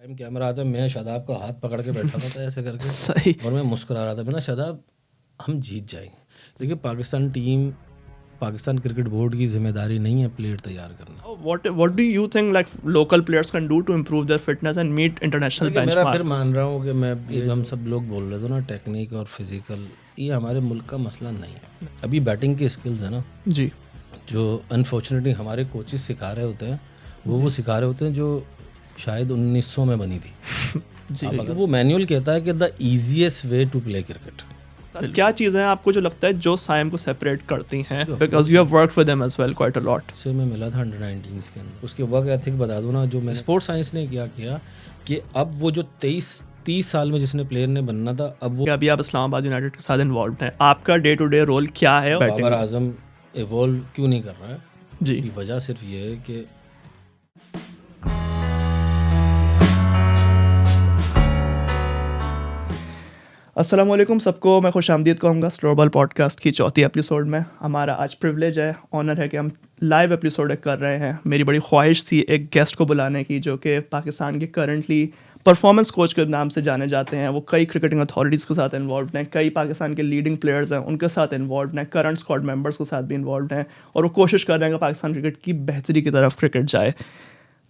Time camera आता है, मैं शादाब का हाथ पकड़ के बैठा था ऐसे करके सही। और मैं मुस्कुरा रहा था, मैं ना शादाब हम जीत जाएंगे। देखिए पाकिस्तान क्रिकेट बोर्ड की जिम्मेदारी नहीं है प्लेयर तैयार करना। What do you think like local players can do to improve their fitness and meet international देखिए मेरा फिर benchmarks? मान रहा हूँ कि मैं ये जो हम सब लोग बोल रहे थे ना टेक्निक और फिजिकल, ये हमारे मुल्क का मसला नहीं है। अभी बैटिंग की स्किल्स है ना जी जो अनफॉर्चुनेटली हमारे कोचेस सिखा रहे होते हैं, वो सिखा रहे होते हैं जो शायद 1900 में बनी थी। जी। तो वो मैनुअल कहता है कि the easiest way to play cricket. क्या चीज़ें हैं आपको जो लगता है जो साइम को सेपरेट करती हैं, because you have worked with them as well quite a lot? से मैं मिला था अंडर-19 के अंदर, उसके वर्क एथिक बता दूं ना, जो मैंने स्पोर्ट्स साइंस ने किया कि अब वो जो 30 साल में जिसने प्लेयर ने बनना था, अब वो अभी आप इस्लामाबाद यूनाइटेड के साथ इन्वॉल्व हैं, आपका डे टू डे रोल क्या है? बाबर आजम इवॉल्व क्यों नहीं कर रहा है, जी की वजह सिर्फ ये है कि अस्सलाम वालेकुम सबको, मैं खुश आमदीद कहूँगा स्लोबल पॉडकास्ट की चौथी एपिसोड में। हमारा आज प्रिविलेज है, ऑनर है कि हम लाइव एपिसोड कर रहे हैं। मेरी बड़ी ख्वाहिश थी एक गेस्ट को बुलाने की जो कि पाकिस्तान के करंटली परफॉर्मेंस कोच के नाम से जाने जाते हैं। वो कई क्रिकेटिंग अथॉरिटीज़ के साथ इन्वॉल्व हैं, कई पाकिस्तान के लीडिंग प्लेयर्स हैं उनके साथ इन्वॉल्व हैं, करंट स्क्वाड मेंबर्स के साथ भी इन्वॉल्व हैं, और वो कोशिश कर रहे हैं कि पाकिस्तान क्रिकेट की बेहतरी की तरफ क्रिकेट जाए।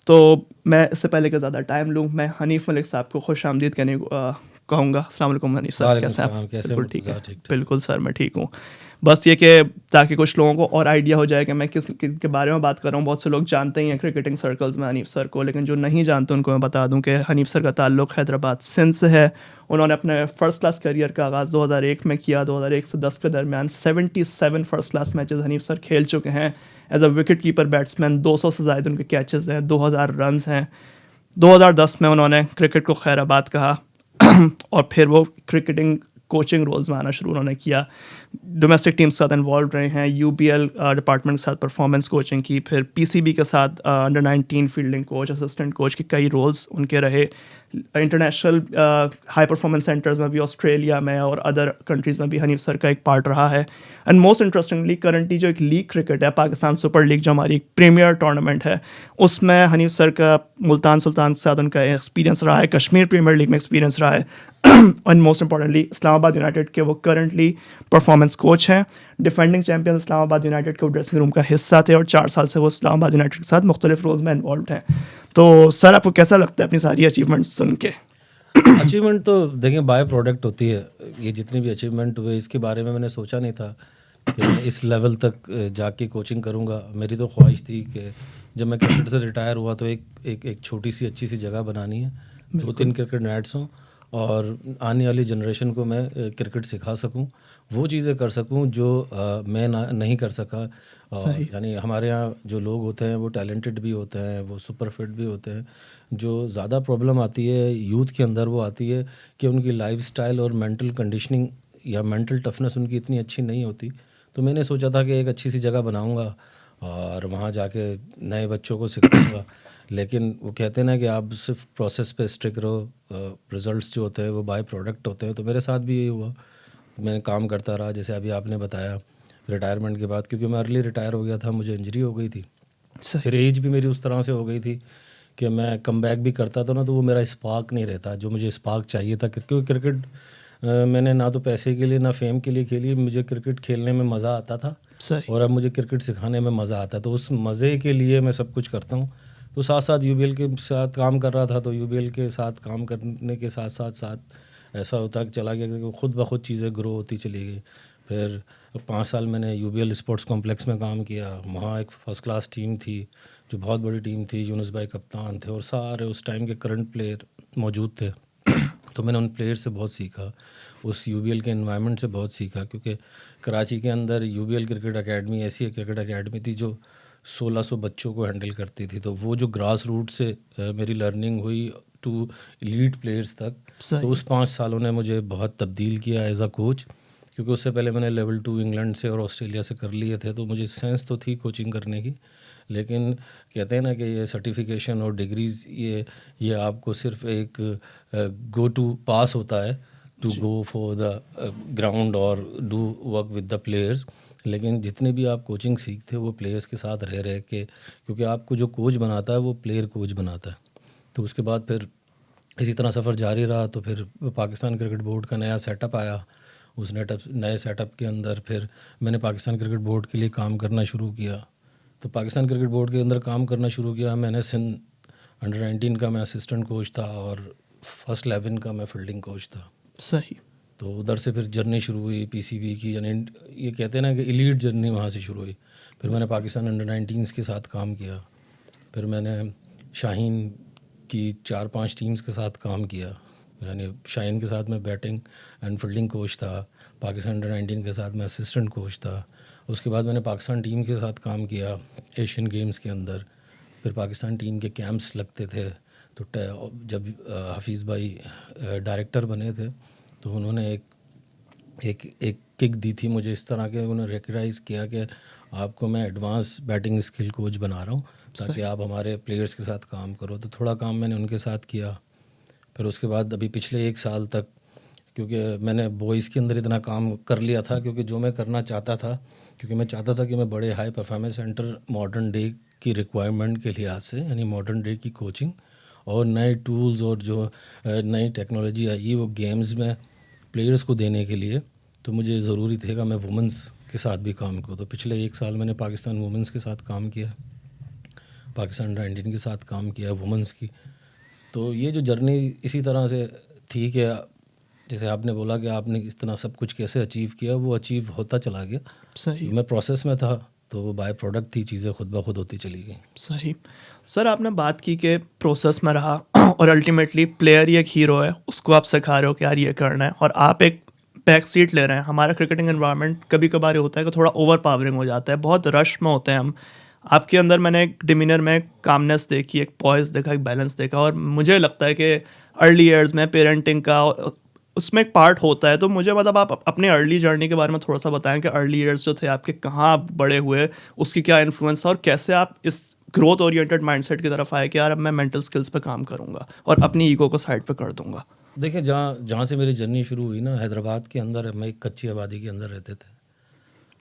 तो मैं इससे पहले कि ज़्यादा टाइम लूँ, मैं हनीफ मलिक साहब को खुश आमदीद कहने कहूँगा। अस्सलाम वालेकुम हनीफ साहब, कैसे हैं आप? कैसे बिल्कुल ठीक है, ठीक। बिल्कुल सर मैं ठीक हूँ। बस ये कि ताकि कुछ लोगों को और आइडिया हो जाए कि मैं किस के बारे में बात कर रहा हूँ। बहुत से लोग जानते ही हैं क्रिकेटिंग सर्कल्स में हनीफ सर को, लेकिन जो नहीं जानते उनको मैं बता दूं कि हनीफ सर का ताल्लुक़ हैदराबाद सिंध से है। उन्होंने अपने फ़र्स्ट क्लास करियर का आगाज़ 2001 में किया। 2001 से 10 के दरमियान 77 first class matches Hanif sir खेल चुके हैं as a wicket keeper batsman. 200 से ज़ायद उनके कैचेस हैं, 2000 रन हैं। 2010 में उन्होंने क्रिकेट को खैराबाद कहा और फिर वो क्रिकेटिंग कोचिंग रोल्स में आना शुरू उन्होंने किया। डोमेस्टिक टीम्स के साथ इन्वॉल्व रहे हैं, यूबीएल डिपार्टमेंट के साथ परफॉर्मेंस कोचिंग की, फिर पीसीबी के साथ under 19 fielding coach, assistant coach के कई रोल्स उनके रहे। इंटरनेशनल हाई परफॉर्मेंस सेंटर्स में भी, ऑस्ट्रेलिया में और अदर कंट्रीज़ में भी हनीफ सर का एक पार्ट रहा है। एंड मोस्ट इंटरेस्टिंगली करंटली जो एक लीग क्रिकेट है, पाकिस्तान सुपर लीग, जो हमारी एक प्रीमियर टूर्नामेंट है, उसमें हनीफ सर का मुल्तान सुल्तान के साथ उनका एक्सपीरियंस रहा है, कश्मीर प्रीमियर लीग में एक्सपीरियंस रहा है, and most importantly Islamabad United के वो करंटली परफॉर्मेंस कोच हैं। डिफेंडिंग चैंपियन इस्लामाबाद यूनाइटेड के ड्रेसिंग रूम का हिस्सा थे और 4 साल से वो इस्लामाबाद यूनाइटेड के साथ मुख्तलिफ रोल्स में इन्वॉल्व हैं। तो सर आपको कैसा लगता है अपनी सारी अचीवमेंट्स सुन के? अचीवमेंट तो देखिए बाय प्रोडक्ट होती है। ये जितनी भी अचीवमेंट हुए इसके बारे में मैंने सोचा नहीं था कि मैं इस लेवल तक जाके कोचिंग करूँगा। मेरी तो ख्वाहिश थी कि जब मैं क्रिकेट से रिटायर हुआ तो एक छोटी सी अच्छी सी जगह बनानी है, 2-3 क्रिकेट नेट्स हों और आने वाली जनरेशन को मैं क्रिकेट सिखा सकूं, वो चीज़ें कर सकूं जो मैं नहीं कर सका। यानी हमारे यहाँ जो लोग होते हैं वो टैलेंटेड भी होते हैं, वो सुपर फिट भी होते हैं। जो ज़्यादा प्रॉब्लम आती है यूथ के अंदर वो आती है कि उनकी लाइफस्टाइल और मेंटल कंडीशनिंग या मेंटल टफनेस उनकी इतनी अच्छी नहीं होती। तो मैंने सोचा था कि एक अच्छी सी जगह बनाऊँगा और वहाँ जाके नए बच्चों को सिखाऊंगा। लेकिन वो कहते हैं ना कि आप सिर्फ प्रोसेस पे स्टिक रहो, रिजल्ट्स जो होते हैं वो बाय प्रोडक्ट होते हैं। तो मेरे साथ भी यही हुआ, मैंने काम करता रहा। जैसे अभी आपने बताया रिटायरमेंट के बाद, क्योंकि मैं अर्ली रिटायर हो गया था, मुझे इंजरी हो गई थी, फिर एज भी मेरी उस तरह से हो गई थी कि मैं कम बैक भी करता था ना तो वो मेरा स्पार्क नहीं रहता जो मुझे स्पार्क चाहिए था। क्योंकि क्रिकेट मैंने ना तो पैसे के लिए ना फेम के लिए खेली, मुझे क्रिकेट खेलने में मज़ा आता था और अब मुझे क्रिकेट सिखाने में मज़ा आता है। तो उस मज़े के लिए मैं सब कुछ करता हूँ। तो साथ साथ यूबीएल के साथ काम कर रहा था, तो यूबीएल के साथ काम करने के साथ साथ ऐसा होता चला गया कि खुद ब खुद चीज़ें ग्रो होती चली गई। फिर 5 साल मैंने यूबीएल स्पोर्ट्स कॉम्प्लेक्स में काम किया। वहाँ एक फ़र्स्ट क्लास टीम थी, जो बहुत बड़ी टीम थी। यूनुस भाई कप्तान थे और सारे उस टाइम के करंट प्लेयर मौजूद थे। तो मैंने उन प्लेयर से बहुत सीखा, उस यूबीएल के एनवायरनमेंट से बहुत सीखा। क्योंकि कराची के अंदर यूबीएल क्रिकेट एकेडमी ऐसी एक क्रिकेट एकेडमी थी जो 1600 बच्चों को हैंडल करती थी। तो वो जो ग्रास रूट से मेरी लर्निंग हुई टू एलीट प्लेयर्स तक, तो उस 5 सालों ने मुझे बहुत तब्दील किया एज अ कोच। क्योंकि उससे पहले मैंने लेवल 2 इंग्लैंड से और ऑस्ट्रेलिया से कर लिए थे, तो मुझे सेंस तो थी कोचिंग करने की। लेकिन कहते हैं ना कि ये सर्टिफिकेशन और डिग्रीज़ ये आपको सिर्फ एक गो टू पास होता है to go for the ground और do work with the players. लेकिन जितने भी आप कोचिंग सीखते हो वो प्लेयर्स के साथ रह के, क्योंकि आपको जो कोच बनाता है वो प्लेयर कोच बनाता है। तो उसके बाद फिर इसी तरह सफ़र जारी रहा। तो फिर पाकिस्तान क्रिकेट बोर्ड का नया सेटअप आया। उस नए सेटअप के अंदर फिर मैंने पाकिस्तान क्रिकेट बोर्ड के लिए काम करना शुरू किया। तो पाकिस्तान क्रिकेट बोर्ड के अंदर काम करना शुरू किया। मैंने सिंध अंडर 19 का मैं असिस्टेंट कोच था और फर्स्ट 11 का मैं फील्डिंग कोच था। सही। तो उधर से फिर जर्नी शुरू हुई पीसीबी की, यानी ये कहते हैं ना कि एलीट जर्नी वहाँ से शुरू हुई। फिर मैंने पाकिस्तान अंडर 19 के साथ काम किया। फिर मैंने शाहीन की 4-5 टीम्स के साथ काम किया, यानी शाहीन के साथ मैं बैटिंग एंड फील्डिंग कोच था। पाकिस्तान अंडर 19 के साथ मैं असिस्टेंट कोच था। उसके बाद मैंने पाकिस्तान टीम के साथ काम किया एशियन गेम्स के अंदर। फिर पाकिस्तान टीम के कैंप्स लगते थे। तो जब हफीज़ भाई डायरेक्टर बने थे तो उन्होंने एक किक दी थी मुझे, इस तरह के उन्होंने रिकग्नाइज़ किया कि आपको मैं एडवांस बैटिंग स्किल कोच बना रहा हूँ ताकि आप हमारे प्लेयर्स के साथ काम करो। तो थोड़ा काम मैंने उनके साथ किया। फिर उसके बाद अभी पिछले 1 साल तक, क्योंकि मैंने बॉयज़ के अंदर इतना काम कर लिया था, क्योंकि जो मैं करना चाहता था, क्योंकि मैं चाहता था कि मैं बड़े high performance centre modern day की रिक्वायरमेंट के लिहाज से, यानी मॉडर्न डे की कोचिंग और नए टूल्स और जो नई टेक्नोलॉजी आई वो गेम्स में प्लेयर्स को देने के लिए, तो मुझे ज़रूरी थे कि मैं वुमेंस के साथ भी काम करूँ। तो पिछले 1 साल मैंने पाकिस्तान वुमेंस के साथ काम किया, पाकिस्तान अंडर 19 के साथ काम किया वुमेंस की। तो ये जो जर्नी इसी तरह से थी कि जैसे आपने बोला कि आपने इस तरह सब कुछ कैसे अचीव किया, वो अचीव होता चला गया। सही। मैं प्रोसेस में था तो वो बाय प्रोडक्ट थी, चीज़ें खुद ब खुद होती चली गई। सही। सर आपने बात की कि प्रोसेस में रहा और अल्टीमेटली प्लेयर ही एक हीरो है, उसको आप सिखा रहे हो कि यार ये करना है, और आप एक बैक सीट ले रहे हैं। हमारा क्रिकेटिंग एनवायरनमेंट कभी कभार ये होता है कि थोड़ा ओवर पावरिंग हो जाता है, बहुत रश में होते हैं हम। आपके अंदर मैंने एक डिमीनर में कामनेस देखी, एक पॉइस देखा, एक बैलेंस देखा, और मुझे लगता है कि अर्ली ईयर्स में पेरेंटिंग का उसमें एक पार्ट होता है। तो मुझे मतलब आप अपने अर्ली जर्नी के बारे में थोड़ा सा बताएं कि अर्ली ईयर्स जो थे आपके, कहाँ आप बड़े हुए, उसकी क्या इन्फ्लुएंस था, और कैसे आप इस ग्रोथ ओरिएंटेड माइंडसेट की तरफ आए कि यार अब मैं मेंटल स्किल्स पे काम करूंगा और अपनी ईगो को साइड पे कर दूंगा। देखिए, जहाँ जहाँ से मेरी जर्नी शुरू हुई ना, हैदराबाद के अंदर मैं एक कच्ची आबादी के अंदर रहते थे।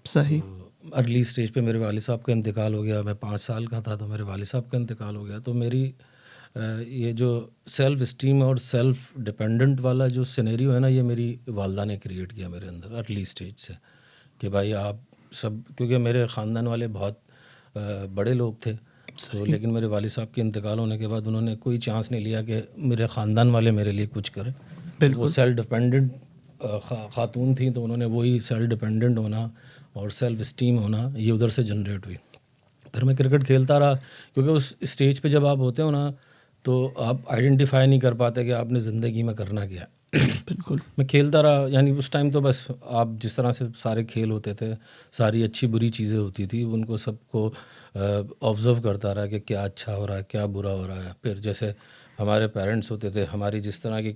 सही। तो अर्ली स्टेज पे मेरे वालिद साहब का इंतकाल हो गया। मैं 5 साल का था तो मेरे वालिद साहब का इंतकाल हो गया। तो मेरी ये जो सेल्फ़ इस्टीम और सेल्फ़ डिपेंडेंट वाला जो सिनेरियो है ना, ये मेरी वालदा ने क्रिएट किया मेरे अंदर अर्ली स्टेज से, कि भाई आप सब, क्योंकि मेरे ख़ानदान वाले बहुत बड़े लोग थे। तो लेकिन मेरे वालिद साहब के इंतकाल होने के बाद उन्होंने कोई चांस नहीं लिया कि मेरे ख़ानदान वाले मेरे लिए कुछ करें। वो सेल्फ़ डिपेंडेंट ख़ातून थी, तो उन्होंने वही सेल्फ़ डिपेंडेंट होना और सेल्फ़ इस्टीम होना ये उधर से जनरेट हुई। फिर मैं क्रिकेट खेलता रहा, क्योंकि उस स्टेज पे जब आप होते हो ना तो आप आइडेंटिफाई नहीं कर पाते कि आपने ज़िंदगी में करना क्या है। बिल्कुल। मैं खेलता रहा, यानी उस टाइम तो बस आप जिस तरह से सारे खेल होते थे, सारी अच्छी बुरी चीज़ें होती थी, उनको सबको ऑब्ज़र्व करता रहा कि क्या अच्छा हो रहा है, क्या बुरा हो रहा है। फिर जैसे हमारे पेरेंट्स होते थे, हमारी जिस तरह की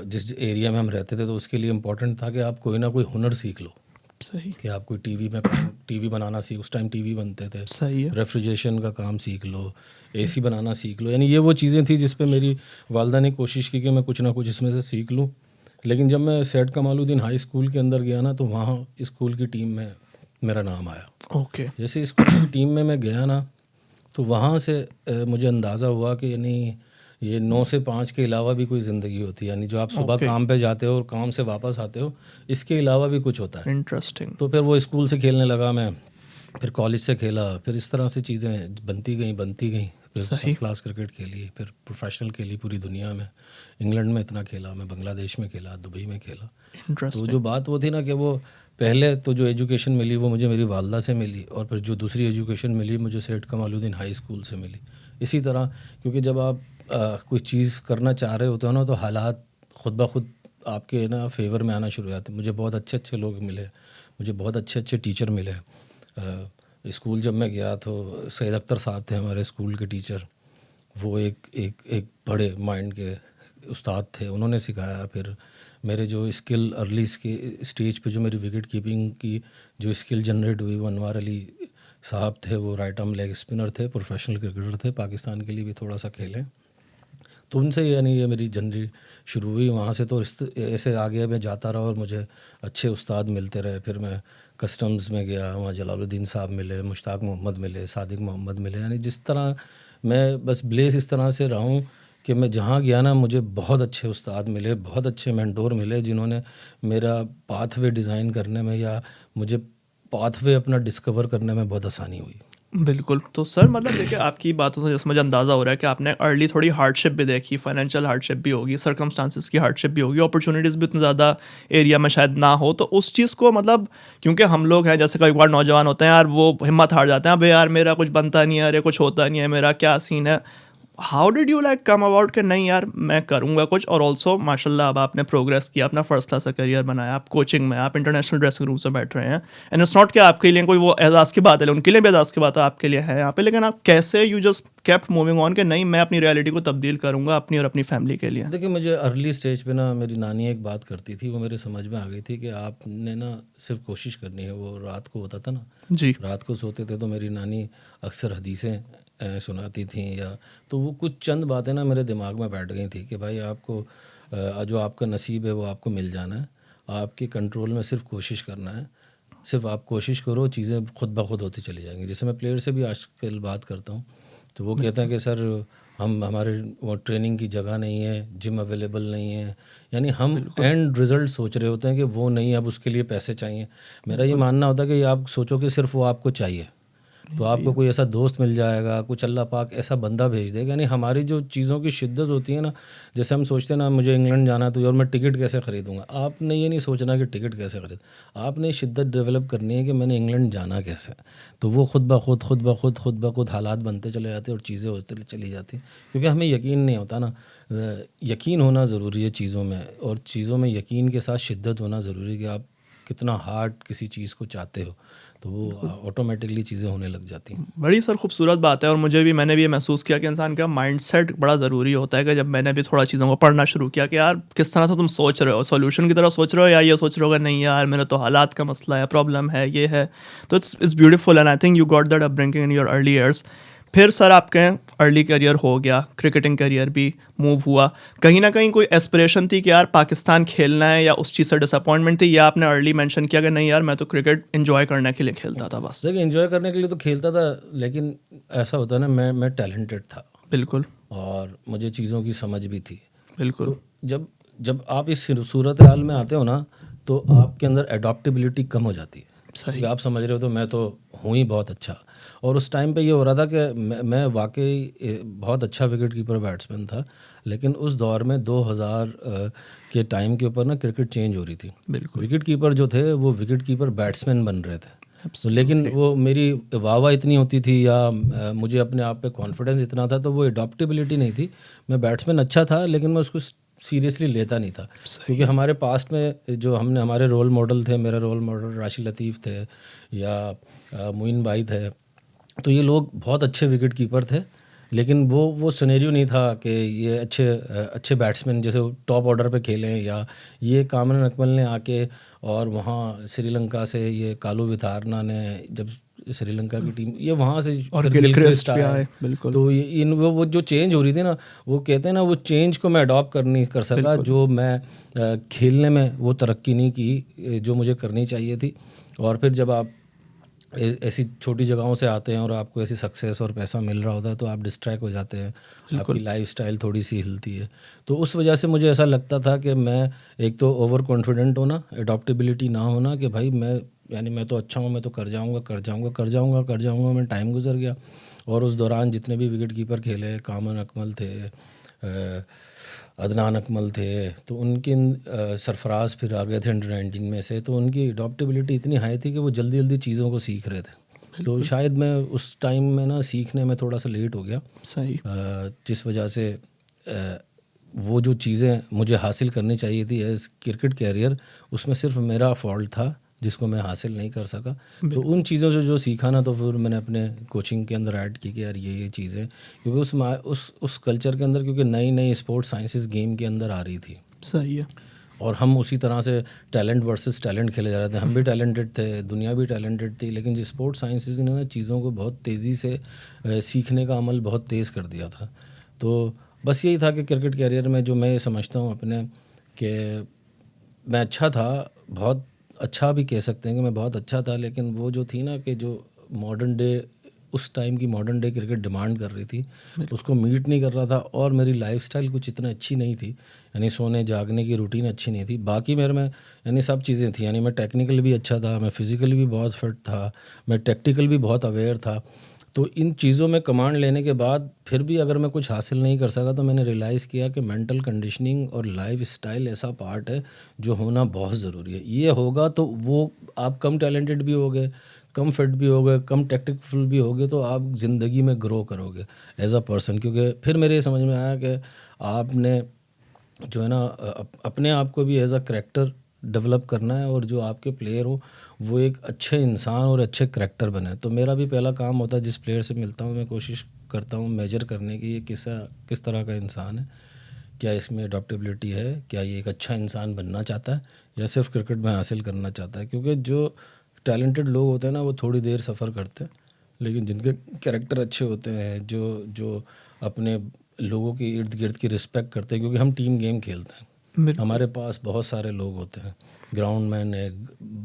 जिस एरिया में हम रहते थे, तो उसके लिए इम्पोर्टेंट था कि आप कोई ना कोई हुनर सीख लो। सही। कि आप कोई टीवी बनाना सीख, उस टाइम टीवी बनते थे, सही है। रेफ्रिजरेशन का काम सीख लो, एसी बनाना सीख लो। यानी ये वो चीज़ें थी जिस पे मेरी वालदा ने कोशिश की कि मैं कुछ ना कुछ इसमें से सीख लूँ। लेकिन जब मैं सैयद कमालुद्दीन हाई स्कूल के अंदर गया ना, तो वहाँ स्कूल की टीम में मेरा नाम आया। ओके। जैसे स्कूल की टीम में मैं गया ना, तो वहाँ से मुझे अंदाज़ा हुआ कि यानी ये 9 से 5 के अलावा भी कोई ज़िंदगी होती है। यानी जो आप सुबह काम पे जाते हो और काम से वापस आते हो, इसके अलावा भी कुछ होता है। इंटरेस्टिंग। तो फिर वो स्कूल से खेलने लगा मैं, फिर कॉलेज से खेला, फिर इस तरह से चीज़ें बनती गई। फिर फर्स्ट क्लास क्रिकेट खेली, फिर प्रोफेशनल खेली पूरी दुनिया में। इंग्लैंड में इतना खेला, मैं बांग्लादेश में खेला, दुबई में खेला। तो जो बात वो थी ना कि वो पहले तो जो एजुकेशन मिली वो मुझे मेरी वालदा से मिली, और फिर जो दूसरी एजुकेशन मिली मुझे सैयद कमालुद्दीन हाई स्कूल से मिली। इसी तरह, क्योंकि जब आप कोई चीज़ करना चाह रहे होते हो ना, तो हालात खुद ब खुद आपके ना फेवर में आना शुरू हो जाते हैं। मुझे बहुत अच्छे लोग मिले, मुझे बहुत अच्छे टीचर मिले। स्कूल जब मैं गया तो सैयद अख्तर साहब थे हमारे स्कूल के टीचर। वो एक बड़े माइंड के उस्ताद थे, उन्होंने सिखाया। फिर मेरे जो स्किल अर्ली स्टेज पे जो मेरी विकेट कीपिंग की जो स्किल जनरेट हुई, वो अनवर अली साहब थे। वो राइट आर्म लेग स्पिनर थे, प्रोफेशनल क्रिकेटर थे, पाकिस्तान के लिए भी थोड़ा सा खेले। तो उनसे यानी ये मेरी जर्नी शुरू हुई। वहाँ से तो ऐसे आगे मैं जाता रहा और मुझे अच्छे उस्ताद मिलते रहे। फिर मैं कस्टम्स में गया, वहाँ जलालुद्दीन साहब मिले, मुश्ताक मोहम्मद मिले, सादिक मोहम्मद मिले। यानी जिस तरह मैं बस ब्लेस इस तरह से रहा हूँ कि मैं जहाँ गया ना मुझे बहुत अच्छे उस्ताद मिले, बहुत अच्छे मेंटोर मिले जिन्होंने मेरा पाथवे डिज़ाइन करने में या मुझे पाथवे अपना डिस्कवर करने में बहुत आसानी हुई। बिल्कुल। तो सर मतलब देखिए आपकी बातों से जैसे मुझे अंदाज़ा हो रहा है कि आपने अर्ली थोड़ी हार्डशिप भी देखी, फाइनेंशियल हार्डशिप भी होगी, सर्कमस्टांसेस की हार्डशिप भी होगी, अपॉर्चुनिटीज़ भी उतनी ज़्यादा एरिया में शायद ना हो। तो उस चीज़ को मतलब क्योंकि हम लोग हैं जैसे कई बार नौजवान होते हैं यार वो हिम्मत हार जाते हैं, अबे यार मेरा कुछ बनता नहीं है, अरे कुछ होता नहीं है, मेरा क्या सीन है। How did you like come about कि नहीं यार मैं करूँगा कुछ, और ऑल्सो माशाल्लाह अब आपने प्रोग्रेस किया, अपना फर्स्ट क्लास का करियर बनाया, आप कोचिंग में, आप इंटरनेशनल ड्रेसिंग रूम से बैठ रहे हैं। एंड इट्स नॉट कि आपके लिए कोई वो एजाज़ की बात है, उनके लिए भी एजाज़ की बात है, आपके लिए है यहाँ पे, लेकिन आप कैसे you just kept moving on कि नहीं मैं अपनी रियलिटी को तब्दील करूँगा अपनी और अपनी फैमिली के लिए। देखिए मुझे अर्ली स्टेज पे ना मेरी नानी एक बात करती थी, वो मेरे समझ में आ गई थी कि आपने ना सिर्फ कोशिश करनी है। वो रात को होता था ना, जी रात को सोते थे तो मेरी नानी अक्सर हदीसें सुनाती थी, या तो वो कुछ चंद बातें ना मेरे दिमाग में बैठ गई थी कि भाई आपको जो आपका नसीब है वो आपको मिल जाना है, आपके कंट्रोल में सिर्फ कोशिश करना है। सिर्फ आप कोशिश करो, चीज़ें खुद ब खुद होती चली जाएंगी। जैसे मैं प्लेयर से भी आजकल बात करता हूँ तो वो कहते हैं कि सर हम हमारे वो ट्रेनिंग की जगह नहीं है, जिम अवेलेबल नहीं है, यानी हम एंड रिज़ल्ट सोच रहे होते हैं कि वो नहीं, अब उसके लिए पैसे चाहिए। मेरा ये मानना होता है कि आप सोचो कि सिर्फ वो आपको चाहिए तो आपको कोई ऐसा दोस्त मिल जाएगा, कुछ अल्लाह पाक ऐसा बंदा भेज देगा। यानी हमारी जो चीज़ों की शिद्दत होती है ना, जैसे हम सोचते हैं ना मुझे इंग्लैंड जाना है तो यार मैं टिकट कैसे ख़रीदूँगा, आपने ये नहीं सोचना कि टिकट कैसे ख़रीद, आपने शिद्दत डेवलप करनी है कि मैंने इंग्लैंड जाना कैसे। तो वो खुद ब खुद हालात बनते चले जाते और चीज़ें होती चली जाती, क्योंकि हमें यकीन नहीं होता ना। यकीन होना ज़रूरी है चीज़ों में, और चीज़ों में यकीन के साथ शिद्दत होना ज़रूरी है कि आप कितना हार्ड किसी चीज़ को चाहते हो, तो वो ऑटोमेटिकली चीज़ें होने लग जाती हैं। बड़ी सर खूबसूरत बात है, और मैंने भी ये महसूस किया कि इंसान का माइंडसेट बड़ा ज़रूरी होता है। कि जब मैंने भी थोड़ा चीज़ों को पढ़ना शुरू किया कि यार किस तरह से तुम सोच रहे हो, सॉल्यूशन की तरह सोच रहे हो या ये सोच रहे हो कि नहीं यार मेरे तो हालात का मसला है, प्रॉब्लम है, ये है। तो it's beautiful and I think you got that upbringing in your early years. फिर सर आपके अर्ली करियर हो गया, क्रिकेटिंग करियर भी मूव हुआ, कहीं ना कहीं कोई एस्पिरेशन थी कि यार पाकिस्तान खेलना है, या उस चीज़ से डिसअपॉइंटमेंट थी, या आपने अर्ली मेंशन किया कि नहीं यार मैं तो क्रिकेट एंजॉय करने के लिए खेलता था बस। देखिए एंजॉय करने के लिए तो खेलता था, लेकिन ऐसा होता है ना, मैं टैलेंटेड था बिल्कुल और मुझे चीज़ों की समझ भी थी। बिल्कुल तो जब जब आप इस सूरत हाल में आते हो ना, तो आपके अंदर एडॉप्टेबिलिटी कम हो जाती है। सही क्योंकि आप समझ रहे हो तो मैं तो हूँ ही बहुत अच्छा, और उस टाइम पे ये हो रहा था कि मैं वाकई बहुत अच्छा विकेट कीपर बैट्समैन था, लेकिन उस दौर में 2000 के टाइम के ऊपर ना क्रिकेट चेंज हो रही थी। बिल्कुल विकेट कीपर जो थे वो विकेट कीपर बैट्समैन बन रहे थे। तो लेकिन वो मेरी वाह इतनी होती थी या मुझे अपने आप पे कॉन्फिडेंस इतना था, तो वो एडॉप्टेबिलिटी नहीं थी। मैं बैट्समैन अच्छा था लेकिन मैं उसको सीरियसली लेता नहीं था, क्योंकि हमारे पास्ट में जो हमारे रोल मॉडल थे, मेरा रोल मॉडल राशिद लतीफ़ थे या मोइन भाई थे, तो ये लोग बहुत अच्छे विकेट कीपर थे, लेकिन वो सिनेरियो नहीं था कि ये अच्छे बैट्समैन जैसे टॉप ऑर्डर पे खेलें, या ये कामरान अकमल ने आके और वहाँ श्रीलंका से ये कालू विथारना ने जब श्रीलंका की टीम ये वहाँ से और फिर गिलक्रिस्ट भी आए, आए, बिल्कुल तो ये इन वो जो चेंज हो रही थी ना, वो कहते हैं ना वो चेंज को मैं अडॉप्ट कर नहीं कर सका, बिल्कुल। जो मैं खेलने में वो तरक्की नहीं की जो मुझे करनी चाहिए थी। और फिर जब आप ऐसी छोटी जगहों से आते हैं और आपको ऐसी सक्सेस और पैसा मिल रहा होता है तो आप डिस्ट्रैक्ट हो जाते हैं, आपकी लाइफस्टाइल थोड़ी सी हिलती है। तो उस वजह से मुझे ऐसा लगता था कि मैं एक तो ओवर कॉन्फिडेंट होना, एडॉप्टेबिलिटी ना होना कि भाई मैं तो अच्छा हूँ, मैं तो कर जाऊँगा। मैं टाइम गुजर गया, और उस दौरान जितने भी विकेट कीपर खेले, कामरान अकमल थे, अदनान अकमल थे, तो उनके सरफराज फिर आ गए थे अंडर 19 में से, तो उनकी अडॉप्टेबिलिटी इतनी हाई थी कि वो जल्दी जल्दी चीज़ों को सीख रहे थे। तो शायद मैं उस टाइम में ना सीखने में थोड़ा सा लेट हो गया, सही जिस वजह से वो जो चीज़ें मुझे हासिल करनी चाहिए थी एज क्रिकेट कैरियर, उसमें सिर्फ मेरा फॉल्ट था जिसको मैं हासिल नहीं कर सका। तो उन चीज़ों से जो सीखा ना, तो फिर मैंने अपने कोचिंग के अंदर ऐड की कि यार ये चीज़ें, क्योंकि उस कल्चर के अंदर, क्योंकि नई नई स्पोर्ट्स साइंसेस गेम के अंदर आ रही थी, सही है। और हम उसी तरह से टैलेंट वर्सेस टैलेंट खेले जा रहे थे। हम भी टैलेंटेड थे, दुनिया भी टैलेंटेड थी, लेकिन जो स्पोर्ट्स साइंसेस ने ना चीज़ों को बहुत तेज़ी से सीखने का अमल बहुत तेज़ कर दिया था। तो बस यही था कि क्रिकेट कैरियर में जो मैं ये समझता हूँ अपने, कि मैं अच्छा था, बहुत अच्छा भी कह सकते हैं कि मैं बहुत अच्छा था, लेकिन वो जो थी ना कि जो मॉडर्न डे उस टाइम की मॉडर्न डे क्रिकेट डिमांड कर रही थी, उसको मीट नहीं कर रहा था, और मेरी लाइफस्टाइल कुछ इतना अच्छी नहीं थी, यानी सोने जागने की रूटीन अच्छी नहीं थी। बाकी मेरे में यानी सब चीज़ें थी, यानी मैं टेक्निकल भी अच्छा था, मैं फिज़िकली भी बहुत फिट था, मैं टैक्टिकल भी बहुत अवेयर था। तो इन चीज़ों में कमांड लेने के बाद फिर भी अगर मैं कुछ हासिल नहीं कर सका, तो मैंने रियलाइज़ किया कि मेंटल कंडीशनिंग और लाइफ स्टाइल ऐसा पार्ट है जो होना बहुत ज़रूरी है। ये होगा तो वो आप कम टैलेंटेड भी होगे, कम फिट भी होगे, कम टैक्टिकफुल भी होगे, तो आप ज़िंदगी में ग्रो करोगे एज अ पर्सन। क्योंकि फिर मेरे समझ में आया कि आपने जो है ना अपने आप को भी एज अ करैक्टर डेवलप करना है, और जो आपके प्लेयर हो वो एक अच्छे इंसान और अच्छे करैक्टर बने। तो मेरा भी पहला काम होता है, जिस प्लेयर से मिलता हूँ मैं कोशिश करता हूँ मेजर करने की, ये किस तरह का इंसान है, क्या इसमें अडॉप्टेबिलिटी है, क्या ये एक अच्छा इंसान बनना चाहता है या सिर्फ क्रिकेट में हासिल करना चाहता है। क्योंकि जो टैलेंटेड लोग होते हैं ना, वो थोड़ी देर सफ़र करते हैं, लेकिन जिनके कैरेक्टर अच्छे होते हैं, जो अपने लोगों की इर्द गिर्द की रिस्पेक्ट करते हैं, क्योंकि हम टीम गेम खेलते हैं, हमारे पास बहुत सारे लोग होते हैं, ग्राउंड मैन है,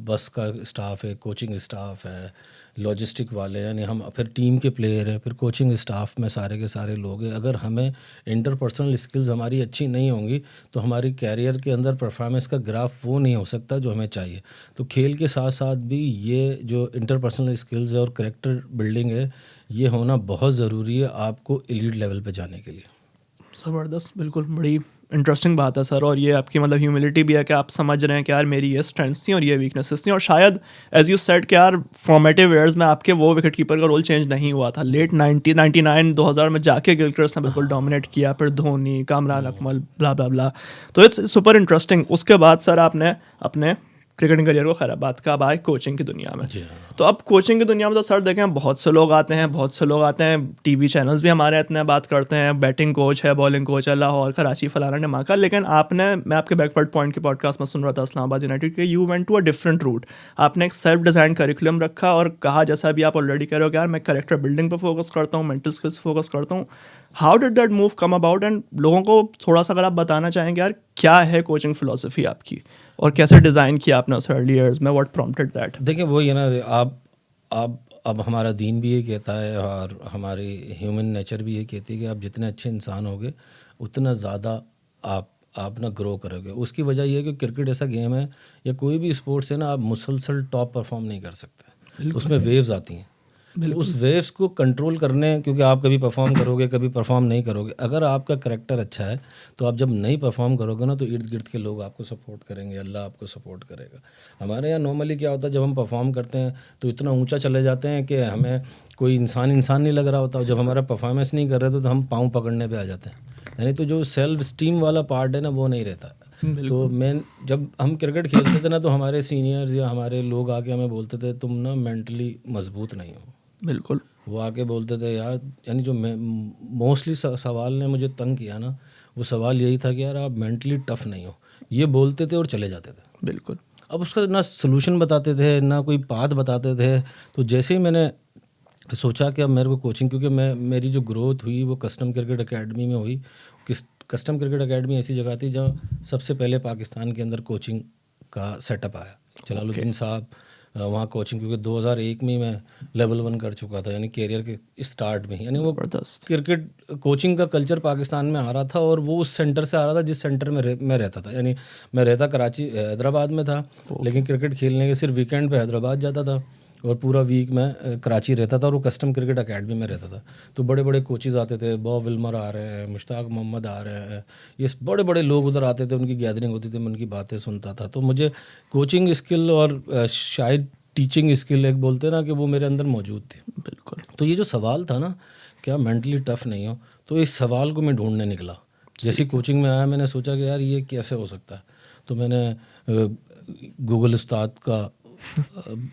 बस का स्टाफ है, कोचिंग स्टाफ है, लॉजिस्टिक वाले हैं, यानी हम फिर टीम के प्लेयर हैं, फिर कोचिंग स्टाफ में सारे के सारे लोग हैं। अगर हमें इंटरपर्सनल स्किल्स हमारी अच्छी नहीं होंगी, तो हमारी कैरियर के अंदर परफॉर्मेंस का ग्राफ वो नहीं हो सकता जो हमें चाहिए। तो खेल के साथ साथ भी ये जो इंटरपर्सनल स्किल्स है और कैरेक्टर बिल्डिंग है, ये होना बहुत ज़रूरी है आपको एलीट लेवल पे जाने के लिए। ज़बरदस्त, बिल्कुल बड़ी इंटरेस्टिंग बात है सर। और ये आपकी मतलब ह्यूमिलिटी भी है कि आप समझ रहे हैं कि यार मेरी ये स्ट्रेंथ्स थी और ये वीकनेसेस थी, और शायद एज यू सेड कि यार फॉर्मेटिव ईयर्स में आपके वो विकेट कीपर का रोल चेंज नहीं हुआ था। लेट 2000 में जाके गिलक्रिस्ट ने बिल्कुल डोमिनेट किया, फिर धोनी, कामरान अकमल, ब्ला ब्ला ब्ला। तो इट्स सुपर इंटरेस्टिंग। उसके बाद सर आपने अपने क्रिकेटिंग करियर को खैर बात का अब आए कोचिंग की दुनिया में। तो अब कोचिंग की दुनिया में तो सर देखें बहुत से लोग आते हैं, टीवी चैनल्स भी हमारे इतने बात करते हैं, बैटिंग कोच है, बॉलिंग कोच है, लाहौर, कराची, फलाना ढमाका। लेकिन मैं आपके बैकवर्ड पॉइंट के पॉडकास्ट में सुन रहा था इस्लामाबाद यूनाइटेड के, you went to a different route. आपने एक सेल्फ डिज़ाइन करिकुलम रखा और कहा, जैसा भी आप ऑलरेडी कह रहे हो कि यार मैं कैरेक्टर बिल्डिंग पर फोकस करता हूँ, मेंटल स्किल्स फोकस करता हूँ। How did that move come about, and लोगों को थोड़ा सा अगर आप बताना चाहेंगे यार क्या है कोचिंग फिलोसफी आपकी, और कैसे डिज़ाइन किया आपने उस अर्ली ईयर्स में, व्हाट प्रॉम्प्टेड दैट? देखिए वही है ना, आप अब हमारा दीन भी ये कहता है और हमारी ह्यूमन नेचर भी ये कहती है कि आप जितने अच्छे इंसान होगे उतना ज़्यादा आप ना ग्रो करोगे। उसकी वजह ये है कि क्रिकेट ऐसा गेम है या कोई भी स्पोर्ट्स है ना, आप मुसलसल टॉप परफॉर्म नहीं कर सकते, उसमें वेव्स आती हैं। उस वेव्स को कंट्रोल करने, क्योंकि आप कभी परफॉर्म करोगे, कभी परफॉर्म नहीं करोगे। अगर आपका करैक्टर अच्छा है तो आप जब नहीं परफॉर्म करोगे ना, तो इर्द गिर्द के लोग आपको सपोर्ट करेंगे, अल्लाह आपको सपोर्ट करेगा। हमारे यहाँ नॉर्मली क्या होता है, जब हम परफॉर्म करते हैं तो इतना ऊंचा चले जाते हैं कि हमें कोई इंसान नहीं लग रहा होता। जब हमारा परफॉर्मेंस नहीं कर रहे तो हम पाँव पकड़ने पर आ जाते हैं, यानी तो जो सेल्फ स्टीम वाला पार्ट है ना, वो नहीं रहता। तो जब हम क्रिकेट खेलते थे ना, तो हमारे सीनियर्स या हमारे लोग आके हमें बोलते थे तुम ना मेंटली मजबूत नहीं हो। बिल्कुल, वो आके बोलते थे यार, यानी जो मोस्टली सवाल ने मुझे तंग किया ना, वो सवाल यही था कि यार आप मेंटली टफ नहीं हो। ये बोलते थे और चले जाते थे। बिल्कुल। अब उसका ना सोल्यूशन बताते थे ना कोई पाथ बताते थे। तो जैसे ही मैंने सोचा कि अब मेरे को कोचिंग, क्योंकि मेरी जो ग्रोथ हुई वो कस्टम क्रिकेट अकेडमी में हुई। कस्टम क्रिकेट अकेडमी ऐसी जगह थी जहाँ सबसे पहले पाकिस्तान के अंदर कोचिंग का सेटअप आया। जलालुद्दीन साहब वहाँ कोचिंग, क्योंकि 2001 में मैं लेवल 1 कर चुका था, यानी कैरियर के स्टार्ट में ही। यानी वो क्रिकेट कोचिंग का कल्चर पाकिस्तान में आ रहा था, और वो उस सेंटर से आ रहा था जिस सेंटर में मैं रहता था। यानी मैं रहता कराची हैदराबाद में था, लेकिन क्रिकेट खेलने के सिर्फ वीकेंड पे हैदराबाद जाता था और पूरा वीक में कराची रहता था, और वो कस्टम क्रिकेट अकेडमी में रहता था। तो बड़े बड़े कोचेज़ आते थे, बॉब विल्मर आ रहे हैं, मुश्ताक मोहम्मद आ रहे हैं, ये बड़े बड़े लोग उधर आते थे, उनकी गैदरिंग होती थी, मैं उनकी बातें सुनता था। तो मुझे कोचिंग स्किल और शायद टीचिंग स्किल एक बोलते ना, कि वो मेरे अंदर मौजूद थी। बिल्कुल। तो ये जो सवाल था ना, क्या मेंटली टफ नहीं हो, तो इस सवाल को मैं ढूंढने निकला। जैसी कोचिंग में आया, मैंने सोचा कि यार ये कैसे हो सकता है। तो मैंने गूगल उस्ताद का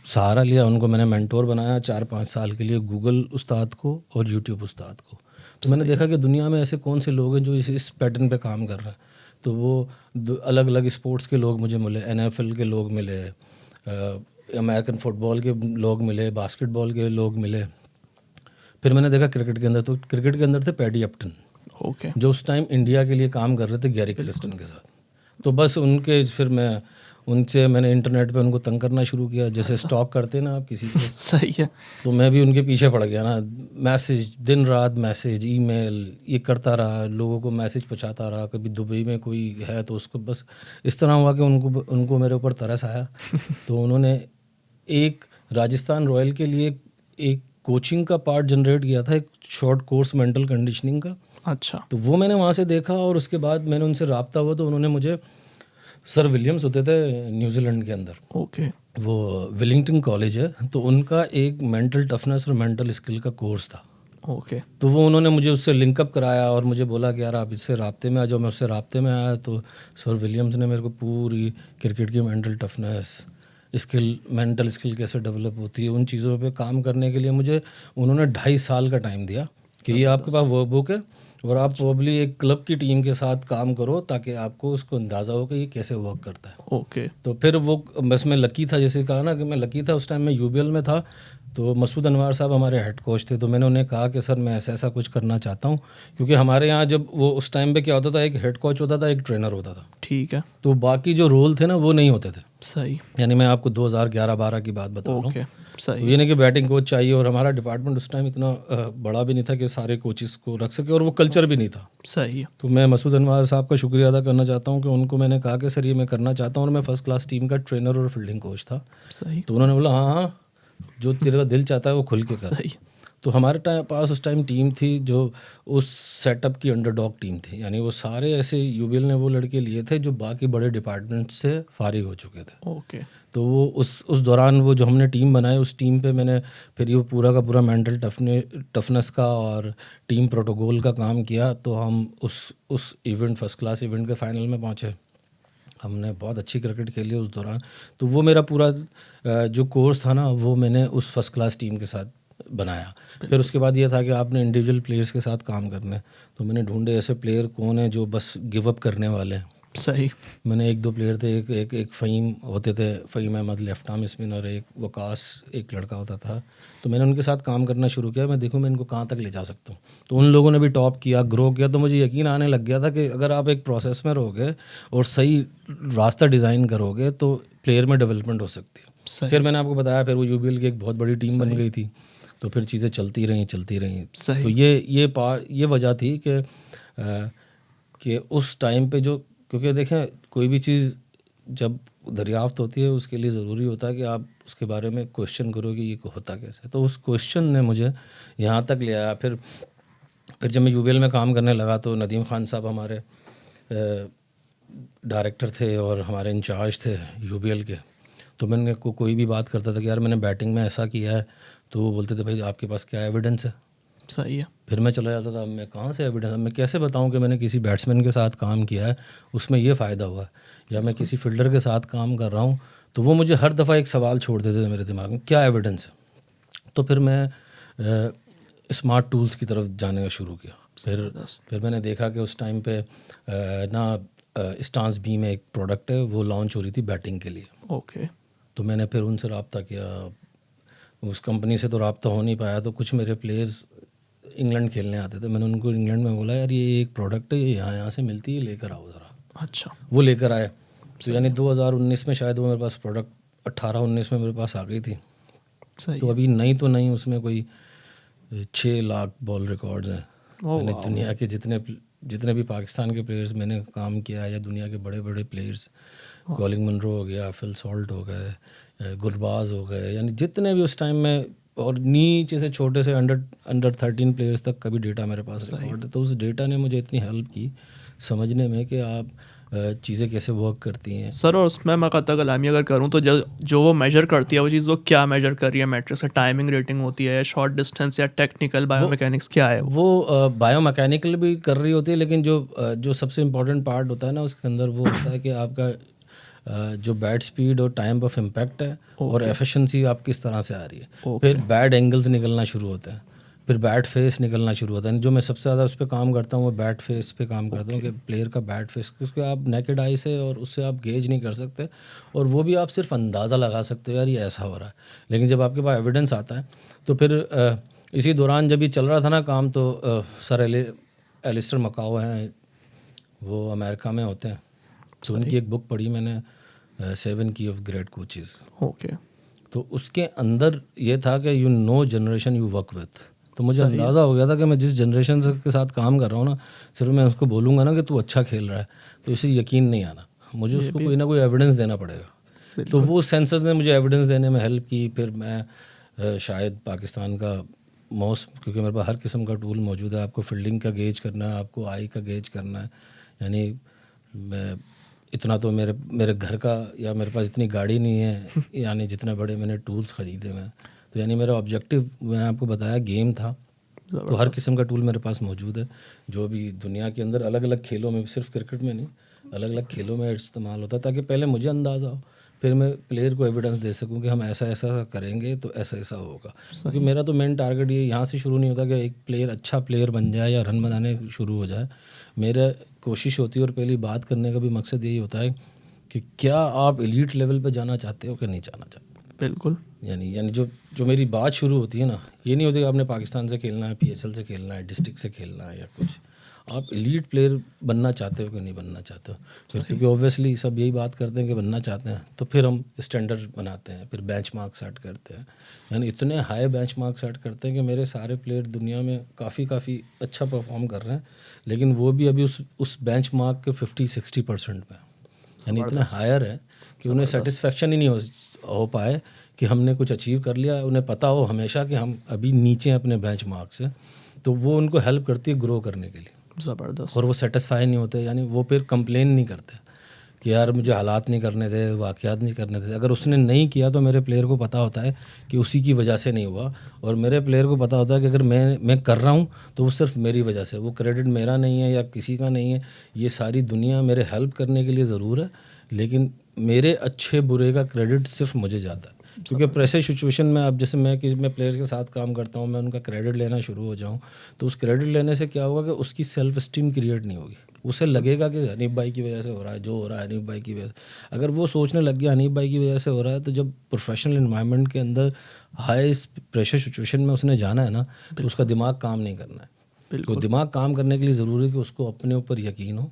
सहारा लिया, उनको मैंने मेंटोर बनाया 4-5 साल के लिए, गूगल उस्ताद को और यूट्यूब उस्ताद को। तो मैंने देखा कि दुनिया में ऐसे कौन से लोग हैं जो इस पैटर्न पे काम कर रहे हैं। तो वो अलग अलग स्पोर्ट्स के लोग मुझे मिले, NFL के लोग मिले, अमेरिकन फुटबॉल के लोग मिले, बास्केटबॉल के लोग मिले। फिर मैंने देखा क्रिकेट के अंदर, तो क्रिकेट के अंदर थे पैडी अपटन, जो उस टाइम इंडिया के लिए काम कर रहे थे गैरी क्लिस्टन के साथ। तो बस फिर मैं उनसे मैंने इंटरनेट पे उनको तंग करना शुरू किया, जैसे स्टॉक करते ना आप किसी को। सही है। तो मैं भी उनके पीछे पड़ गया ना, मैसेज दिन रात, मैसेज ईमेल ये करता रहा, लोगों को मैसेज पहुंचाता रहा। कभी दुबई में कोई है तो उसको बस इस तरह हुआ कि उनको मेरे ऊपर तरस आया। तो उन्होंने एक राजस्थान रॉयल के लिए एक कोचिंग का पार्ट जनरेट किया था, एक शॉर्ट कोर्स मेंटल कंडीशनिंग का। अच्छा। तो वो मैंने वहाँ से देखा और उसके बाद मैंने उनसे रब्ता हुआ तो उन्होंने मुझे, सर विलियम्स होते थे न्यूजीलैंड के अंदर, ओके। वो विलिंगटन कॉलेज है, तो उनका एक मेंटल टफनेस और मेंटल स्किल का कोर्स था। ओके। तो वो उन्होंने मुझे उससे लिंकअप कराया और मुझे बोला कि यार आप इससे राब्ते में आ जाओ। मैं उससे राब्ते में आया तो सर विलियम्स ने मेरे को पूरी क्रिकेट की mental toughness skill, mental skill कैसे डेवलप होती है, उन चीज़ों पे काम करने के लिए मुझे उन्होंने 2.5 साल का टाइम दिया कि ये आपके पास वर्कबुक है और आप प्रॉब्ली एक क्लब की टीम के साथ काम करो ताकि आपको उसको अंदाज़ा हो कि ये कैसे वर्क करता है। ओके। तो फिर वो बस मैं लकी था, जैसे कहा ना कि मैं लकी था, उस टाइम मैं यूबीएल में था। तो मसूद अनवर साहब हमारे हेड कोच थे, तो मैंने उन्हें कहा कि सर मैं ऐसा ऐसा कुछ करना चाहता हूँ, क्योंकि हमारे यहाँ जब वो उस टाइम पे क्या होता था, एक हेड कोच होता था, एक ट्रेनर होता था, ठीक है। तो बाकी जो रोल थे ना वो नहीं होते थे। सही। यानी मैं आपको 2011-12 की बात बता रहा हूँ। ओके। तो सही। ये नहीं कि बैटिंग कोच चाहिए, और हमारा डिपार्टमेंट उस टाइम इतना बड़ा भी नहीं था कि सारे कोचेस को रख सके, और वो कल्चर भी नहीं था। सही है। तो मैं मसूद अनवर साहब का शुक्रिया अदा करना चाहता हूँ कि उनको मैंने कहा कि सर ये मैं करना चाहता हूँ, और मैं फर्स्ट क्लास टीम का ट्रेनर और फील्डिंग कोच था। सही। तो उन्होंने बोला हाँ हाँ, जो तेरा दिल चाहता है वो खुल के कर। सही। तो हमारे पास उस टाइम टीम थी जो उस सेटअप की अंडरडॉग टीम थी, यानी वो सारे ऐसे यूबीएल ने वो लड़के लिए थे जो बाकी बड़े डिपार्टमेंट से फारिग हो चुके थे। ओके। तो वो उस दौरान वो जो हमने टीम बनाई, उस टीम पे मैंने फिर ये पूरा का पूरा मेंटल टफनेस का और टीम प्रोटोकॉल का काम किया। तो हम उस इवेंट, फर्स्ट क्लास इवेंट के फाइनल में पहुँचे। हमने बहुत अच्छी क्रिकेट खेली उस दौरान। तो वो मेरा पूरा जो कोर्स था ना, वो मैंने उस फर्स्ट क्लास टीम के साथ बनाया। फिर उसके बाद ये था कि आपने इंडिविजुअल प्लेयर्स के साथ काम करना है। तो मैंने ढूंढे ऐसे प्लेयर कौन है जो बस गिव अप करने वाले हैं। सही। मैंने 1-2 प्लेयर थे, एक फ़हीम होते थे, Fahim Ahmed left arm spinner, एक वकास एक लड़का होता था। तो मैंने उनके साथ काम करना शुरू किया, मैं देखूँ मैं इनको कहाँ तक ले जा सकता हूँ। तो उन लोगों ने भी टॉप किया, ग्रो किया। तो मुझे यकीन आने लग गया था कि अगर आप एक प्रोसेस में रहोगे और सही रास्ता डिज़ाइन करोगे तो प्लेयर में डेवलपमेंट हो सकती है। सही। फिर मैंने आपको बताया, फिर वो यूबीएल की एक बहुत बड़ी टीम बन गई थी। तो फिर चीज़ें चलती रहीं। सही। तो ये वजह थी कि उस टाइम पे जो, क्योंकि देखें कोई भी चीज़ जब दरियाफ्त होती है उसके लिए ज़रूरी होता है कि आप उसके बारे में क्वेश्चन करो कि ये होता कैसे। तो उस क्वेश्चन ने मुझे यहाँ तक ले आया। फिर जब मैं यूबीएल में काम करने लगा तो नदीम खान साहब हमारे डायरेक्टर थे और हमारे इंचार्ज थे यूबीएल के। तो मैंने कोई भी बात करता था कि यार मैंने बैटिंग में ऐसा किया है, तो वो बोलते थे भाई आपके पास क्या एविडेंस है। सही है। फिर मैं चला जाता था, मैं कहाँ से एविडेंस, मैं कैसे बताऊं कि मैंने किसी बैट्समैन के साथ काम किया है, उसमें ये फ़ायदा हुआ है, या मैं किसी फील्डर के साथ काम कर रहा हूँ। तो वो मुझे हर दफ़ा एक सवाल छोड़ देते थे मेरे दिमाग में, क्या एविडेंस है। तो फिर मैं स्मार्ट टूल्स की तरफ जाने का शुरू किया। फिर मैंने देखा कि उस टाइम पे स्टांस बी में एक प्रोडक्ट है, वो लॉन्च हो रही थी बैटिंग के लिए। ओके। तो मैंने फिर उनसे रब्ता किया। उस कंपनी से तो रब्ता हो नहीं पाया, तो कुछ मेरे प्लेयर्स इंग्लैंड खेलने आते थे। मैंने उनको इंग्लैंड में बोला यार ये एक प्रोडक्ट है, ये यहाँ से मिलती है, लेकर आओ ज़रा। अच्छा। वो लेकर आए। तो यानी 2019 में शायद वो मेरे पास प्रोडक्ट 18-19 में मेरे पास आ गई थी। सही। तो अभी नहीं उसमें कोई 6 लाख बॉल रिकॉर्ड्स हैं। मैंने दुनिया के जितने भी पाकिस्तान के प्लेयर्स मैंने काम किया है, या दुनिया के बड़े बड़े प्लेयर्स, कॉलिंग मनरो हो गया, फिल सॉल्ट हो गए, गुरबाज हो गए, यानी जितने भी उस टाइम में, और नीचे से छोटे से अंडर 13 प्लेयर्स तक का भी डेटा मेरे पास रिकॉर्ड है। तो उस डेटा ने मुझे इतनी हेल्प की समझने में कि आप चीज़ें कैसे वर्क करती हैं। सर, और उसमें मैं कतई कलामी अगर करूँ तो जो वो मेजर करती है वो चीज़, वो क्या मेजर कर रही है मैट्रिक्स से? टाइमिंग रेटिंग होती है, या शॉर्ट डिस्टेंस, या टेक्निकल बायोमैकेनिक्स, क्या है वो बायोमैकेनिकल भी कर रही होती है, लेकिन जो सबसे इम्पोर्टेंट पार्ट होता है ना उसके अंदर, वो होता है कि आपका जो बैट स्पीड और टाइम ऑफ इम्पैक्ट है, और एफिशिएंसी आप किस तरह से आ रही है। फिर बैड एंगल्स निकलना शुरू होते हैं, फिर बैट फेस निकलना शुरू होता है। जो मैं सबसे ज़्यादा उस पर काम करता हूँ वो बैट फेस पे काम करता हूँ कि प्लेयर का बैट फेस, क्योंकि आप नेकेड आई से और उससे आप गेज नहीं कर सकते, और वो भी आप सिर्फ अंदाज़ा लगा सकते हो यार ये ऐसा हो रहा है। लेकिन जब आपके पास एविडेंस आता है, तो फिर इसी दौरान जब ये चल रहा था ना काम, तो सर एलिस्टर मकाओ हैं, वो अमेरिका में होते हैं। तो उनकी एक बुक पढ़ी मैंने, 7 की ऑफ ग्रेट कोचेस। ओके, तो उसके अंदर ये था कि you know generation you work with. तो मुझे अंदाज़ा हो गया था कि मैं जिस जनरेशन के साथ काम कर रहा हूँ ना, सिर्फ मैं उसको बोलूँगा ना कि तू अच्छा खेल रहा है तो इसे यकीन नहीं आना, मुझे उसको कोई ना कोई एविडेंस देना पड़ेगा। तो वो सेंसर्स ने मुझे एविडेंस देने में हेल्प की। फिर मैं शायद पाकिस्तान का मोस्ट, क्योंकि मेरे पास हर किस्म का टूल मौजूद है। आपको फील्डिंग का गेज करना है, आपको आई का गेज करना है, यानी मैं इतना तो मेरे घर का या मेरे पास इतनी गाड़ी नहीं है यानी जितने बड़े मैंने टूल्स ख़रीदे हुए हैं। तो यानी मेरा ऑब्जेक्टिव मैंने आपको बताया गेम था। तो हर किस्म का टूल मेरे पास मौजूद है जो भी दुनिया के अंदर अलग अलग खेलों में, सिर्फ क्रिकेट में नहीं, अलग अलग खेलों में इस्तेमाल होता है, ताकि पहले मुझे अंदाज़ा हो, फिर मैं प्लेयर को एविडेंस दे सकूं कि हम ऐसा ऐसा करेंगे तो ऐसा ऐसा होगा। क्योंकि मेरा तो मेन टारगेट ये यहाँ से शुरू नहीं होता कि एक प्लेयर अच्छा प्लेयर बन जाए या रन बनाने शुरू हो जाए। मेरा कोशिश होती है और पहली बात करने का भी मकसद यही होता है कि क्या आप एलीट लेवल पे जाना चाहते हो कि नहीं जाना चाहते। बिल्कुल। यानी जो मेरी बात शुरू होती है ना, ये नहीं होती कि आपने पाकिस्तान से खेलना है, PSL से खेलना है, डिस्ट्रिक्ट से खेलना है या कुछ, आप एलीट प्लेयर बनना चाहते हो कि नहीं बनना चाहते हो। फिर क्योंकि ऑब्वियसली सब यही बात करते हैं कि बनना चाहते हैं, तो फिर हम स्टैंडर्ड बनाते हैं, फिर बेंचमार्क सेट करते हैं। यानी इतने हाई बेंचमार्क सेट करते हैं कि मेरे सारे प्लेयर दुनिया में काफ़ी अच्छा परफॉर्म कर रहे हैं, लेकिन वो भी अभी उस बेंचमार्क के 50-60% पे, यानी इतना हायर है कि उन्हें सेटिस्फेक्शन ही नहीं हो पाए कि हमने कुछ अचीव कर लिया। उन्हें पता हो हमेशा कि हम अभी नीचे हैं अपने बेंचमार्क से, तो वो उनको हेल्प करती है ग्रो करने के लिए। ज़बरदस्त। और वो सेटिस्फाई नहीं होते, यानी वो फिर कंप्लेन नहीं करते कि यार मुझे हालात नहीं करने थे, वाक़यात नहीं करने थे। अगर उसने नहीं किया तो मेरे प्लेयर को पता होता है कि उसी की वजह से नहीं हुआ, और मेरे प्लेयर को पता होता है कि अगर मैं कर रहा हूँ तो वो सिर्फ मेरी वजह से, वो क्रेडिट मेरा नहीं है या किसी का नहीं है। ये सारी दुनिया मेरे हेल्प करने के लिए ज़रूर है, लेकिन मेरे अच्छे बुरे का क्रेडिट सिर्फ मुझे जाता है। क्योंकि प्रेशर सिचुएशन में अब जैसे मैं प्लेयर्स के साथ काम करता हूँ, मैं उनका क्रेडिट लेना शुरू हो जाऊँ तो उस क्रेडिट लेने से क्या होगा कि उसकी सेल्फ स्टीम क्रिएट नहीं होगी। उसे लगेगा कि हनीफ भाई की वजह से हो रहा है, जो हो रहा है हनीफ भाई की वजह से। अगर वो सोचने लग गया हनीफ भाई की वजह से हो रहा है, तो जब प्रोफेशनल इन्वायरमेंट के अंदर हाई प्रेशर सिचुएशन में उसने जाना है ना, तो उसका दिमाग काम नहीं करना है। तो दिमाग काम करने के लिए ज़रूरी है कि उसको अपने ऊपर यकीन हो,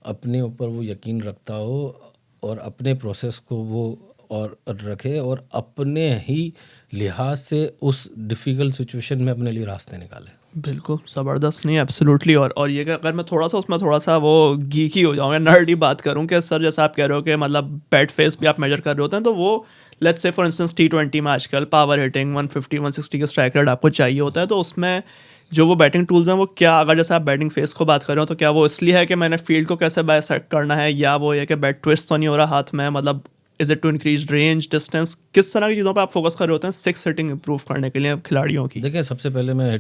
अपने ऊपर वो यकीन रखता हो और अपने प्रोसेस को वो और रखे और अपने ही लिहाज से उस डिफ़िकल्ट सिचुएशन में अपने लिए रास्ते निकाले। बिल्कुल ज़बरदस्त। नहीं, एब्सोल्युटली। और ये कि अगर मैं थोड़ा सा वो गीकी हो जाऊँ या नर्डी बात करूँ कि सर जैसा आप कह रहे हो कि मतलब बैट फेस भी आप मेजर कर रहे होते हैं, तो वो let's say for instance T20 में आजकल पावर हिटिंग 150-160 का स्ट्राइक रेट आपको चाहिए होता है, तो उसमें जो वो बैटिंग टूल्स हैं वो क्या, अगर जैसे आप बैटिंग फेस को बात कर रहे हो, तो क्या वो इसलिए है कि मैंने फील्ड को कैसे बाइसेक्ट करना है, या वो ये कि बैट ट्विस्ट तो नहीं हो रहा हाथ में, मतलब is it to increase range, distance, किस तरह की चीज़ों पे आप फोकस कर रहे होते हैं सिक्स हिटिंग इंप्रूव करने के लिए खिलाड़ियों की? देखिए, सबसे पहले मैं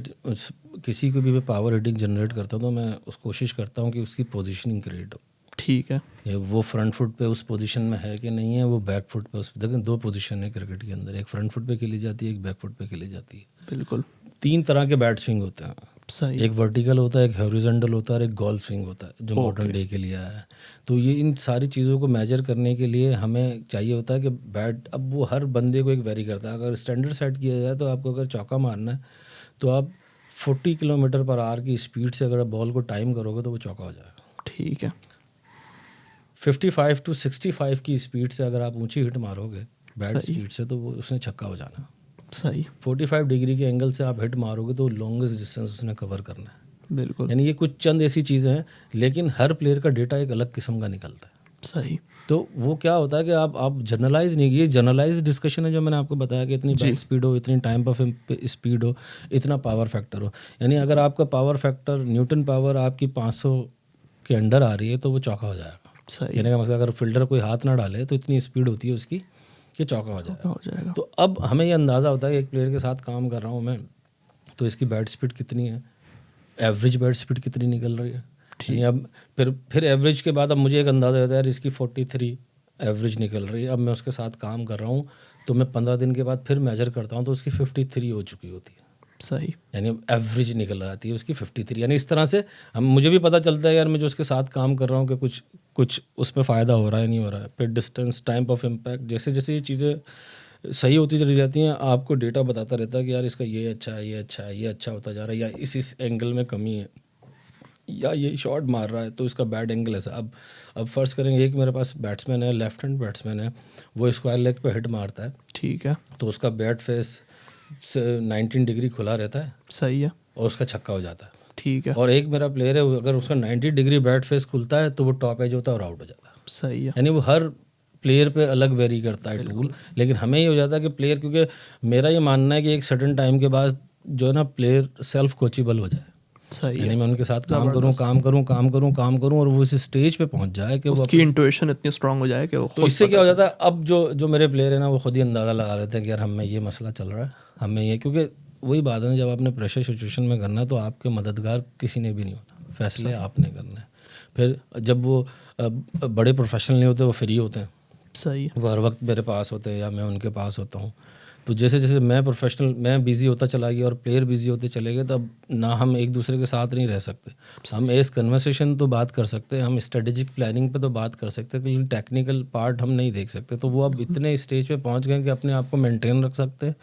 किसी को भी पावर हिटिंग जनरेट करता हूँ तो मैं कोशिश करता हूँ कि उसकी पोजीशनिंग क्रिएट हो। ठीक है। ये वो फ्रंट फुट पे उस पोजीशन में है कि नहीं है, वो बैक फुट पे उस, देखिए 2 पोजीशन है क्रिकेट के अंदर, एक फ्रंट फुट पे खेली जाती है, एक बैक फुट पे खेली जाती है। बिल्कुल 3 तरह के बैट स्विंग होते हैं, सही। एक वर्टिकल होता है, एक हॉरिजॉन्टल होता है और एक गोल्फ स्विंग होता है जो मॉडर्न डे के लिए आया है। तो ये इन सारी चीज़ों को मेजर करने के लिए हमें चाहिए होता है कि बैट, अब वो हर बंदे को एक वेरी करता है। अगर स्टैंडर्ड सेट किया जाए तो आपको अगर चौका मारना है तो आप 40 किलोमीटर पर आवर की स्पीड से अगर बॉल को टाइम करोगे तो वो चौका हो जाएगा। ठीक है। 55 to 65 की स्पीड से अगर आप ऊंची हिट मारोगे बैट सही। स्पीड से, तो वो उसने छक्का हो जाना। सही। 45 डिग्री के एंगल से आप हिट मारोगे तो लॉन्गेस्ट डिस्टेंस उसने कवर करना है। बिल्कुल यानी ये कुछ चंद ऐसी चीज़ें हैं, लेकिन हर प्लेयर का डेटा एक अलग किस्म का निकलता है। सही। तो वो क्या होता है कि आप जनरलाइज नहीं, ये जनरलाइज डिस्कशन है जो मैंने आपको बताया कि इतनी बैट स्पीड हो, इतनी टाइम ऑफ स्पीड हो, इतना पावर फैक्टर हो। यानी अगर आपका पावर फैक्टर, न्यूटन पावर आपकी 500 के अंडर आ रही है तो वो चौका हो जाएगा। सही। कहने का मतलब अगर फील्डर कोई हाथ ना डाले तो इतनी स्पीड होती है उसकी कि चौका हो जाएगा। तो अब हमें ये अंदाज़ा होता है कि एक प्लेयर के साथ काम कर रहा हूँ मैं, तो इसकी बैट स्पीड कितनी है, एवरेज बैट स्पीड कितनी निकल रही है। यानी अब फिर एवरेज के बाद अब मुझे एक अंदाज़ा होता है यार इसकी 43 एवरेज निकल रही है। अब मैं उसके साथ काम कर रहा हूँ तो मैं 15 दिन के बाद फिर मेजर करता हूँ तो उसकी 53 हो चुकी होती है। सही। यानी एवरेज निकल आती है उसकी 53। यानी इस तरह से मुझे भी पता चलता है यार मैं जो उसके साथ काम कर रहा हूँ कि कुछ उस पर फ़ायदा हो रहा है नहीं हो रहा है। फिर डिस्टेंस, टाइम ऑफ इम्पैक्ट, जैसे जैसे ये चीज़ें सही होती चली जाती हैं आपको डेटा बताता रहता है कि यार इसका ये अच्छा है, ये अच्छा है, ये अच्छा होता जा रहा है, या इस एंगल में कमी है, या ये शॉट मार रहा है तो इसका बैड एंगल ऐसा। अब फर्स्ट करेंगे, एक मेरे पास बैट्समैन है, लेफ्ट हैंड बैट्समैन है, वो स्क्वायर लेग पे हिट मारता है, ठीक है, तो उसका बैट फेस 19 डिग्री खुला रहता है सही है, और उसका छक्का हो जाता है। ठीक है, और एक मेरा प्लेयर है, अगर उसका 90 डिग्री बैट फेस खुलता है तो वो टॉप एज होता है और आउट हो जाता है। सही है, यानी वो हर प्लेयर पे अलग वेरी करता है टूल, लेकिन हमें ये हो जाता है कि प्लेयर, क्योंकि मेरा ये मानना है कि एक सर्टेन टाइम के बाद जो है ना प्लेयर सेल्फ कोचेबल हो जाए। सही यानी है, मैं उनके साथ काम करूं और वो इस स्टेज पे पहुंच जाए कि वो उसकी इंट्यूशन इतनी स्ट्रांग हो जाए कि वो तो इससे क्या हो जाता है, अब जो मेरे प्लेयर है ना वो खुद ही अंदाज़ा लगा लेते हैं कि यार हमें ये मसला चल रहा है, हमें ये, क्योंकि वही बात है ना, जब आपने प्रेशर सिचुएशन में करना है तो आपके मददगार किसी ने भी नहीं होना, फैसले आपने करना है। फिर जब वो बड़े प्रोफेशनल नहीं होते, वो फ्री होते हैं, सही है, वो हर वक्त मेरे पास होते हैं या मैं उनके पास होता हूँ। तो जैसे जैसे मैं बिज़ी होता चला गया और प्लेयर बिज़ी होते चले गए, तब ना हम एक दूसरे के साथ नहीं रह सकते। हम एज कन्वर्सेशन तो बात कर सकते हैं, हम स्ट्रेटेजिक प्लानिंग पे तो बात कर सकते हैं, लेकिन टेक्निकल पार्ट हम नहीं देख सकते। तो वो अब इतने स्टेज पे पहुंच गए कि अपने आप को मेंटेन रख सकते हैं,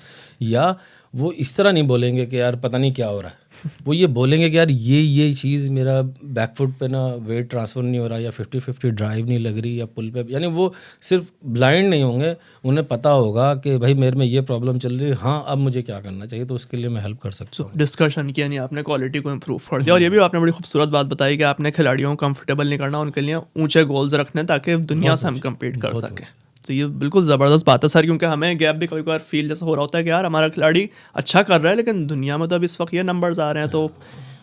या वो इस तरह नहीं बोलेंगे कि यार पता नहीं क्या हो रहा है, वो ये बोलेंगे कि यार ये चीज़ मेरा बैकफुट पे ना वेट ट्रांसफ़र नहीं हो रहा, या 50-50 ड्राइव नहीं लग रही, या पुल पे, यानी वो सिर्फ ब्लाइंड नहीं होंगे, उन्हें पता होगा कि भाई मेरे में ये प्रॉब्लम चल रही है, हाँ अब मुझे क्या करना चाहिए, तो उसके लिए मैं हेल्प कर सकता हूँ। डिस्कशन किया नहीं आपने, क्वालिटी को इम्प्रूव कर दिया। और ये भी आपने बड़ी खूबसूरत बात बताई कि आपने खिलाड़ियों को कंफर्टेबल नहीं करना, उनके लिए ऊंचे गोल्स रखने ताकि दुनिया से हम कम्पीट कर सकें। तो ये बिल्कुल ज़बरदस्त बात है सर, क्योंकि हमें गैप भी कभी कभार फील जैसा हो रहा होता है कि यार हमारा खिलाड़ी अच्छा कर रहा है लेकिन दुनिया में तो अब इस वक्त ये नंबर्स आ रहे हैं। तो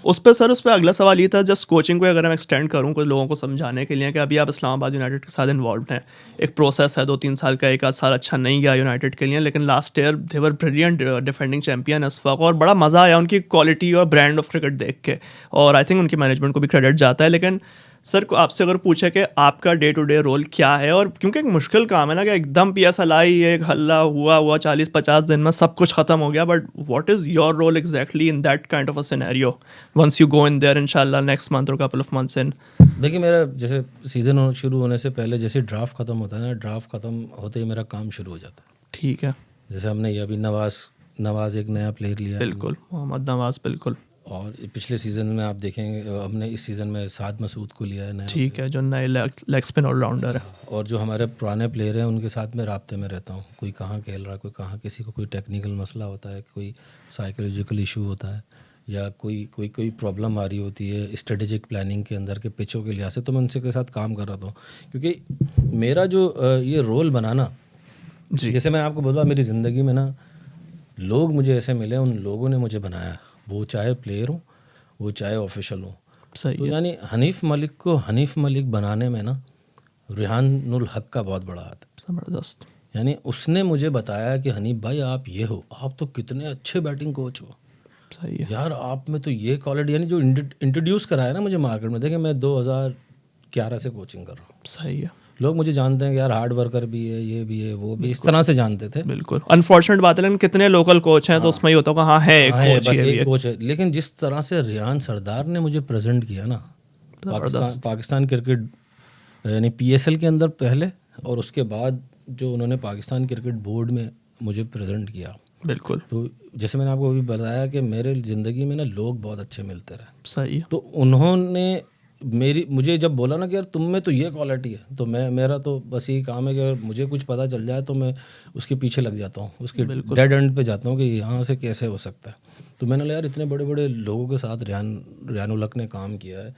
उस पर अगला सवाल ये था, जस्ट कोचिंग को अगर मैं एक्सटेंड करूँ कुछ लोगों को समझाने के लिए कि अभी आप इस्लामाबाद यूनाइटेड के साथ इन्वॉल्व हैं, एक प्रोसेस है 2-3 साल का, एक आध साल अच्छा नहीं गया यूनाइटेड के लिए, लेकिन लास्ट ईयर दे वर ब्रिलियंट डिफेंडिंग चैंपियन इस वक्त, और बड़ा मज़ा आया उनकी क्वालिटी और ब्रांड ऑफ क्रिकेट देख के, और आई थिंक उनकी मैनेजमेंट को भी क्रेडिट जाता है। लेकिन सर को आपसे अगर पूछे कि आपका डे टू डे रोल क्या है, और क्योंकि एक मुश्किल काम है ना कि एकदम PSLI एक हल्ला हुआ 40-50 दिन में सब कुछ ख़त्म हो गया, but what is your role exactly in that kind of a scenario once you go in there इंशाल्लाह next month or couple of months in? देखिए, मेरा जैसे सीज़न शुरू होने से पहले जैसे ड्राफ्ट ख़त्म होता है ना, ड्राफ्ट ख़त्म होते ही मेरा काम शुरू हो जाता है। ठीक है, जैसे हमने ये अभी नवाज़ एक नया प्लेयर लिया है, बिल्कुल मोहम्मद नवाज, बिल्कुल और पिछले सीज़न में आप देखेंगे हमने इस सीज़न में साद मसूद को लिया है नया, ठीक है, जो नए लेग स्पिन ऑलराउंडर है। और जो हमारे पुराने प्लेयर हैं उनके साथ मैं राब्ते में रहता हूँ, कोई कहाँ खेल रहा है, कोई कहाँ, किसी को कोई टेक्निकल मसला होता है, कोई साइकोलॉजिकल इशू होता है, या कोई प्रॉब्लम आ रही होती है स्ट्रेटेजिक प्लानिंग के अंदर के पिचों के लिहाज से, तो मैं उनसे के साथ काम कर रहा हूँ। क्योंकि मेरा जो ये रोल बनाना, जी, जैसे मैंने आपको बोला, मेरी ज़िंदगी में ना लोग मुझे ऐसे मिले, उन लोगों ने मुझे बनाया, वो चाहे प्लेयर हो, वो चाहे ऑफिशियल हो। सही तो है, यानी हनीफ मलिक को हनीफ मलिक बनाने में ना रेहानुल हक का बहुत बड़ा हाथ है। ज़बरदस्त, यानी उसने मुझे बताया कि हनीफ भाई आप ये हो, आप तो कितने अच्छे बैटिंग कोच हो सही है, यार, आप में तो ये क्वालिटी, यानी जो इंट्रोड्यूस कराया ना मुझे मार्केट में। देखिए, मैं 2011 से कोचिंग कर रहा हूँ, सही है, लोग मुझे जानते हैं कि यार हार्ड वर्कर भी है, ये भी है, वो भी, इस तरह से जानते थे। बिल्कुल। अनफॉर्चुनेट बात है, लेकिन कितने लोकल कोच हैं तो उसमें ही होता होगा हाँ है एक हाँ, है, कोच, बस ये भी एक है। कोच है। लेकिन जिस तरह से रेहान सरदार ने मुझे प्रेजेंट किया ना पाकिस्तान क्रिकेट, यानी PSL के अंदर पहले, और उसके बाद जो उन्होंने पाकिस्तान क्रिकेट बोर्ड में मुझे प्रेजेंट किया, बिल्कुल तो जैसे मैंने आपको अभी बताया कि मेरे ज़िंदगी में ना लोग बहुत अच्छे मिलते रहे, सही है, तो उन्होंने मुझे जब बोला ना कि यार तुम में तो ये क्वालिटी है, तो मेरा तो बस यही काम है कि अगर मुझे कुछ पता चल जाए तो मैं उसके पीछे लग जाता हूँ, उसके डेड एंड पे जाता हूँ कि यहाँ से कैसे हो सकता है। तो मैंने बोला यार इतने बड़े बड़े लोगों के साथ रेहानुल हक ने काम किया है,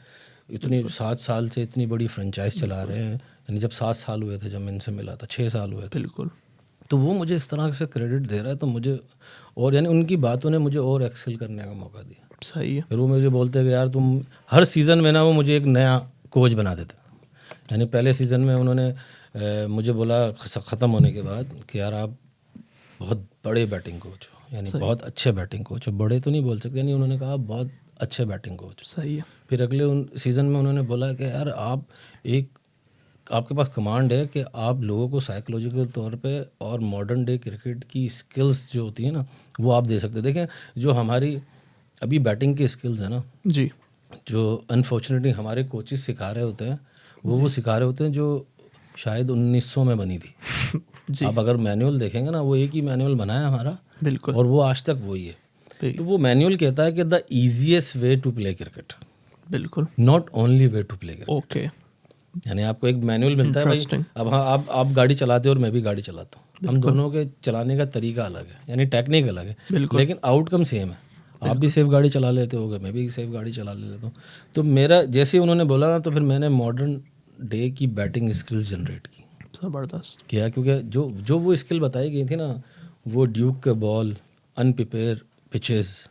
इतनी 7 साल से इतनी बड़ी फ्रेंचाइज चला रहे हैं, यानी जब 7 साल हुए थे जब मैं इनसे मिला था, 6 साल हुए थे, बिल्कुल तो वो मुझे इस तरह से क्रेडिट दे रहा है, तो मुझे, और यानी उनकी बातों ने मुझे और एक्सेल करने का मौका दिया। सही है, फिर वो मुझे बोलते हैं कि यार तुम हर सीज़न में ना, वो मुझे एक नया कोच बना देते। यानी पहले सीज़न में उन्होंने मुझे बोला ख़त्म होने के बाद कि यार आप बहुत बड़े बैटिंग कोच हो, यानी बहुत अच्छे बैटिंग कोच हो, बड़े तो नहीं बोल सकते, यानी उन्होंने कहा बहुत अच्छे बैटिंग कोच। सही है, फिर अगले सीज़न में उन्होंने बोला कि यार आपके पास कमांड है कि आप लोगों को साइकोलॉजिकल तौर पे और मॉडर्न डे क्रिकेट की स्किल्स जो होती है ना वो आप दे सकते हैं। देखें, जो हमारी अभी बैटिंग की स्किल्स है ना, जी, जो अनफॉर्चुनेटली हमारे कोचेस सिखा रहे होते हैं, वो सिखा रहे होते हैं जो शायद 1900 में बनी थी। जी, आप अगर मैनुअल देखेंगे ना, वो एक ही मैनुअल बना है हमारा, बिल्कुल और वो आज तक वही है। तो वो मैनुअल कहता है कि the easiest way to play cricket, बिल्कुल। Not only way to play. Okay. यानी आपको एक मैनुअल मिलता है भाई, Interesting. अब हाँ आप गाड़ी चलाते हो और मैं भी गाड़ी चलाता हूँ, हम दोनों के चलाने का तरीका अलग है, यानी टेक्निक अलग है, बिल्कुल। लेकिन आउटकम सेम है। आप भी सेफ गाड़ी चला लेते होगे, मैं भी सेफ गाड़ी चला लेता हूँ। तो मेरा जैसे ही उन्होंने बोला ना, तो फिर मैंने मॉडर्न डे की बैटिंग स्किल्स जनरेट की ज़बरदस्त। किया, क्योंकि जो वो स्किल बताई गई थी ना, वो ड्यूक के बॉल, अनप्रिपेयर पिचेस,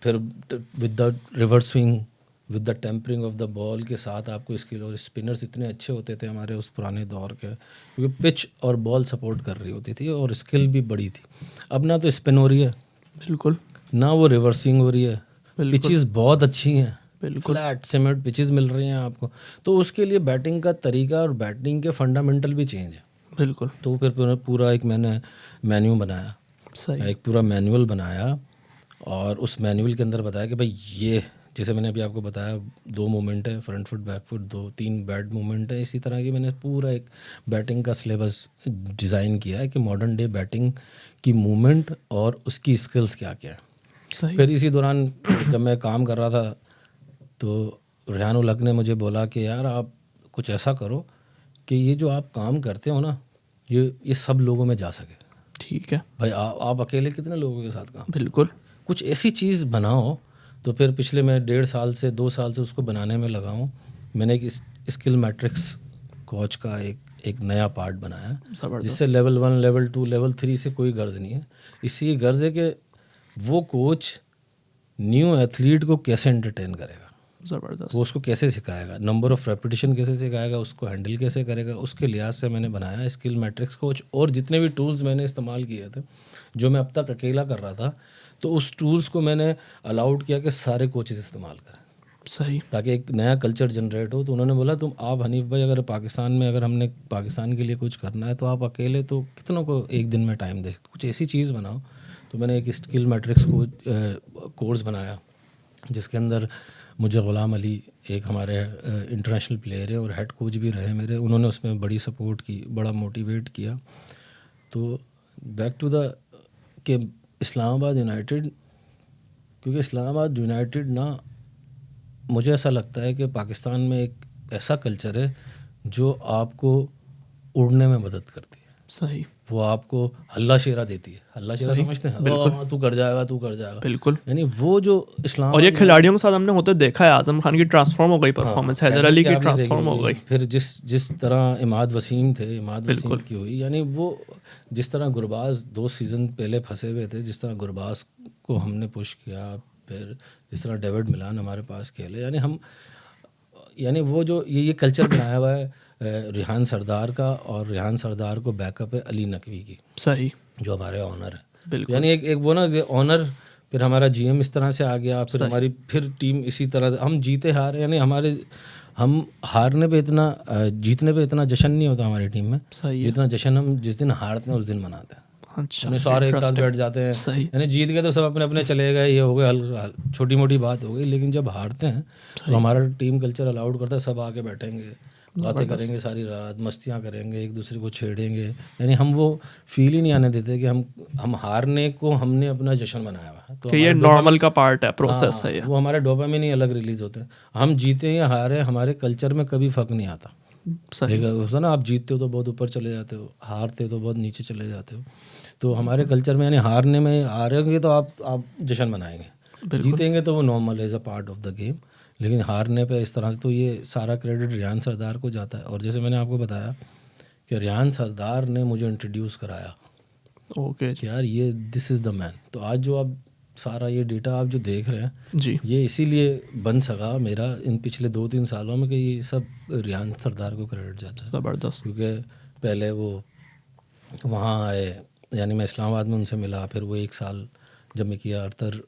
फिर with the reverse swing, with the tampering of the ball के साथ आपको स्किल, और स्पिनर्स इतने अच्छे होते थे हमारे उस पुराने दौर के, क्योंकि पिच और बॉल सपोर्ट कर रही होती थी और स्किल भी बड़ी थी। अब ना तो स्पिन हो रही है, बिल्कुल। ना वो रिवर्सिंग हो रही है, बिल्कुल। पिचेस बहुत अच्छी हैं, बिल्कुल। फ्लैट सीमेंट पिचेस मिल रही हैं आपको, तो उसके लिए बैटिंग का तरीका और बैटिंग के फंडामेंटल भी चेंज है। बिल्कुल। तो फिर पूरा एक मैंने मेन्यू बनाया, सही। एक पूरा मैनुअल बनाया, और उस मैनुअल के अंदर बताया कि भाई ये, जैसे मैंने अभी आपको बताया 2 मूवमेंट है, front foot back foot, 2-3 bat movement है, इसी तरह की मैंने पूरा एक बैटिंग का सिलेबस डिज़ाइन किया है कि मॉडर्न डे बैटिंग की मूवमेंट और उसकी स्किल्स क्या क्या है। सही। फिर इसी दौरान जब मैं काम कर रहा था, तो रेहान उल हक ने मुझे बोला कि यार आप कुछ ऐसा करो कि ये जो आप काम करते हो ना, ये सब लोगों में जा सके। ठीक है। भाई आप अकेले कितने लोगों के साथ काम, बिल्कुल। कुछ ऐसी चीज़ बनाओ। तो फिर पिछले मैं 1.5 साल से 2 साल से उसको बनाने में लगा हूँ। मैंने एक स्किल मैट्रिक्स कोच का एक नया पार्ट बनाया, ज़बरदस्त। जिससे लेवल 1, लेवल 2, लेवल 3 से कोई गर्ज नहीं है। इससे ये गर्ज है कि वो कोच न्यू एथलीट को कैसे एंटरटेन करेगा, ज़बरदस्त। वो उसको कैसे सिखाएगा, नंबर ऑफ रेपिटेशन कैसे सिखाएगा, उसको हैंडल कैसे करेगा, उसके लिहाज से मैंने बनाया स्किल मैट्रिक्स कोच। और जितने भी टूल्स मैंने इस्तेमाल किए थे, जो मैं अब तक अकेला कर रहा था, तो उस टूल्स को मैंने अलाउड किया कि सारे कोचेस इस्तेमाल करें, सही। ताकि एक नया कल्चर जनरेट हो। तो उन्होंने बोला आप हनीफ भाई, अगर पाकिस्तान में अगर हमने पाकिस्तान के लिए कुछ करना है, तो आप अकेले तो कितनों को एक दिन में टाइम दे, कुछ ऐसी चीज़ बनाओ। तो मैंने एक स्किल मैट्रिक्स कोर्स बनाया, जिसके अंदर मुझे ग़ुलाम अली, एक हमारे इंटरनेशनल प्लेयर है और हेड कोच भी रहे मेरे, उन्होंने उसमें बड़ी सपोर्ट की, बड़ा मोटिवेट किया। तो बैक टू द कि इस्लामाबाद यूनाइटेड, क्योंकि इस्लामाबाद यूनाइटेड ना, मुझे ऐसा लगता है कि पाकिस्तान में एक ऐसा कल्चर है जो आपको उड़ने में मदद करती है। सही। वो आपको हल्ला शेरा देती है, हल्ला शेरा समझते हैं, बिल्कुल। तू कर जाएगा, तू कर जाएगा, बिल्कुल। यानी वो जो इस्लाम, और ये खिलाड़ियों के साथ हमने होते देखा है। आजम खान की ट्रांसफॉर्म हो गई परफॉर्मेंस, हैदर अली की आपने देखी ट्रांसफॉर्म हो होगी। गई। फिर जिस तरह इमाद वसीम थे, इमाद वसीम बिल्कुल। की हुई, यानी वो जिस तरह गुरबाज 2 सीज़न पहले फंसे हुए थे, जिस तरह गुरबाज को हमने पुश किया, फिर जिस तरह डेविड मिलान हमारे पास खेले, यानी वो जो ये कल्चर बनाया हुआ है रिहान सरदार का, और रिहान सरदार को बैकअप है अली नकवी की, सही। जो हमारे ऑनर है। बिल्कुल। यानी एक वो ना ऑनर, फिर हमारा जीएम इस तरह से आ गया, फिर हमारी फिर टीम इसी तरह, हम जीते हार, यानी हम हारने पे इतना, जीतने पे इतना जश्न नहीं होता हमारी टीम में, सही है। जितना जश्न हम जिस दिन हारते हैं उस दिन मनाते हैं। अच्छा। यानी सारे एक साथ बैठ जाते हैं, सही। यानी जीत गए तो सब अपने अपने चले गए, ये हो गए, छोटी मोटी बात हो गई, लेकिन जब हारते हैं तो हमारा टीम कल्चर अलाउड करता है, सब आके बैठेंगे, बातें करेंगे सारी रात, मस्तियाँ करेंगे, एक दूसरे को छेड़ेंगे, यानी हम वो फील ही नहीं आने देते कि हम हारने को हमने अपना जश्न मनाया हुआ है। तो कि ये नॉर्मल का पार्ट है, प्रोसेस है ये। वो हमारे डोपामिन ही अलग रिलीज होते हैं। हम जीते या हारे, हमारे कल्चर में कभी फ़र्क नहीं आता। सही। ना, आप जीतते हो तो बहुत ऊपर चले जाते हो, हारते हो तो बहुत नीचे चले जाते हो। तो हमारे कल्चर में, यानी हारने में, हारेंगे तो आप जश्न मनाएंगे, जीतेंगे तो वो normal as a part of the game, लेकिन हारने पे इस तरह से, तो ये सारा क्रेडिट रियान सरदार को जाता है। और जैसे मैंने आपको बताया कि रियान सरदार ने मुझे इंट्रोड्यूस कराया, ओके कि यार ये दिस इज़ द मैन। तो आज जो आप सारा ये डेटा आप जो देख रहे हैं जी, ये इसीलिए बन सका मेरा इन पिछले 2-3 सालों में कि ये सब रियान सरदार को क्रेडिट जाता है। ज़बरदस्त। क्योंकि पहले वो वहाँ आए, यानी मैं इस्लामाबाद में उनसे मिला, फिर वो 1 साल जब मिकी आर्थर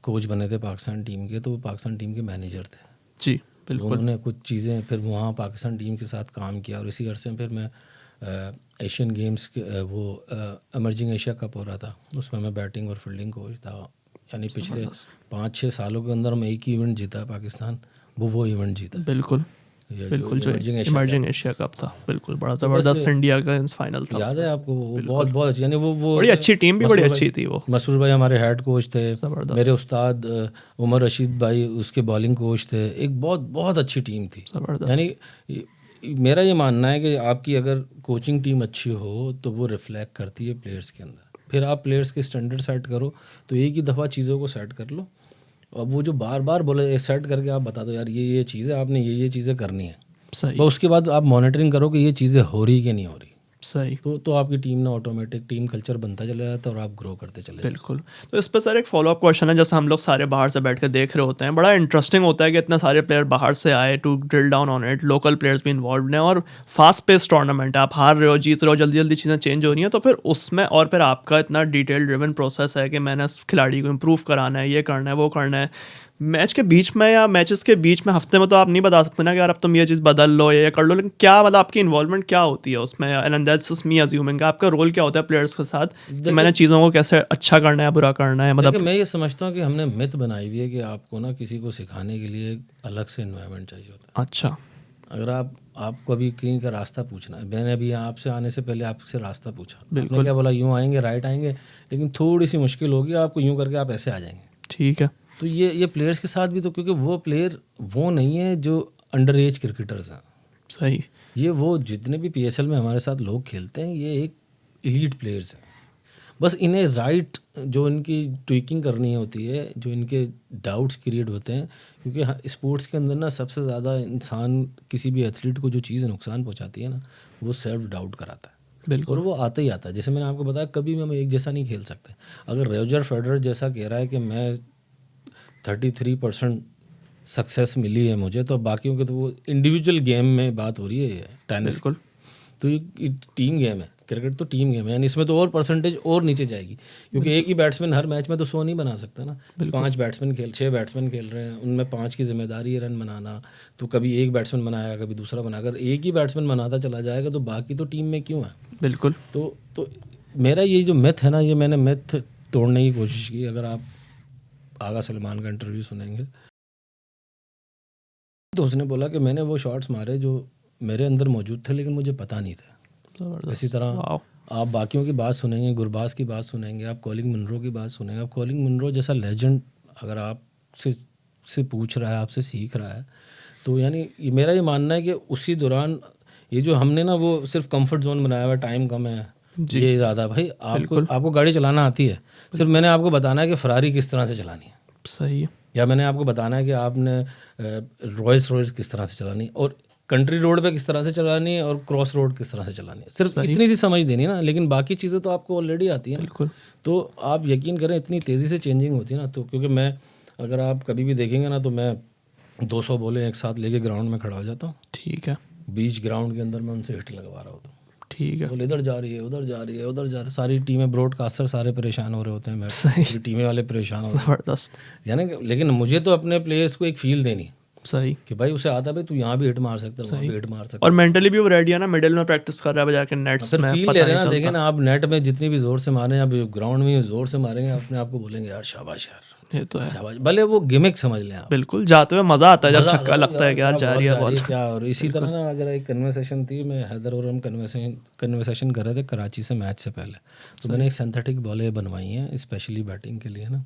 कोच बने थे पाकिस्तान टीम के, तो वो पाकिस्तान टीम के मैनेजर थे जी तो बिल्कुल। उन्होंने कुछ चीज़ें फिर वहाँ पाकिस्तान टीम के साथ काम किया। और इसी अरसे में फिर मैं एशियन गेम्स के वो एमर्जिंग एशिया कप हो रहा था, उसमें मैं बैटिंग और फील्डिंग कोच था। यानी पिछले 5-6 सालों के अंदर हम एक ही इवेंट जीता है पाकिस्तान, वो इवेंट जीता। बिल्कुल। ये बिल्कुल, जो emerging Asia emerging Asia cup था, बिल्कुल बड़ा ज़बरदस्त इंडिया का फाइनल था। याद है आपको? वो बहुत बहुत यानी वो बड़ी अच्छी टीम भी बड़ी मसूर अच्छी भाई- थी वो। मसूर भाई हमारे हेड कोच थे, ज़बरदस्त। मेरे उस्ताद उमर रशीद भाई उसके बॉलिंग कोच थे। एक बहुत बहुत अच्छी टीम थी। ज़बरदस्त। यानी मेरा ये मानना है कि आपकी अगर कोचिंग टीम अच्छी हो तो वो रिफ्लेक्ट करती है प्लेयर्स के अंदर। फिर आप प्लेयर्स के स्टैंडर्ड सेट करो, तो एक ही दफ़ा चीज़ों को सेट कर लो। अब वो जो बार बार बोले सेट करके आप बता दो यार ये चीज़ें आपने ये चीज़ें करनी है, सही बस उसके बाद आप मॉनिटरिंग करो कि ये चीज़ें हो रही कि नहीं हो रही। सही तो आपकी टीम ना ऑटोमेटिक टीम कल्चर बनता चला जाता है और आप ग्रो करते चले जाते बिल्कुल। तो इस पर सर एक फॉलो अप क्वेश्चन है, जैसे हम लोग सारे बाहर से बैठ कर देख रहे होते हैं, बड़ा इंटरेस्टिंग होता है कि इतने सारे प्लेयर बाहर से आए to drill down on it, local players भी इन्वॉल्व हैं और फास्ट पेस टूर्नामेंट है, आप हार रहे हो जीत रहे हो, जल्दी जल्दी चीज़ें चेंज हो रही हैं, तो फिर उसमें और फिर आपका इतना डिटेल ड्रिवन प्रोसेस है कि मैंने इस खिलाड़ी को इम्प्रूव कराना है, ये करना है वो करना है। मैच के बीच में या मैचेस के बीच में हफ्ते में तो आप नहीं बता सकते ना कि यार अब तुम ये चीज़ बदल लो या ये कर लो, लेकिन क्या मतलब आपकी इन्वॉल्वमेंट क्या होती है उसमें, and that's just me assuming, आपका रोल क्या होता है प्लेयर्स के साथ कि मैंने चीज़ों को कैसे अच्छा करना है बुरा करना है, मतलब देखिए, मैं ये समझता हूँ कि हमने मिथ बनाई हुई है कि आपको ना किसी को सिखाने के लिए एक अलग से इन्वायरमेंट चाहिए होता है। अच्छा अगर आपको अभी कहीं का रास्ता पूछना है, मैंने अभी यहाँ आपसे आने से पहले आपसे रास्ता पूछा, बिल्कुल। आपने क्या बोला यूँ आएंगे राइट आएंगे, लेकिन थोड़ी सी मुश्किल होगी, आपको यूँ करके आप ऐसे आ जाएंगे। ठीक है। तो ये प्लेयर्स के साथ भी, तो क्योंकि वो प्लेयर वो नहीं है जो अंडर एज क्रिकेटर्स हैं। सही ये वो जितने भी पीएसएल में हमारे साथ लोग खेलते हैं, ये एक एलीट प्लेयर्स हैं। बस इन्हें राइट जो इनकी ट्विकिंग करनी होती है, जो इनके डाउट्स क्रिएट होते हैं, क्योंकि स्पोर्ट्स के अंदर ना सबसे ज़्यादा इंसान किसी भी एथलीट को जो चीज़ नुकसान पहुंचाती है ना, वो सेल्फ डाउट कराता है। बिल्कुल। और वो आता ही आता है। जैसे मैंने आपको बताया, कभी भी हम एक जैसा नहीं खेल सकते। अगर रोजर फेडरर जैसा कह रहा है कि मैं 33% सक्सेस मिली है मुझे, तो बाकियों के तो वो इंडिविजुअल गेम में बात हो रही है टेनिस। बिल्कुल। तो ये टीम गेम है, क्रिकेट तो टीम गेम है, यानी इसमें तो और परसेंटेज और नीचे जाएगी, क्योंकि एक ही बैट्समैन हर मैच में तो 100 नहीं बना सकता ना। 6 बैट्समैन खेल रहे हैं, उनमें 5 की जिम्मेदारी है रन बनाना। तो कभी एक बैट्समैन बनाएगा, कभी दूसरा बनाएगा। अगर एक ही बैट्समैन बनाता चला जाएगा तो बाकी तो टीम में क्यों है। बिल्कुल। तो मेरा ये जो मिथ है ना, ये मैंने मिथ तोड़ने की कोशिश की। अगर आप आगा सलमान का इंटरव्यू सुनेंगे तो उसने बोला कि मैंने वो शॉट्स मारे जो मेरे अंदर मौजूद थे, लेकिन मुझे पता नहीं था। इसी तरह आप बाकियों की बात सुनेंगे, गुरबाज की बात सुनेंगे, आप कॉलिंग मुनरो की बात सुनेंगे। आप कॉलिंग मुनरो जैसा लेजेंड अगर आप से पूछ रहा है, आपसे सीख रहा है, तो यानी मेरा ये मानना है कि उसी दौरान ये जो हमने ना वो सिर्फ कंफर्ट जोन बनाया हुआ, टाइम कम है ये ज़्यादा, भाई आपको गाड़ी चलाना आती है, सिर्फ मैंने आपको बताना है कि फरारी किस तरह से चलानी है। सही है। या मैंने आपको बताना है कि आपने रॉयल्स रॉयल्स किस तरह से चलानी है, और कंट्री रोड पे किस तरह से चलानी है, और क्रॉस रोड किस तरह से चलानी है। सिर्फ इतनी सी समझ देनी ना, लेकिन बाकी चीज़ें तो आपको ऑलरेडी आती हैं। बिल्कुल। तो आप यकीन करें, इतनी तेज़ी से चेंजिंग होती है ना। तो क्योंकि मैं, अगर आप कभी भी देखेंगे ना, तो मैं 200 बॉलें एक साथ लेके ग्राउंड में खड़ा हो जाता हूँ। ठीक है। बीच ग्राउंड के अंदर मैं उनसे हिट लगवा रहा होता हूँ। ठीक है। बोले इधर जा रही है, उधर जा रही है, उधर जा रही है। सारी टीमें, ब्रॉडकास्टर सारे परेशान हो रहे होते हैं, मैं टीमें वाले परेशान हो रहे हैं, ज़बरदस्त। यानी लेकिन मुझे तो अपने प्लेयर्स को एक फील देनी, सही कि भाई उसे आता है, भाई तू यहाँ भी हिट मार सकता है, वहाँ भी हिट मार सकता है। और मेंटली भी वो रेडी है ना, मिडिल में प्रैक्टिस कर रहा है जाके नेट्स फिर में, फील ले रहे हैं ना। देखें ना, आप नेट में जितनी भी जोर से मारें, आप ग्राउंड में जोर से मारेंगे, अपने आप को बोलेंगे यार शाबाश यार, ये तो है। शाबाश। भले वो गिमिक समझ लें आप, बिल्कुल। जाते हुए मज़ा आता है जब मज़ा छक्का आता है, लगता है कि यार जा रही है बॉल। क्या। और इसी तरह ना, अगर एक कन्वर्सेशन थी, मैं हैदर और हम कन्वर्सेशन कर रहे थे कराची से मैच से पहले, तो मैंने एक सिंथेटिक बॉलें बनवाई हैं स्पेशली बैटिंग के लिए ना।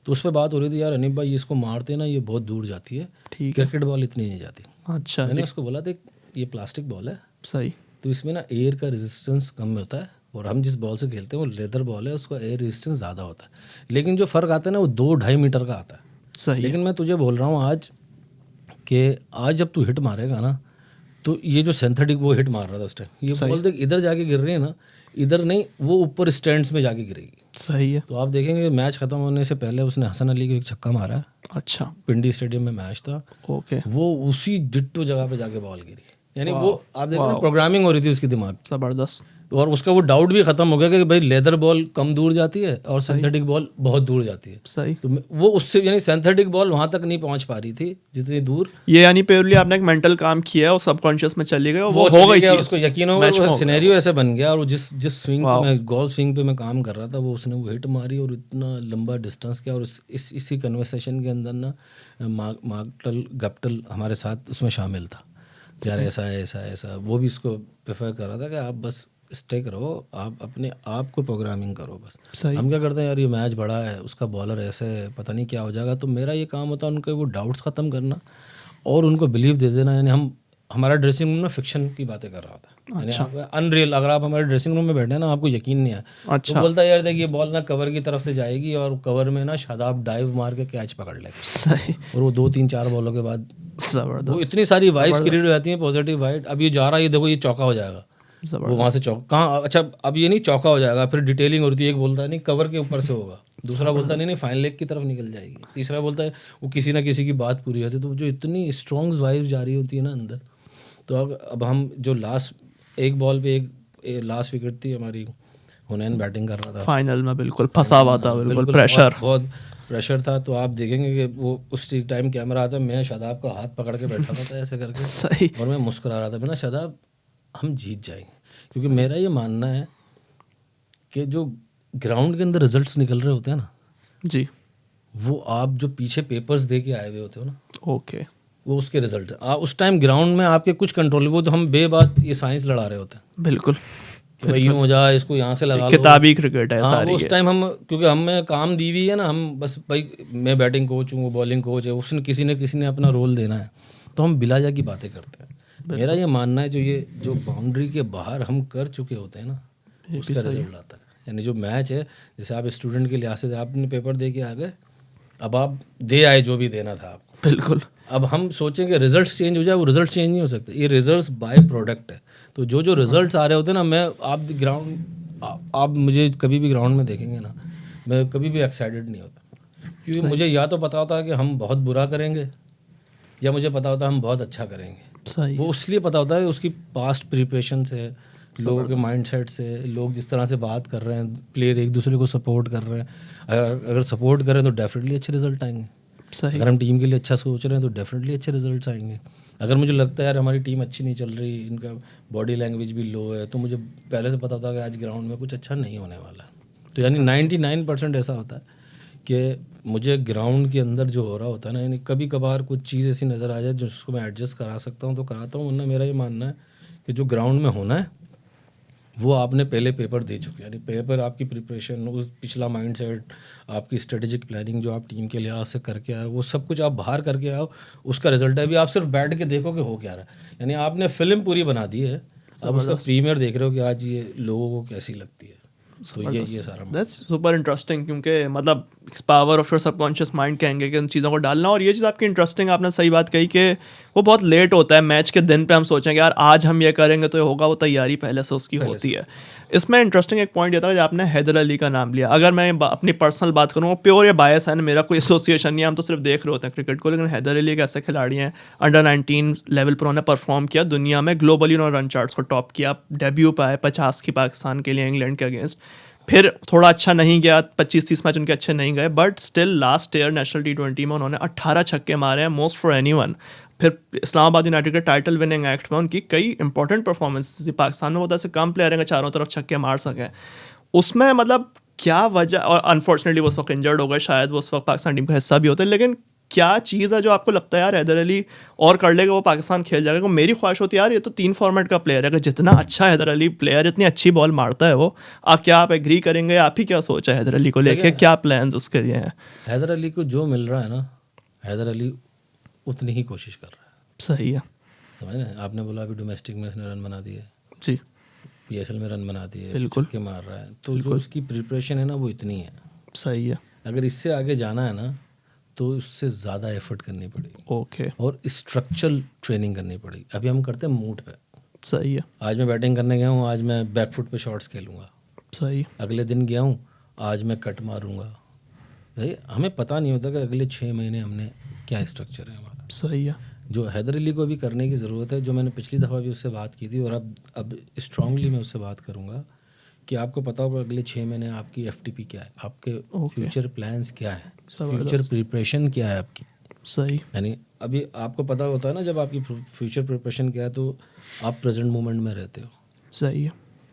तो उस पर बात हो रही थी, यार अनिप भाई इसको मारते ना, ये बहुत दूर जाती है, क्रिकेट बॉल इतनी नहीं जाती। अच्छा। मैंने उसको बोला था ये प्लास्टिक बॉल है, सही। तो इसमें ना एयर का रेजिस्टेंस कम होता है, और हम जिस बॉल से खेलते हैं वो लेदर बॉल है, उसका एयर रेजिस्टेंस ज़्यादा होता है। लेकिन जो फ़र्क आता है ना, वो 2-2.5 मीटर का आता है। सही। लेकिन मैं तुझे बोल रहा हूँ आज कि आज जब तू हिट मारेगा ना, तो ये जो सिंथेटिक वो हिट मार रहा था उस टाइम, ये बॉल देख इधर जाके गिर रही है ना, इधर नहीं, वो ऊपर स्टैंड्स में जाके गिरेगी। सही है। तो आप देखेंगे मैच ख़त्म होने से पहले उसने हसन अली को एक छक्का मारा। अच्छा। पिंडी स्टेडियम में मैच था। ओके। वो उसी डिट्टो जगह पे जाके बॉल गिरी, यानी वो आप देखो ना, प्रोग्रामिंग हो रही थी उसकी दिमाग। ज़बरदस्त। और उसका वो डाउट भी ख़त्म हो गया कि भाई लेदर बॉल कम दूर जाती है और सिंथेटिक बॉल बहुत दूर जाती है। सही। तो वो उससे, यानी सिंथेटिक बॉल वहाँ तक नहीं पहुँच पा रही थी जितनी दूर। ये यानी प्योरली आपने एक मेंटल काम किया और सबकॉन्शियस में चली गई और वो हो गई चीज़, उसको यकीन हो गया, वो सिनेरियो ऐसे बन गया। और जिस स्विंग पे मैं, गोल स्विंग पे मैं काम कर रहा था, वो उसने वो हिट मारी और इतना लंबा डिस्टेंस किया। और इसी कन्वर्सेशन के अंदर ना मार्कटल गप्टल हमारे साथ उसमें शामिल था। यार ऐसा है ऐसा है ऐसा, वो भी इसको प्रेफर कर रहा था कि आप बस स्टे करो, आप अपने आप को प्रोग्रामिंग करो बस। सही। हम क्या करते हैं यार, ये मैच बड़ा है, उसका बॉलर ऐसे है, पता नहीं क्या हो जाएगा, तो मेरा ये काम होता है उनके वो डाउट्स ख़त्म करना और उनको बिलीव दे देना। यानी हमारा ड्रेसिंग रूम में फिक्शन की बातें कर रहा था, यानी आप अनरियल, अगर आप हमारे ड्रेसिंग रूम में बैठे हैं ना, आपको यकीन नहीं है। अच्छा। तो बोलता है यार देखिए बॉल ना कवर की तरफ से जाएगी और कवर में ना शादाब डाइव मार के कैच पकड़ लेगा, सही। और वो 2-3-4 बॉलों के बाद वो ज़बरदस्त। इतनी सारी वाइब्स क्रिएट हो जाती हैं, पॉजिटिव वाइब। अब ये जा रहा है, ये देखो ये चौका हो जाएगा, वो वहाँ से चौका कहाँ, अच्छा अब ये नहीं चौका हो जाएगा, फिर डिटेलिंग होती है, एक बोलता है नहीं कवर के ऊपर से होगा, दूसरा बोलता है नहीं फाइन लेग की तरफ निकल जाएगी, तीसरा बोलता है वो किसी ना किसी की बात पूरी होती है। तो जो इतनी स्ट्रॉन्ग वाइब्स जा रही होती है ना अंदर, तो अब हम जो लास्ट एक बॉल पे एक लास्ट विकेट थी हमारी, हुनैन बैटिंग कर रहा था फाइनल में, बिल्कुल फंसा हुआ था, बिल्कुल बिल्कुल प्रेशर। बहुत प्रेशर था। तो आप देखेंगे कि वो उस टाइम कैमरा आता है, मैं शादाब का हाथ पकड़ के बैठा था ऐसे करके, सही। और मैं मुस्कुरा रहा था, मैंने शादाब हम जीत जाएंगे, क्योंकि मेरा ये मानना है कि जो ग्राउंड के अंदर रिजल्ट्स निकल रहे होते हैं ना, जी। वो आप जो पीछे पेपर्स दे के आए हुए होते हो ना, ओके। वो उसके रिजल्ट है। उस टाइम ग्राउंड में आपके कुछ कंट्रोल, वो तो हम बेबात ये साइंस लड़ा रहे होते हैं बिल्कुल। कि भाई यूँ हो जाए, इसको यहाँ से लगा लो, किताबी क्रिकेट है हाँ सारी वो उस ये। टाइम हम, क्योंकि हमें काम दी हुई है ना, हम बस भाई मैं बैटिंग कोच हूँ, वो बॉलिंग कोच है, उसने किसी ने अपना रोल देना है, तो हम बिलाजा की बातें करते हैं। मेरा ये मानना है जो बाउंड्री के बाहर हम कर चुके होते हैं ना, उसका रिजल्ट आता है। यानी जो मैच है, जैसे आप स्टूडेंट के लिहाज से आपने पेपर दे के आ गए, अब आप दे आए जो भी देना था आपको, बिल्कुल। अब हम सोचेंगे रिजल्ट्स चेंज हो जाए, वो रिजल्ट चेंज नहीं हो सकते, ये रिजल्ट्स बाय प्रोडक्ट है। तो जो रिजल्ट्स आ रहे होते हैं ना, आप मुझे कभी भी ग्राउंड में देखेंगे ना, मैं कभी भी एक्साइटेड नहीं होता, क्योंकि मुझे या तो पता होता है कि हम बहुत बुरा करेंगे, या मुझे पता होता है हम बहुत अच्छा करेंगे। सही। वो इसलिए पता होता है उसकी पास्ट प्रिपरेशन से, लोगों के माइंडसेट से, लोग जिस तरह से बात कर रहे हैं, प्लेयर एक दूसरे को सपोर्ट कर रहे हैं, अगर सपोर्ट करें तो डेफिनेटली अच्छे रिजल्ट आएंगे। सही। अगर हम टीम के लिए अच्छा सोच रहे हैं तो डेफिनेटली अच्छे रिजल्ट्स आएंगे। अगर मुझे लगता है यार हमारी टीम अच्छी नहीं चल रही, इनका बॉडी लैंग्वेज भी लो है, तो मुझे पहले से पता होता है कि आज ग्राउंड में कुछ अच्छा नहीं होने वाला। तो यानी 99% ऐसा होता है कि मुझे ग्राउंड के अंदर जो हो रहा होता है ना, यानी कभी कभार कुछ चीज़ ऐसी नज़र आ जाए जिसको मैं एडजस्ट करा सकता हूँ तो कराता हूँ, वरना मेरा ये मानना है कि जो ग्राउंड में होना है वो आपने पहले पेपर दे चुके हैं। यानी पेपर आपकी प्रिपरेशन, उस पिछला माइंडसेट, आपकी स्ट्रेटेजिक प्लानिंग जो आप टीम के लिहाज से करके आए, वो सब कुछ आप बाहर करके आओ, उसका रिजल्ट है। अभी आप सिर्फ बैठ के देखो कि हो क्या रहा है, यानी आपने फिल्म पूरी बना दी है, अब उसका प्रीमियर देख रहे हो कि आज ये लोगों को कैसी लगती है। तो ये सारा दैट्स सुपर इंटरेस्टिंग, क्योंकि मतलब power of your subconscious mind कहेंगे कि उन चीज़ों को डालना। और ये चीज़ आपकी इंटरेस्टिंग, आपने सही बात कही कि वो बहुत लेट होता है मैच के दिन पे हम सोचेंगे यार आज हम ये करेंगे तो ये होगा, वो तैयारी पहले से उसकी होती है। इसमें इंटरेस्टिंग एक पॉइंट ये था कि आपने हैदर अली का नाम लिया। अगर मैं अपनी पर्सनल बात करूँ, प्योर या बायस है ना, मेरा कोई एसोसिएशन नहीं है, हम तो सिर्फ देख रहे होते हैं क्रिकेट को, लेकिन हैदर अली एक ऐसे खिलाड़ी हैं, अंडर 19 लेवल पर उन्होंने परफॉर्म किया, दुनिया में ग्लोबली उन्होंने रन चार्ट्स को टॉप किया, डेब्यू पाए 50 की पाकिस्तान के लिए इंग्लैंड के अगेंस्ट। फिर थोड़ा अच्छा नहीं गया, 25-30 मैच उनके अच्छे नहीं गए, but still last year national T20 में उन्होंने 18 छक्के मारे हैं, मोस्ट फॉर एनीवन। फिर इस्लामाबाद यूनाइटेड के टाइटल विनिंग एक्ट में उनकी कई इंपॉर्टेंट परफॉर्मेंस, पाकिस्तान में होता है ऐसे कम प्लेयर हैं चारों तरफ छक्के मार सकें। उसमें मतलब क्या वजह, और अनफॉर्चुनेटली वो उस वक्त इंजर्ड हो गए, शायद वो उस वक्त पाकिस्तान टीम का हिस्सा भी होते, लेकिन क्या चीज़ है जो आपको लगता है यार हैदर अली और कर लेगा, वो पाकिस्तान खेल जाएगा? मेरी ख्वाहिश होती है यार ये तो 3 फॉर्मेट का प्लेयर है, अगर जितना अच्छा हैदर अली प्लेयर, इतनी अच्छी बॉल मारता है वो, आप एग्री करेंगे? आप ही क्या सोचा है हैदर अली को लेके, क्या प्लान्स उसके लिए हैं? हैदर अली को जो मिल रहा है ना, हैदर अली उतनी ही कोशिश कर रहा है। सही है। समझ रहे? आपने बोला अभी डोमेस्टिक में इसने रन बना दिए, जी PSL में रन बना दिए, बिल्कुल छक्के मार रहा है, तो जो उसकी प्रिपरेशन है ना वो इतनी है। सही है। अगर इससे आगे जाना है ना तो उससे ज़्यादा एफर्ट करनी पड़ेगी, ओके और स्ट्रक्चरल ट्रेनिंग करनी पड़ेगी। अभी हम करते हैं मूड पे, सही है। आज मैं बैटिंग करने गया हूँ, आज मैं बैकफुट पे शॉट्स खेलूँगा, सही। अगले दिन गया हूँ आज मैं कट मारूँगा। भाई हमें पता नहीं होता कि अगले 6 महीने हमने क्या स्ट्रक्चर है हमारा। सही है। जो हैदर अली को भी करने की ज़रूरत है, जो मैंने पिछली दफ़ा भी उससे बात की थी, और अब स्ट्रांगली मैं उससे बात करूँगा कि आपको पता होगा अगले 6 महीने आपकी FTP क्या है, आपके फ्यूचर प्लान्स क्या है, फ्यूचर प्रिपरेशन क्या है आपकी। सही। यानी अभी आपको पता होता है ना जब आपकी फ्यूचर प्रिपरेशन क्या है, तो आप प्रेजेंट मोमेंट में रहते हो। सही है।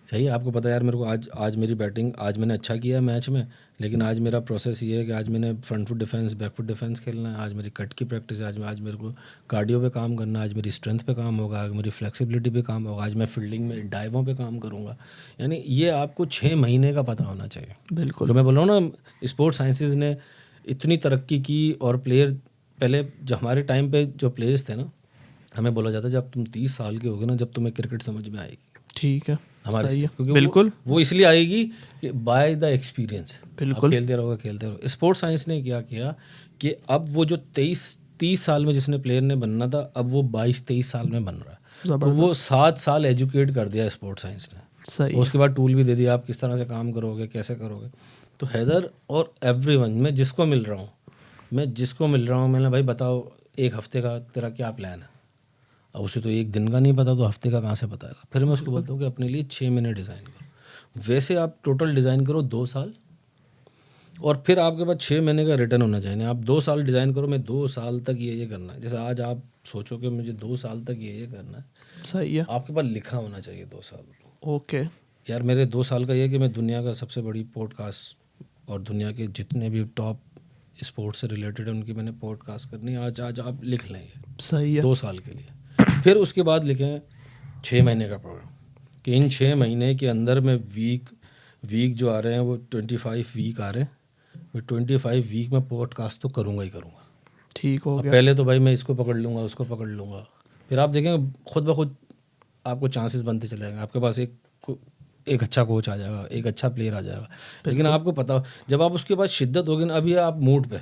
सही है, आपको पता है यार मेरे को आज मेरी बैटिंग, आज मैंने अच्छा किया है मैच में, लेकिन आज मेरा प्रोसेस ये है कि आज मैंने front foot defence, back foot defence खेलना है, आज मेरी कट की प्रैक्टिस है, आज मेरे को कार्डियो पे काम करना है, आज मेरी स्ट्रेंथ पे काम होगा, आज मेरी फ्लेक्सिबिलिटी पे काम होगा, आज मैं फील्डिंग में डाइवों पे काम करूँगा। यानी ये आपको 6 महीने का पता होना चाहिए। बिल्कुल। जो मैं बोल रहा हूँ ना, स्पोर्ट्स साइंसेज ने इतनी तरक्की की, और प्लेयर पहले जो हमारे टाइम पे जो प्लेयर्स थे ना, हमें बोला जाता जब तुम 30 साल के होगे ना, जब तुम्हें क्रिकेट समझ में आएगी। ठीक है, हमारे सही है, क्योंकि बिल्कुल वो इसलिए आएगी कि बाय द एक्सपीरियंस, बिल्कुल। खेलते रहोगे। स्पोर्ट्स साइंस ने क्या किया कि अब वो जो 30 साल में जिसने प्लेयर ने बनना था, अब वो 22-23 साल में बन रहा है। तो वो 7 साल एजुकेट कर दिया स्पोर्ट्स साइंस ने। सही। उसके बाद टूल भी दे दिया, आप किस तरह से काम करोगे, कैसे करोगे। तो हैदर और एवरीवन, मैं जिसको मिल रहा हूँ, मैंने भाई बताओ 1 हफ्ते का तेरा क्या प्लान है। अब उसे तो 1 दिन का नहीं पता, तो हफ्ते का कहाँ से पता है। फिर मैं उसको बोलता हूँ कि अपने लिए 6 महीने डिज़ाइन करो। वैसे आप टोटल डिज़ाइन करो 2 साल, और फिर आपके पास 6 महीने का रिटर्न होना चाहिए। आप 2 साल डिज़ाइन करो, मैं 2 साल तक ये करना है। जैसे आज आप सोचो कि मुझे 2 साल तक ये करना है, सही है, आपके पास लिखा होना चाहिए 2 साल। ओके। यार मेरे 2 साल का ये है कि मैं दुनिया का सबसे बड़ी पॉडकास्ट और दुनिया के जितने भी टॉप स्पोर्ट्स से रिलेटेड है उनकी मैंने पॉडकास्ट करनी है। आज आप लिख लेंगे, सही है, 2 साल के लिए। फिर उसके बाद लिखें 6 महीने का प्रोग्राम, कि इन 6 महीने के अंदर में वीक जो आ रहे हैं वो 25 वीक आ रहे हैं, मैं 25 वीक में पॉडकास्ट तो करूँगा ही करूँगा। ठीक हो गया। पहले तो भाई मैं इसको पकड़ लूँगा, उसको पकड़ लूँगा, फिर आप देखेंगे खुद ब खुद आपको चांसेस बनते चले जाएंगे। आपके पास एक अच्छा कोच आ जाएगा, एक अच्छा प्लेयर आ जाएगा। लेकिन आपको पता, जब आप उसके बाद शिद्दत होगी ना, अभी आप मूड पे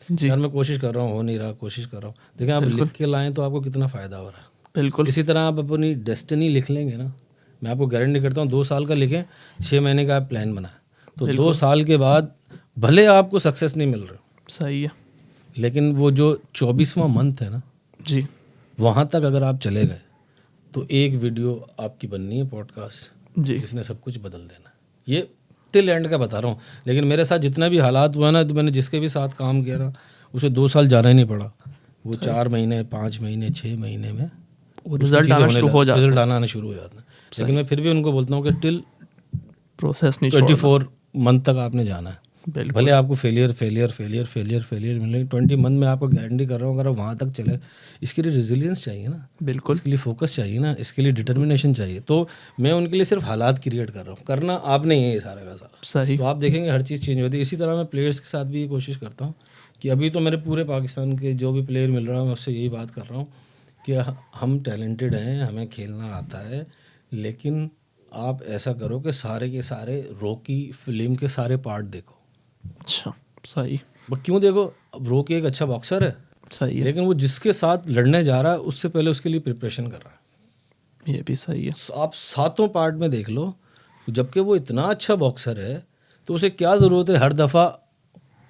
जी, यार मैं कोशिश कर रहा हूँ, हो नहीं रहा, कोशिश कर रहा हूँ, देखिए आप लिख के लाएं तो आपको कितना फ़ायदा हो रहा है। बिल्कुल इसी तरह आप अपनी डेस्टिनी लिख लेंगे ना, मैं आपको गारंटी करता हूँ 2 साल का लिखें, 6 महीने का आप प्लान बनाएं, तो 2 साल के बाद भले आपको सक्सेस नहीं मिल रहा, सही है, लेकिन वो जो 24वां मंथ है ना, जी वहाँ तक अगर आप चले गए तो एक वीडियो आपकी बननी है पॉडकास्ट, जी, जिसने सब कुछ बदल देना। ये टिल एंड का बता रहा हूँ। लेकिन मेरे साथ जितना भी हालात हुआ ना, तो मैंने जिसके भी साथ काम किया ना, उसे 2 साल जाना ही नहीं पड़ा। वो 4 महीने, 5 महीने, 6 महीने में वो रिजल्ट आना शुरू हो जाता है। रिजल्ट आना शुरू हो जाता है। लेकिन मैं फिर भी उनको बोलता हूँ कि टिल प्रोसेस नहीं छोड़ना। 24 मंथ तक आपने जाना है। बिल्कुल, भले आपको फेलियर मिले, 20 मंथ में आपको गारंटी कर रहा हूँ, अगर आप वहाँ तक चले, इसके लिए रेजिलियंस चाहिए ना, बिल्कुल इसके लिए फोकस चाहिए ना, इसके लिए डिटर्मिनेशन चाहिए। तो मैं उनके लिए सिर्फ हालात क्रिएट कर रहा हूँ, करना आपने ही है ये सारा का सारा। सही, तो आप देखेंगे हर चीज़ चेंज होती है। इसी तरह मैं प्लेयर्स के साथ भी ये कोशिश करता हूँ कि अभी तो मेरे पूरे पाकिस्तान के जो भी प्लेयर मिल रहा है, मैं उससे यही बात कर रहा हूँ कि हम टैलेंटेड हैं, हमें खेलना आता है, लेकिन आप ऐसा करो कि सारे के सारे रॉकी फिल्म के सारे पार्ट देखो। अच्छा, सही, वो क्यों देखो, अब रॉकी एक अच्छा बॉक्सर है, सही है, लेकिन वो जिसके साथ लड़ने जा रहा है उससे पहले उसके लिए प्रिपरेशन कर रहा है। ये भी सही है, आप सातों पार्ट में देख लो, जबकि वो इतना अच्छा बॉक्सर है, तो उसे क्या ज़रूरत है हर दफ़ा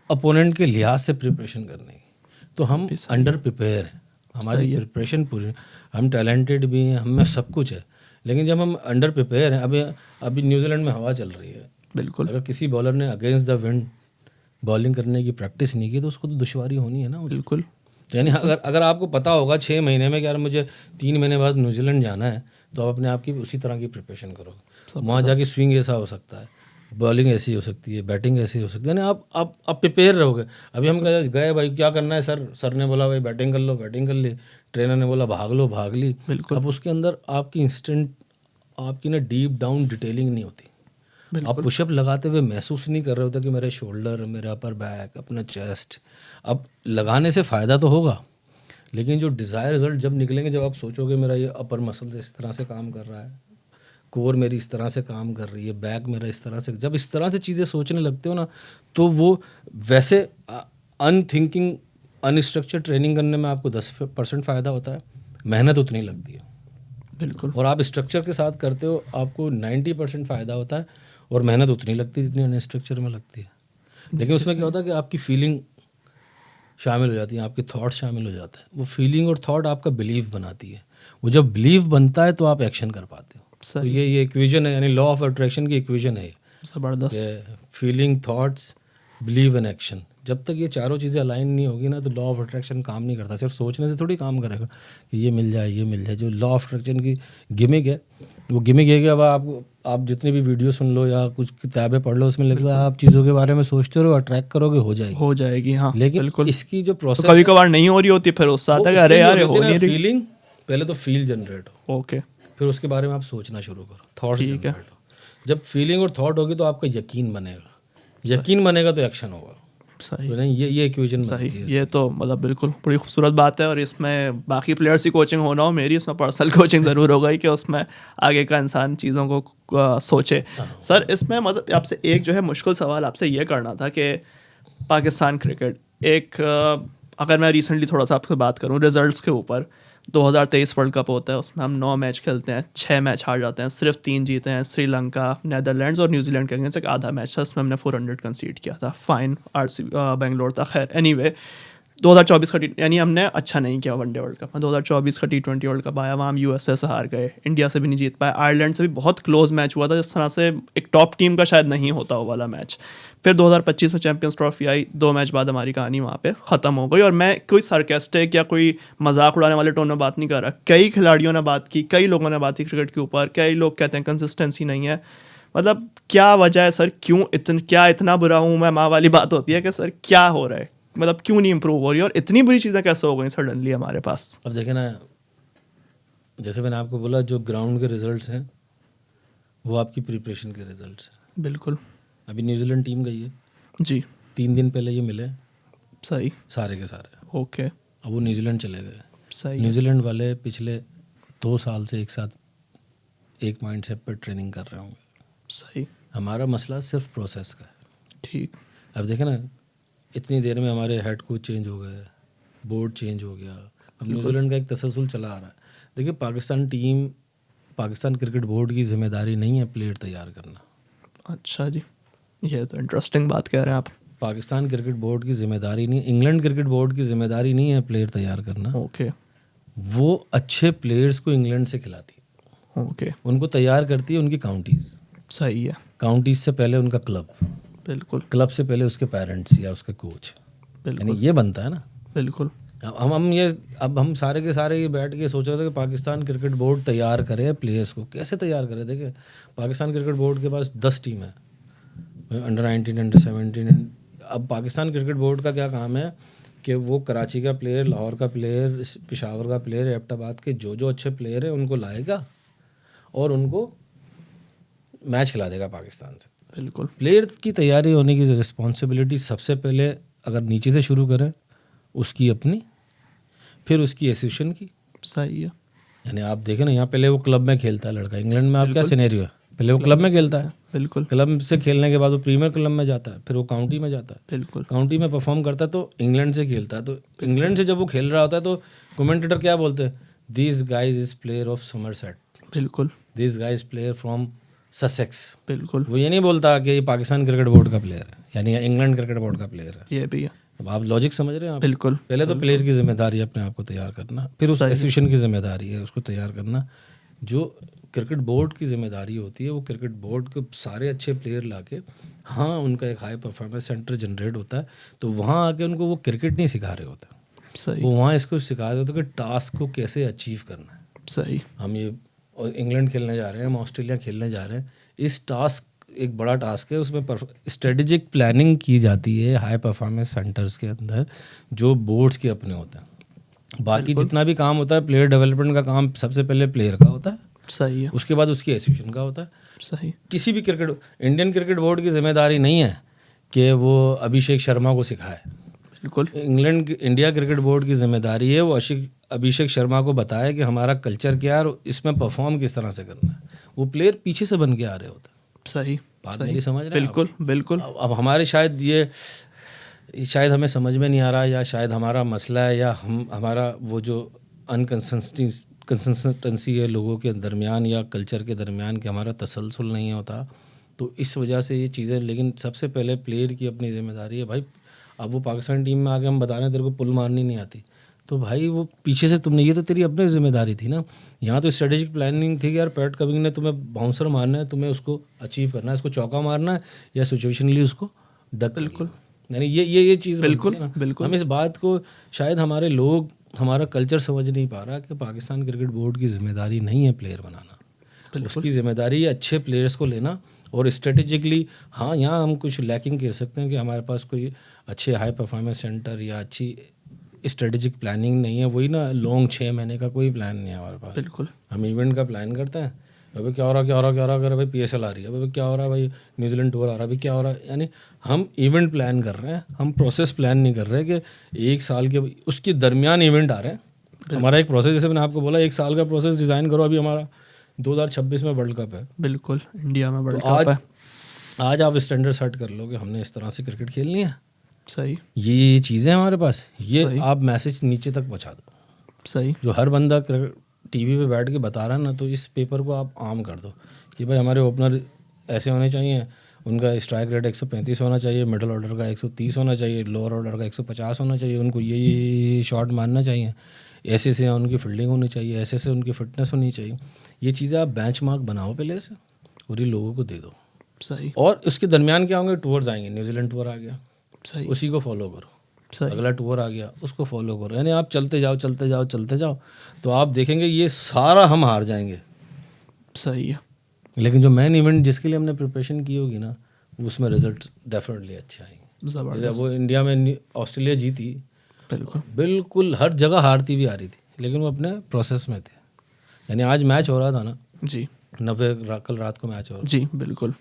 अपोनेंट के लिहाज से प्रिपरेशन करने की। तो हम अंडर प्रिपेयर हैं, हमारी प्रिपरेशन पूरी, हम टैलेंटेड भी हैं, हम में सब कुछ है, लेकिन जब हम अंडर प्रिपेयर हैं, अभी न्यूजीलैंड में हवा चल रही है, बिल्कुल अगर किसी बॉलर ने अगेंस्ट द विंड बॉलिंग करने की प्रैक्टिस नहीं की तो उसको तो दुश्वारी होनी है ना। बिल्कुल, यानी अगर आपको पता होगा 6 महीने में कि यार मुझे 3 महीने बाद न्यूजीलैंड जाना है, तो आप अपने आप की उसी तरह की प्रिपरेशन करो। वहाँ जाके स्विंग ऐसा हो सकता है, बॉलिंग ऐसी हो सकती है, बैटिंग ऐसी हो सकती है, यानी आप प्रिपेयर रहोगे। अभी हम गए भाई क्या करना है सर ने बोला भाई बैटिंग कर लो, बैटिंग कर ली, ट्रेनर ने बोला भाग लो, भाग ली। बिल्कुल, अब उसके अंदर आपकी इंस्टेंट, आपकी ना डीप डाउन डिटेलिंग नहीं होती। आप पुशअप लगाते हुए महसूस नहीं कर रहे होते कि मेरे शोल्डर, मेरा अपर बैक, अपना चेस्ट। अब लगाने से फ़ायदा तो होगा, लेकिन जो डिज़ायर रिजल्ट जब निकलेंगे, जब आप सोचोगे मेरा ये अपर मसल इस तरह से काम कर रहा है, कोर मेरी इस तरह से काम कर रही है, बैक मेरा इस तरह से, जब इस तरह से चीज़ें सोचने लगते हो ना, तो वो वैसे अनथिंकिंग अनस्ट्रक्चर ट्रेनिंग करने में आपको 10% फ़ायदा होता है, मेहनत उतनी लगती है। बिल्कुल, और आप स्ट्रक्चर के साथ करते हो, आपको 90% फ़ायदा होता है और मेहनत उतनी लगती है जितनी अनस्ट्रक्चर में लगती है। लेकिन उसमें क्या होता है कि आपकी फीलिंग शामिल हो जाती है, आपके थॉट शामिल हो जाता है। वो फीलिंग और थॉट आपका बिलीव बनाती है। वो जब बिलीव बनता है तो आप एक्शन कर पाते हो। तो ये इक्वेशन है, यानी लॉ ऑफ अट्रैक्शन की इक्वेशन है। ज़बरदस्त, feeling, thoughts, believe and action. जब तक ये चारों चीज़ें अलाइन नहीं होगी ना, तो लॉ ऑफ अट्रैक्शन काम नहीं करता। सिर्फ सोचने से थोड़ी काम करेगा कि ये मिल जाए, ये मिल जाए। जो लॉ ऑफ अट्रैक्शन की गिमिक है, वो गिमिक है कि अब आप जितनी भी वीडियो सुन लो या कुछ किताबें पढ़ लो, उसमें लिखा है आप चीज़ों के बारे में सोचते रहो, अट्रैक्ट करोगे, हो जाएगी। हाँ लेकिन बिल्कुल। इसकी जो तो प्रोसेस कभी कभार नहीं हो रही होती, फिर उससे आता है कि अरे यार ये हो नहीं रही। फीलिंग, पहले तो फील जनरेट हो, ओके फिर उसके बारे में आप सोचना शुरू करो, थॉट्स ठीक है। जनरेट हो। जब फीलिंग और थॉट होगी तो आपका यकीन बनेगा तो एक्शन होगा। सही तो नहीं, ये इक्वेशन सही, बनती है। ये तो मतलब बिल्कुल बड़ी खूबसूरत बात है। और इसमें बाकी प्लेयर्स की कोचिंग होना हो, मेरी इसमें पर्सनल कोचिंग ज़रूर हो गई कि उसमें आगे का इंसान चीज़ों को सोचे। सर इसमें मतलब आपसे एक जो है मुश्किल सवाल आपसे ये करना था कि पाकिस्तान क्रिकेट एक अगर मैं रिसेंटली थोड़ा सा आपसे बात करूं रिजल्ट्स के ऊपर, 2023 वर्ल्ड कप होता है, उसमें हम 9 मैच खेलते हैं, 6 मैच हार जाते हैं, सिर्फ 3 जीते हैं। श्रीलंका, नेदरलैंड्स और न्यूजीलैंड के अगेंस्ट एक आधा मैच था, इसमें हमने 400 कंसीड किया था। फाइन, बेंगलोर था। खैर एनीवे 2024 का यानी हमने अच्छा नहीं किया वनडे वर्ल्ड कप में। 2024 का T20 वर्ल्ड कप आया, वहाँ हम यूएसए से हार गए, इंडिया से भी नहीं जीत पाए, आयरलैंड से भी बहुत क्लोज मैच हुआ था, जिस तरह से एक टॉप टीम का शायद नहीं होता वो वाला मैच। फिर 2025 में चैंपियंस ट्रॉफी आई, 2 मैच बाद हमारी कहानी वहाँ पे ख़त्म हो गई। और मैं कोई सार्केस्टिक या कोई मजाक उड़ाने वाले टोन में बात नहीं कर रहा, कई खिलाड़ियों ने बात की, कई लोगों ने बात की क्रिकेट के ऊपर, कई लोग कहते हैं कंसिस्टेंसी नहीं है। मतलब क्या वजह है सर, क्या इतना बुरा हूँ मैं, माँ वाली बात होती है कि सर क्या हो रहा है, मतलब क्यों नहीं इम्प्रूव हो रही है और इतनी बुरी चीज़ें कैसे हो गई सडनली हमारे पास। अब देखें ना, जैसे मैंने आपको बोला, जो ग्राउंड के रिजल्ट्स हैं वो आपकी प्रिपरेशन के रिजल्ट्स हैं। बिल्कुल। अभी न्यूजीलैंड टीम गई है जी 3 दिन पहले, ये मिले सही। सारे के सारे, ओके अब वो न्यूजीलैंड चले गए। सही। न्यूजीलैंड वाले पिछले 2 साल से एक साथ एक माइंडसेट पर ट्रेनिंग कर रहे होंगे। सही। हमारा मसला सिर्फ प्रोसेस का है। ठीक। अब देखें ना, इतनी देर में हमारे हेड कोच चेंज हो गए, बोर्ड चेंज हो गया, अब न्यूजीलैंड का एक तसलसल चला आ रहा है। देखिए पाकिस्तान क्रिकेट बोर्ड की जिम्मेदारी नहीं है प्लेयर तैयार करना। अच्छा जी, ये तो इंटरेस्टिंग बात कह रहे हैं आप। पाकिस्तान क्रिकेट बोर्ड की जिम्मेदारी नहीं, इंग्लैंड क्रिकेट बोर्ड की जिम्मेदारी नहीं है प्लेयर तैयार करना। ओके वो अच्छे प्लेयर्स को इंग्लैंड से खिलाती है, ओके उनको तैयार करती है उनकी काउंटीज़। सही है। काउंटीज़ से पहले उनका क्लब, बिल्कुल क्लब से पहले उसके पेरेंट्स या उसके कोच, यानी बिल्कुल ये बनता है ना। बिल्कुल। अब हम सारे के सारे ये बैठ के सोच रहे थे कि पाकिस्तान क्रिकेट बोर्ड तैयार करे प्लेयर्स को। कैसे तैयार करे? देखिए, पाकिस्तान क्रिकेट बोर्ड के पास 10 टीम है, अंडर 19, अंडर 17। अब पाकिस्तान क्रिकेट बोर्ड का क्या काम है कि वो कराची का प्लेयर, लाहौर का प्लेयर, पेशावर का प्लेयर, एबटाबाद के जो अच्छे प्लेयर हैं उनको लाएगा और उनको मैच खिला देगा पाकिस्तान से। बिल्कुल प्लेयर की तैयारी होने की रिस्पॉन्सिबिलिटी सबसे पहले अगर नीचे से शुरू करें, उसकी अपनी, फिर उसकी एसोसिएशन की। सही है। यानी आप देखें ना, यहाँ पहले वो क्लब में खेलता है लड़का, इंग्लैंड में आप क्या सिनेरियो है, पहले वो क्लब में खेलता है, बिल्कुल क्लब से खेलने के बाद वो प्रीमियर क्लब में जाता है, फिर वो काउंटी में जाता है, बिल्कुल काउंटी में परफॉर्म करता है तो इंग्लैंड से खेलता है। तो इंग्लैंड से जब वो खेल रहा होता है तो कमेंटेटर क्या बोलते हैं, this guys is player of Somerset, बिल्कुल this guys player from Sussex. बिल्कुल। वो ये नहीं बोलता कि ये पाकिस्तान क्रिकेट बोर्ड का प्लेयर है, यानी इंग्लैंड क्रिकेट बोर्ड का प्लेयर है। ये भी है। अब आप लॉजिक समझ रहे हैं आप? बिल्कुल। पहले तो प्लेयर की जिम्मेदारी है अपने आप को तैयार करना, फिर उस एसोसिएशन की जिम्मेदारी है उसको तैयार करना। जो क्रिकेट बोर्ड की जिम्मेदारी होती है वो क्रिकेट बोर्ड के सारे अच्छे प्लेयर लाके, हाँ उनका एक हाई परफॉर्मेंस सेंटर जनरेट होता है, तो वहाँ आके उनको वो क्रिकेट नहीं सिखा रहे होते, सही। वो वहाँ इसको सिखा रहे होते कि टास्क को कैसे अचीव करना है। सही। हम ये और इंग्लैंड खेलने जा रहे हैं, हम ऑस्ट्रेलिया खेलने जा रहे हैं, इस टास्क एक बड़ा टास्क है, उसमें स्ट्रेटेजिक प्लानिंग की जाती है हाई परफॉर्मेंस सेंटर्स के अंदर, जो बोर्ड्स के अपने होते हैं। बाकी जितना भी काम होता है प्लेयर डेवलपमेंट का काम सबसे पहले प्लेयर का होता है, सही है। उसके बाद उसकी एसोसिएशन का होता है। सही। किसी भी इंडियन क्रिकेट बोर्ड की जिम्मेदारी नहीं है कि वो अभिषेक शर्मा को सिखाए। बिल्कुल इंडिया क्रिकेट बोर्ड की जिम्मेदारी है वो अभिषेक शर्मा को बताए कि हमारा कल्चर क्या है और इसमें परफॉर्म किस तरह से करना है। वो प्लेयर पीछे से बन के आ रहे होते हैं। सही बात मेरी समझ रहे हैं? बिल्कुल बिल्कुल। अब हमारे शायद हमें समझ में नहीं आ रहा, या शायद हमारा मसला है, या हमारा वो जो कंसिस्टेंसी है लोगों के दरमियान या कल्चर के दरमियान कि हमारा तसलसल नहीं होता, तो इस वजह से ये चीज़ें। लेकिन सबसे पहले प्लेयर की अपनी जिम्मेदारी है भाई। अब वो पाकिस्तान टीम में आके हम बता रहे हैं तेरे को पुल मारनी नहीं आती, तो भाई वो पीछे से तुमने, ये तो तेरी अपनी जिम्मेदारी थी ना। यहाँ तो स्ट्रेटेजिक प्लानिंग थी कि यार पैट कमिंग ने तुम्हें बाउंसर मारना है, तुम्हें उसको अचीव करना है, उसको चौका मारना है या सिचुएशनली उसको डक। बिल्कुल, यानी ये चीज़ बिल्कुल ना। बिल्कुल। हम इस बात को शायद हमारा कल्चर समझ नहीं पा रहा कि पाकिस्तान क्रिकेट बोर्ड की जिम्मेदारी नहीं है प्लेयर बनाना, उसकी जिम्मेदारी है अच्छे प्लेयर्स को लेना और स्ट्रेटेजिकली। हाँ, यहाँ हम कुछ लैकिंग कह सकते हैं कि हमारे पास कोई अच्छे हाई परफॉर्मेंस सेंटर या अच्छी स्ट्रेटेजिक प्लानिंग नहीं है। वही ना, लॉन्ग 6 महीने का कोई प्लान नहीं है हमारे पास। बिल्कुल। हम इवेंट का प्लान करते हैं, अभी क्या हो रहा क्या हो रहा क्या हो रहा, अगर भाई PSL आ रही है, अभी क्या हो रहा है भाई, न्यूजीलैंड टूर आ रहा है, अभी क्या हो रहा है। यानी हम इवेंट प्लान कर रहे हैं, हम प्रोसेस प्लान नहीं कर रहे कि एक साल के उसके दरमियान इवेंट आ रहे हैं। हमारा एक प्रोसेस, जैसे मैंने आपको बोला, एक साल का प्रोसेस डिज़ाइन करो। अभी हमारा 2026 में वर्ल्ड कप है। बिल्कुल, इंडिया में वर्ल्ड तो कप है। आज आप स्टैंडर्ड सेट कर लो कि हमने इस तरह से क्रिकेट खेलनी है। सही। ये चीज़ें हमारे पास, ये आप मैसेज नीचे तक पहुँचा दो। सही। जो हर बंदा टीवी पे बैठ के बता रहा है ना, तो इस पेपर को आप आम कर दो कि भाई हमारे ओपनर ऐसे होने चाहिए, उनका स्ट्राइक रेट 135 होना चाहिए, मिडिल ऑर्डर का 130 होना चाहिए, लोअर ऑर्डर का 150 होना चाहिए, उनको ये शॉट मारना चाहिए, ऐसे से उनकी फील्डिंग होनी चाहिए, ऐसे से उनकी फिटनेस होनी चाहिए। ये चीज़ें आप बेंचमार्क बनाओ पहले से और ये लोगों को दे दो। सही। और उसके दरमियान क्या होंगे, टूर्स आएंगे। न्यूजीलैंड टूर आ गया, सही। उसी को फॉलो करो। सही। अगला टूर आ गया, उसको फॉलो करो। यानी आप चलते जाओ चलते जाओ चलते जाओ, तो आप देखेंगे ये सारा हम हार जाएंगे। सही है। लेकिन जो मेन इवेंट जिसके लिए हमने प्रिपरेशन की होगी ना, उसमें रिजल्ट डेफिनेटली अच्छे आएंगे। जैसे वो इंडिया में ऑस्ट्रेलिया जीती, बिल्कुल। बिल्कुल हर जगह हारती भी आ रही थी, लेकिन वो अपने प्रोसेस में थे। यानी आज मैच हो रहा था ना, जी। 90 कल रात को मैच हो रहा जी। बिल्कुल।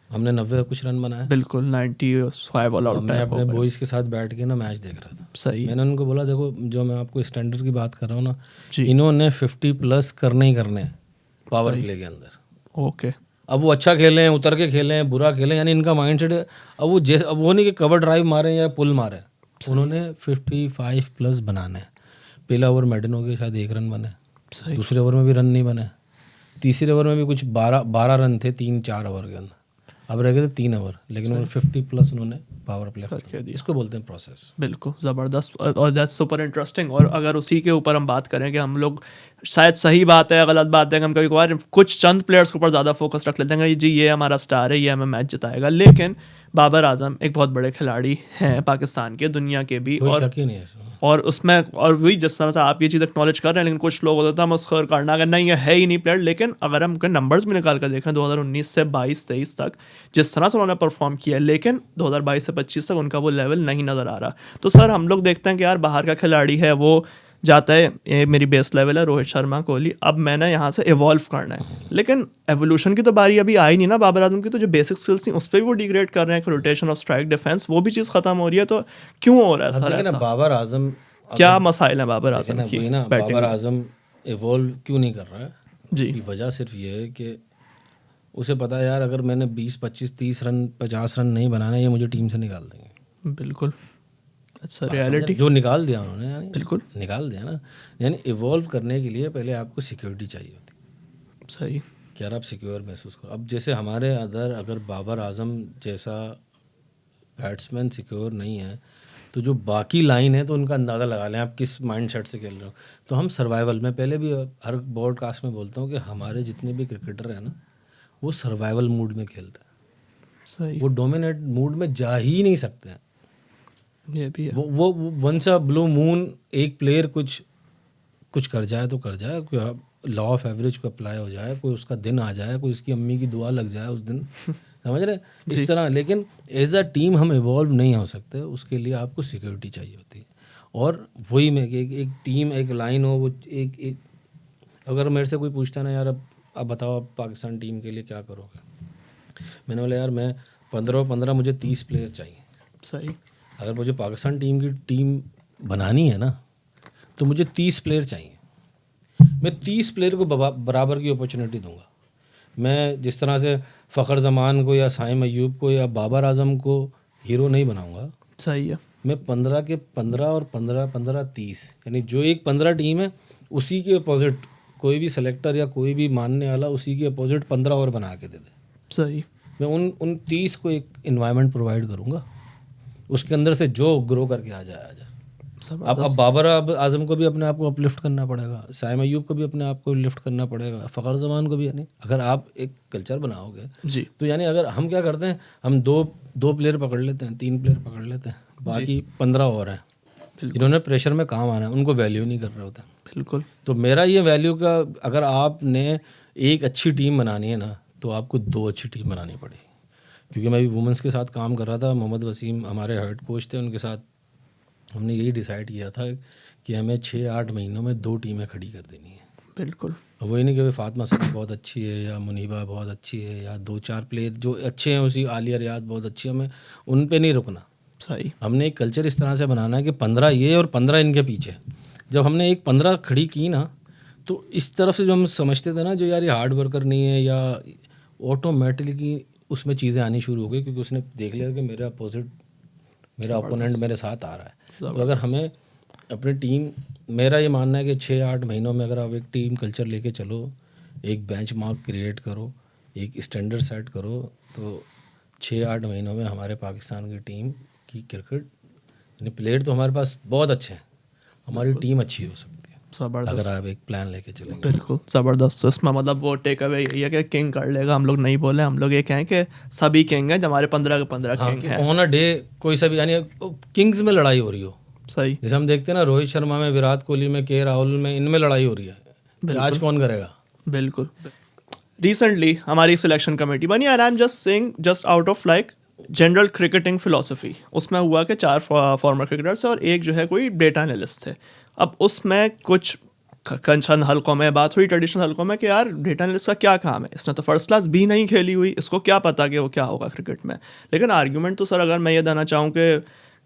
हमने 90 कुछ रन बनाए। बिल्कुल 95 ऑल आउट। मैं अपने बॉयज़ के साथ बैठ के ना मैच देख रहा था। सही। मैंने उनको बोला, देखो जो मैं आपको स्टैंडर्ड की बात कर रहा हूँ ना, जी। इन्होंने 50+ करने ही करने पावर प्ले के अंदर। ओके। अब वो अच्छा खेलें, उतर के खेलें, बुरा खेलें, यानी इनका माइंडसेट अब वो नहीं कि कवर ड्राइव मारें या पुल मारें, उन्होंने 55+ बनाना है। पहला ओवर मेडन हो गया, शायद 1 रन बने। सही। दूसरे ओवर में भी रन नहीं बने। तीसरे ओवर में भी कुछ 12 रन थे 3-4 ओवर के अंदर। अब रह गए थे 3 ओवर, लेकिन वो 50+ उन्होंने पावर प्ले करके दिया। इसको बोलते हैं प्रोसेस। बिल्कुल ज़बरदस्त, और दैट्स सुपर इंटरेस्टिंग। और अगर उसी के ऊपर हम बात करें कि हम लोग, शायद सही बात है या गलत बात है, हम कभी कभार कुछ चंद प्लेयर्स के ऊपर ज़्यादा फोकस रख लेते हैं, जी ये हमारा स्टार है, ये हमें मैच जिताएगा। लेकिन बाबर आजम एक बहुत बड़े खिलाड़ी हैं पाकिस्तान के, दुनिया के भी। कोई शक ही नहीं है इसमें। और उसमें, और वही जिस तरह से आप ये चीज़ एक्नॉलेज कर रहे हैं, लेकिन कुछ लोग होते हैं मस्खर करना, अगर नहीं है ही नहीं प्लेयर। लेकिन अगर हम उनके नंबर्स भी निकाल कर देखें 2019 से 22-23 तक जिस तरह से उन्होंने परफॉर्म किया, लेकिन 2022 से 25 तक उनका वो लेवल नहीं नज़र आ रहा। तो सर हम लोग देखते हैं कि यार बाहर का खिलाड़ी है, वो जाता है, ये मेरी बेस लेवल है, रोहित शर्मा, कोहली, अब मैंने यहाँ से इवॉल्व करना है। लेकिन एवोल्यूशन की तो बारी अभी आई नहीं ना बाबर आजम की। तो जो बेसिक स्किल्स थी उस पर भी वो डिग्रेड कर रहे हैं, रोटेशन ऑफ स्ट्राइक, डिफेंस, वो भी चीज़ खत्म हो रही है। तो क्यों हो रहा है सर ऐसा? बाबर आजम क्या मसाइल है बाबर आजम की? बाबर आजम इवॉल्व क्यों नहीं कर रहा है जी। की वजह सिर्फ ये है कि उसे पता है यार, अगर मैंने 20, 25, 30 रन, 50 रन नहीं बनाना, ये मुझे टीम से निकाल देंगे। बिल्कुल, अच्छा रियलिटी जो निकाल दिया उन्होंने, यानी बिल्कुल निकाल दिया ना। यानी इवॉल्व करने के लिए पहले आपको सिक्योरिटी चाहिए होती। सही। कि यार आप सिक्योर महसूस करो। अब जैसे हमारे अगर बाबर आजम जैसा बैट्समैन सिक्योर नहीं है, तो जो बाकी लाइन है तो उनका अंदाज़ा लगा लें आप किस माइंडसेट से खेल रहे हो। तो हम सर्वाइवल में, पहले भी हर ब्रॉडकास्ट में बोलता हूँ कि हमारे जितने भी क्रिकेटर हैं ना, वो सर्वाइवल मूड में खेलते हैं। सही। वो डोमिनेट मूड में जा ही नहीं सकते हैं। ये भी है। वो वंस अ ब्लू मून एक प्लेयर कुछ कर जाए तो कर जाए, कोई लॉ ऑफ एवरेज को अप्लाई हो जाए, कोई उसका दिन आ जाए, कोई उसकी अम्मी की दुआ लग जाए उस दिन, समझ रहे इस तरह। लेकिन एज अ टीम हम इवॉल्व नहीं हो सकते, उसके लिए आपको सिक्योरिटी चाहिए होती है। और वही में कि एक टीम, एक लाइन हो, वो एक अगर मेरे से कोई पूछता ना, यार अब बताओ आप पाकिस्तान टीम के लिए क्या करोगे, मैंने बोला यार मैं 15 मुझे 30 प्लेयर चाहिए। सही। अगर मुझे पाकिस्तान टीम की टीम बनानी है ना, तो मुझे 30 प्लेयर चाहिए। मैं 30 प्लेयर को बराबर की अपॉर्चुनिटी दूंगा। मैं जिस तरह से फ़खर जमान को या साइम अयूब को या बाबर आजम को हीरो नहीं बनाऊंगा। सही है। मैं 15 के 15 और 15 30, यानी जो एक 15 टीम है उसी के अपोजिट कोई भी सेलेक्टर या कोई भी मानने वाला उसी के अपोजिट 15 और बना के दे दे। सही। मैं उन 30 को एक इन्वायरमेंट प्रोवाइड करूँगा, उसके अंदर से जो ग्रो करके आ जाए। अब बाबर आजम को भी अपने आप को अपलिफ्ट करना पड़ेगा, साइम अयूब को भी अपने आप को लिफ्ट करना पड़ेगा, फ़खर जमान को भी। यानी अगर आप एक कल्चर बनाओगे जी, तो यानी अगर हम क्या करते हैं, हम दो प्लेयर पकड़ लेते हैं, 3 प्लेयर पकड़ लेते हैं, बाकी 15 और हैं जिन्होंने प्रेशर में काम आना है, उनको वैल्यू नहीं कर रहे होते। बिल्कुल। तो मेरा ये वैल्यू का, अगर आपने एक अच्छी टीम बनानी है ना तो आपको 2 अच्छी टीम बनानी पड़ेगी, क्योंकि मैं भी वुमेंस के साथ काम कर रहा था, मोहम्मद वसीम हमारे हेड कोच थे, उनके साथ हमने यही डिसाइड किया था कि हमें 6-8 महीनों में 2 टीमें खड़ी कर देनी है। बिल्कुल। वही नहीं कि भाई फातिमा सना बहुत अच्छी है या मुनीबा बहुत अच्छी है या 2-4 प्लेयर जो अच्छे हैं, उसी आलिया रियाज बहुत अच्छी है, हमें उन पे नहीं रुकना। सही। हमने एक कल्चर इस तरह से बनाना है कि 15 ये और 15 इनके पीछे। जब हमने एक 15 खड़ी की ना, तो इस तरफ से जो हम समझते थे ना, जो यार ये हार्ड वर्कर नहीं है, या ऑटोमेटिकली उसमें चीज़ें आनी शुरू हो गई, क्योंकि उसने देख लिया कि मेरा ओपोनेंट मेरे साथ आ रहा है। तो अगर हमें अपनी टीम, मेरा ये मानना है कि 6-8 महीनों में अगर आप एक टीम कल्चर लेके चलो, एक बेंचमार्क क्रिएट करो, एक स्टैंडर्ड सेट करो, तो 6-8 महीनों में हमारे पाकिस्तान की टीम की क्रिकेट, यानी प्लेयर तो हमारे पास बहुत अच्छे हैं, हमारी टीम अच्छी हो सकती है ज़बरदस्त। अगर आप एक प्लान लेके चलेंगे। बिल्कुल ज़बरदस्त। तो इसमें मतलब वो टेक अवे यही है कि किंग कर लेगा, हम लोग नहीं बोले, हम लोग ये कहें कि सभी किंग हैं, हमारे 15 के 15 हाँ, किंग कि हैं। ऑन अ डे कोई सा भी, यानी किंग्स में लड़ाई हो रही हो, सही। जैसे हम देखते हैं ना रोहित शर्मा में, विराट कोहली में, के राहुल में, इनमें लड़ाई हो रही है कि आज कौन करेगा। बिल्कुल। रिसेंटली हमारी सिलेक्शन कमेटी बनी, and I am just saying, just out of like general cricketing philosophy, उसमें हुआ कि 4 फॉर्मर क्रिकेटर्स और एक जो है कोई डेटा एनालिस्ट थे। अब उसमें कुछ कंचन हलकों में बात हुई, ट्रेडिशनल हलकों में, कि यार डेटा एनालिस्ट का क्या काम है, इसने तो फर्स्ट क्लास भी नहीं खेली हुई, इसको क्या पता कि वो क्या होगा क्रिकेट में। लेकिन आर्ग्यूमेंट तो सर अगर मैं ये देना चाहूँ कि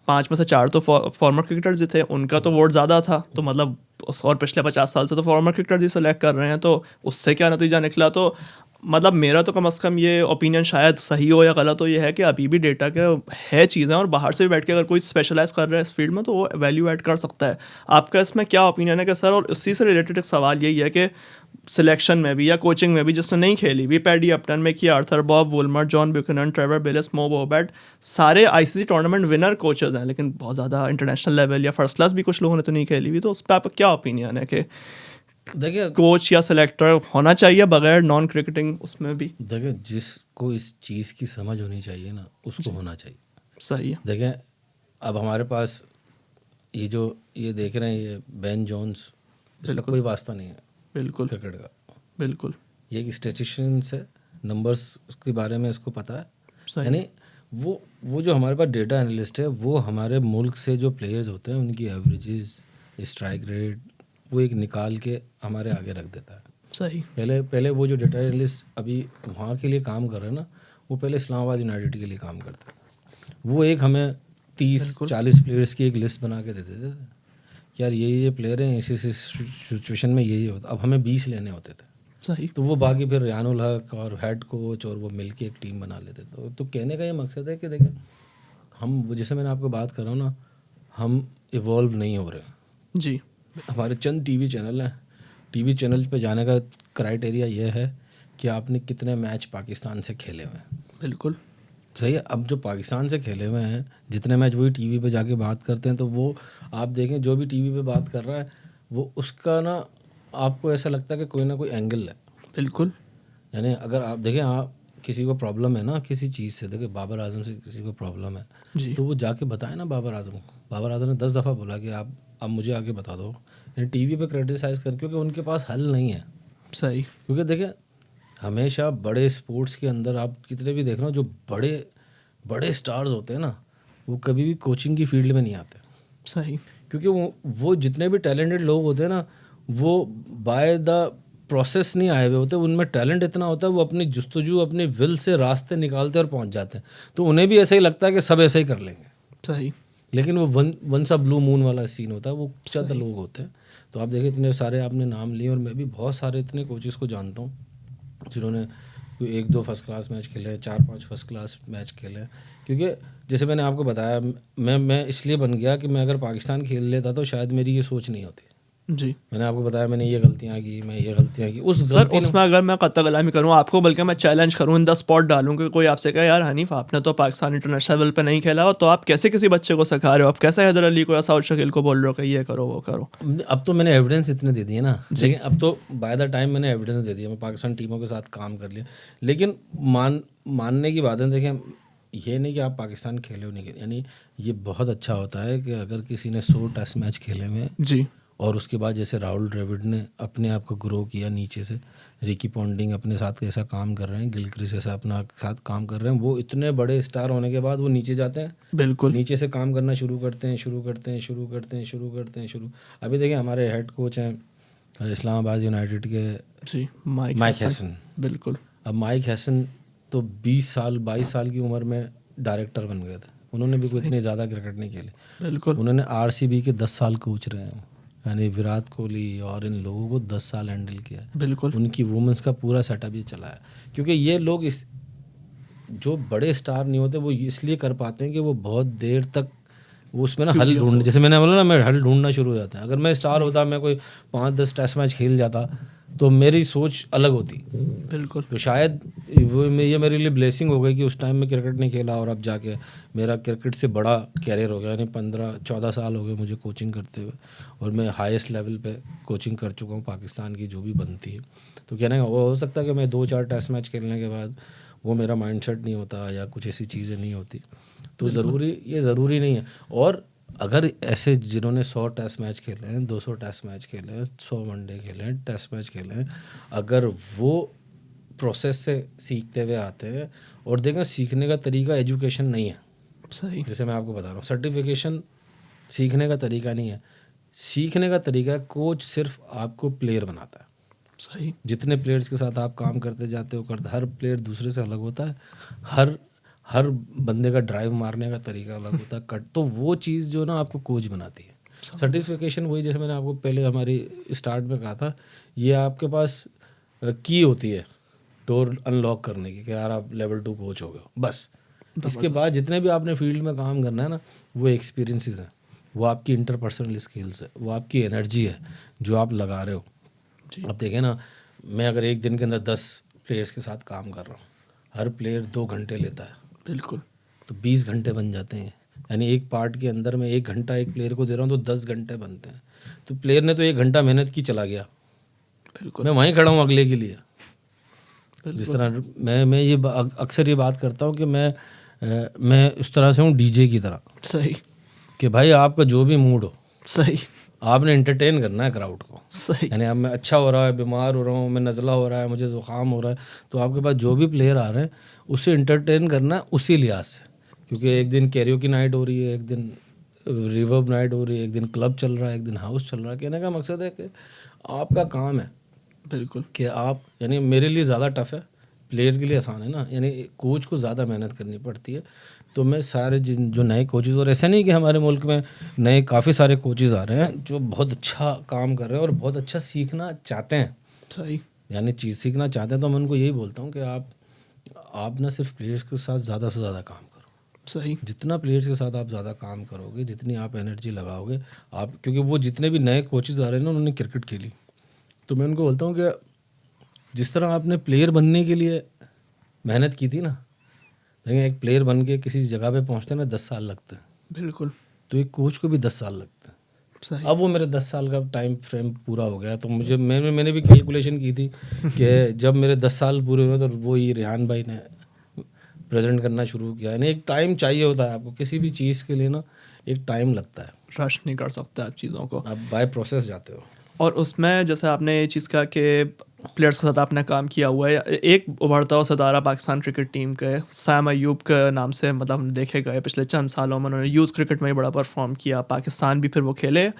5 में से 4 तो फॉर्मर क्रिकेटर्स ही थे, उनका तो वोट ज़्यादा था, तो मतलब और पिछले 50 साल से तो फॉर्मर क्रिकेटर्स ही सेलेक्ट कर रहे हैं, तो उससे क्या नतीजा निकला। तो मतलब मेरा तो कम अज़ कम ये ओपिनियन, शायद सही हो या गलत हो, ये है कि अभी भी डेटा के है चीज़ें, और बाहर से भी बैठ के अगर कोई स्पेशलाइज कर रहा है इस फील्ड में तो वो वैल्यू ऐड कर सकता है। आपका इसमें क्या ओपिनियन है कि सर, और इसी से रिलेटेड एक सवाल यही है कि सिलेक्शन में भी या कोचिंग में भी जिसने नहीं खेली भी, पैडी अपटन में किया, Arthur Bob Woolmer, John Buchanan, Trevor Bayliss, Mo Bobat, सारे आईसीसी टूर्नामेंट विनर कोचेज हैं, लेकिन बहुत ज़्यादा इंटरनेशनल लेवल या फर्स्ट क्लास भी कुछ लोगों ने तो नहीं खेली हुई। तो उस पर आपका क्या ओपिनियन है कि देखिए कोच या सेलेक्टर होना चाहिए बगैर नॉन क्रिकेटिंग उसमें भी? देखिए जिसको इस चीज़ की समझ होनी चाहिए ना, उसको होना चाहिए। सही है। देखें, अब हमारे पास ये देख रहे हैं, ये बेन जोन्स, इसका कोई वास्ता नहीं है बिल्कुल क्रिकेट का। बिल्कुल। ये एक स्टेटिशियंस है, नंबर्स के बारे में इसको पता है। सही। यानी वो जो हमारे पास डेटा एनालिस्ट है, वो हमारे मुल्क से जो प्लेयर्स होते हैं उनकी एवरेजेस, स्ट्राइक रेट, वो एक निकाल के हमारे आगे रख देता है। सही। पहले वो जो डेटा एनालिस्ट अभी वहाँ के लिए काम कर रहे हैं ना, वो पहले इस्लामाबाद यूनाइटेड के लिए काम करते थे। वो एक हमें 30-40 प्लेयर्स की एक लिस्ट बना के देते थे, यार ये प्लेयर हैं, इसी सिचुएशन में ये होता। अब हमें 20 लेने होते थे। सही। तो वो बाकी फिर रियानुल हक और हेड कोच और वो मिलके एक टीम बना लेते थे। तो कहने का ये मकसद है कि देखें, हम जैसे मैंने आपको बात कर रहा हूँ ना, हम इवॉल्व नहीं हो रहे। जी। हमारे चंद टीवी चैनल हैं, टीवी चैनल पे जाने का क्राइटेरिया ये है कि आपने कितने मैच पाकिस्तान से खेले हुए हैं। बिल्कुल सही है। अब जो पाकिस्तान से खेले हुए हैं जितने मैच, वही टीवी पे जाके बात करते हैं, तो वो आप देखें जो भी टीवी पे बात कर रहा है, वो उसका ना आपको ऐसा लगता है कि कोई ना कोई एंगल है। बिल्कुल। यानी अगर आप देखें, आप किसी को प्रॉब्लम है ना किसी चीज़ से, देखिए बाबर आजम से किसी को प्रॉब्लम है, जी। तो वो जाके बताए ना बाबर आजम को। बाबर आजम ने 10 दफ़ा बोला कि आप अब मुझे आके बता दो। यानी टीवी पे क्रिटिसाइज़ कर, क्योंकि उनके पास हल नहीं है। सही। क्योंकि देखिए, हमेशा बड़े स्पोर्ट्स के अंदर आप कितने भी देख रहे हो, जो बड़े बड़े स्टार्स होते हैं ना, वो कभी भी कोचिंग की फील्ड में नहीं आते। सही। क्योंकि वो जितने भी टैलेंटेड लोग होते हैं ना, वो बाय द प्रोसेस नहीं आए हुए होते। उनमें टैलेंट इतना होता है, वो अपनी जुस्तजू, अपनी विल से रास्ते निकालते और पहुंच जाते हैं। तो उन्हें भी ऐसा ही लगता है कि सब ऐसा ही कर लेंगे। सही। लेकिन वो वन सा ब्लू मून वाला सीन होता है, वो चंद लोग होते हैं। तो आप देखिए, इतने सारे आपने नाम लिए, और मैं भी बहुत सारे इतने कोचेस को जानता हूँ जिन्होंने 1-2 फर्स्ट क्लास मैच खेले, 4-5 फर्स्ट क्लास मैच खेले। क्योंकि जैसे मैंने आपको बताया, मैं इसलिए बन गया कि मैं अगर पाकिस्तान खेल लेता तो शायद मेरी ये सोच नहीं होती। जी। मैंने आपको बताया, मैंने ये गलतियाँ की, मैं ये गलतियाँ की, उस सर गलती उसमें अगर मैं कत्ता कलामी करूँ आपको, बल्कि मैं चैलेंज करूँ, इन द स्पॉट डालूँ कि कोई आपसे कहे, यार हनीफ आपने तो पाकिस्तान इंटरनेशनल लेवल पे नहीं खेला हो, तो आप कैसे किसी बच्चे को सिखा रहे हो? आप कैसे हैदर अली को या साउथ शकील को बोल रहे हो कि ये करो वो करो? अब तो मैंने एविडेंस इतने दे दिए ना, लेकिन अब तो बाय द टाइम मैंने एविडेंस दे दिया, मैं पाकिस्तान टीमों के साथ काम कर लिया। लेकिन मानने की बात है, देखें, ये नहीं कि आप पाकिस्तान खेले हो नहीं खेले, यानी ये बहुत अच्छा होता है कि अगर किसी ने 100 टेस्ट मैच खेले में, जी, और उसके बाद जैसे राहुल द्रविड़ ने अपने आप को ग्रो किया नीचे से, रिकी पॉन्टिंग अपने साथ कैसा काम कर रहे हैं, गिलक्रिस्ट ऐसा अपना साथ काम कर रहे हैं, वो इतने बड़े स्टार होने के बाद वो नीचे जाते हैं, बिल्कुल नीचे से काम करना शुरू करते हैं। अभी देखिए हमारे हेड कोच हैं इस्लामाबाद यूनाइटेड के जी, माइक हैसन। बिल्कुल। अब माइक हैसन तो 22 साल की उम्र में डायरेक्टर बन गए थे, उन्होंने भी कोई इतनी ज़्यादा क्रिकेट नहीं खेली। बिल्कुल उन्होंने आरसीबी के 10 साल कोच रहे हैं, यानी विराट कोहली और इन लोगों को 10 साल हैंडल किया है। बिल्कुल उनकी वुमेंस का पूरा सेटअप ये चला है, क्योंकि ये लोग इस जो बड़े स्टार नहीं होते वो इसलिए कर पाते हैं कि वो बहुत देर तक वो उसमें ना हल ढूंढ, जैसे मैंने बोला ना, मैं हल ढूंढना शुरू हो जाता है। अगर मैं स्टार होता, मैं कोई 5-10 टेस्ट मैच खेल जाता तो मेरी सोच अलग होती। बिल्कुल तो शायद वो ये मेरे लिए ब्लेसिंग हो गई कि उस टाइम में क्रिकेट नहीं खेला और अब जाके मेरा क्रिकेट से बड़ा कैरियर हो गया, यानी 15-14 साल हो गए मुझे कोचिंग करते हुए, और मैं हाईएस्ट लेवल पे कोचिंग कर चुका हूँ पाकिस्तान की जो भी बनती है। तो कहने का वो हो सकता है कि मैं 2-4 टेस्ट मैच खेलने के बाद वो मेरा माइंडसेट नहीं होता या कुछ ऐसी चीज़ें नहीं होती। तो ज़रूरी नहीं है। और अगर ऐसे जिन्होंने 100 टेस्ट मैच खेले हैं, 200 टेस्ट मैच खेले हैं, 100 वनडे खेले हैं, टेस्ट मैच खेले हैं, अगर वो प्रोसेस से सीखते हुए आते हैं, और देखें सीखने का तरीका एजुकेशन नहीं है। सही जैसे मैं आपको बता रहा हूँ, सर्टिफिकेशन सीखने का तरीका नहीं है। सीखने का तरीका कोच सिर्फ आपको प्लेयर बनाता है। सही जितने प्लेयर्स के साथ आप काम करते जाते हो हर प्लेयर दूसरे से अलग होता है, हर बंदे का ड्राइव मारने का तरीका अलग होता है, कट। तो वो चीज़ जो ना आपको कोच बनाती है। सर्टिफिकेशन वही, जैसे मैंने आपको पहले हमारी स्टार्ट में कहा था, ये आपके पास की होती है डोर अनलॉक करने की, कि यार आप लेवल 2 कोच हो गए हो, बस। इसके बाद जितने भी आपने फील्ड में काम करना है ना, वो एक्सपीरियंसेस हैं, वो आपकी इंटरपर्सनल स्किल्स है, वो आपकी एनर्जी है जो आप लगा रहे हो। अब देखें ना, मैं अगर एक दिन के अंदर 10 प्लेयर्स के साथ काम कर रहा हूँ, हर प्लेयर 2 घंटे लेता है, बिल्कुल तो 20 घंटे बन जाते हैं। यानी एक पार्ट के अंदर मैं 1 घंटा एक प्लेयर को दे रहा हूँ तो 10 घंटे बनते हैं। तो प्लेयर ने तो 1 घंटा मेहनत की, चला गया, बिल्कुल मैं वहीं खड़ा हूँ अगले के लिए। जिस तरह मैं ये अक्सर ये बात करता हूँ कि मैं उस तरह से हूँ डीजे की तरह, सही कि भाई आपका जो भी मूड हो, सही आपने एंटरटेन करना है क्राउड को। सही यानी अब मैं अच्छा हो रहा है, बीमार हो रहा हूँ, मैं नज़ला हो रहा है, मुझे ज़ुकाम हो रहा है, तो आपके पास जो भी प्लेयर आ रहे हैं उसे एंटरटेन करना है उसी लिहाज से। क्योंकि एक दिन कैरियोकी नाइट हो रही है, एक दिन रिवर्ब नाइट हो रही है, एक दिन क्लब चल रहा है, एक दिन हाउस चल रहा है। कहने का मकसद है कि आपका काम है बिल्कुल कि आप, यानी मेरे लिए ज़्यादा टफ है, प्लेयर के लिए आसान है ना, यानी कोच को ज़्यादा मेहनत करनी पड़ती है। तो मैं सारे जो नए कोचेज़, और ऐसा नहीं कि हमारे मुल्क में नए काफ़ी सारे कोचेज़ आ रहे हैं जो बहुत अच्छा काम कर रहे हैं और बहुत अच्छा सीखना चाहते हैं, सही यानी चीज़ सीखना चाहते हैं। तो मैं उनको यही बोलता हूँ कि आप ना सिर्फ प्लेयर्स के साथ ज़्यादा से ज़्यादा काम करो। सही जितना प्लेयर्स के साथ आप ज़्यादा काम करोगे, जितनी आप एनर्जी लगाओगे आप, क्योंकि वो जितने भी नए कोचेज़ आ रहे हैं ना, उन्होंने क्रिकेट खेली, तो मैं उनको बोलता हूँ कि जिस तरह आपने प्लेयर बनने के लिए मेहनत की थी ना, लेकिन एक प्लेयर बन के किसी जगह पे पहुंचते ना 10 साल लगते हैं, बिल्कुल तो एक कोच को भी 10 साल लगते हैं। सही अब वो मेरे 10 साल का टाइम फ्रेम पूरा हो गया, तो मैंने भी कैलकुलेशन की थी कि जब मेरे 10 साल पूरे हुए तो वो ही रेहान भाई ने प्रेजेंट करना शुरू किया। यानी एक टाइम चाहिए होता है आपको किसी भी चीज़ के लिए ना, एक टाइम लगता है, रश नहीं कर सकते आप चीज़ों को। आप बाय प्रोसेस जाते हो। और उसमें जैसे आपने ये चीज़ कहा कि प्लेयर्स के साथ आपने काम किया हुआ है, एक उभरता हुआ सितारा पाकिस्तान क्रिकेट टीम के सैम अयूब के नाम से मतलब हम देखे गए पिछले चंद सालों में, उन्होंने यूथ क्रिकेट में ही बड़ा परफॉर्म किया, पाकिस्तान भी फिर वो खेले।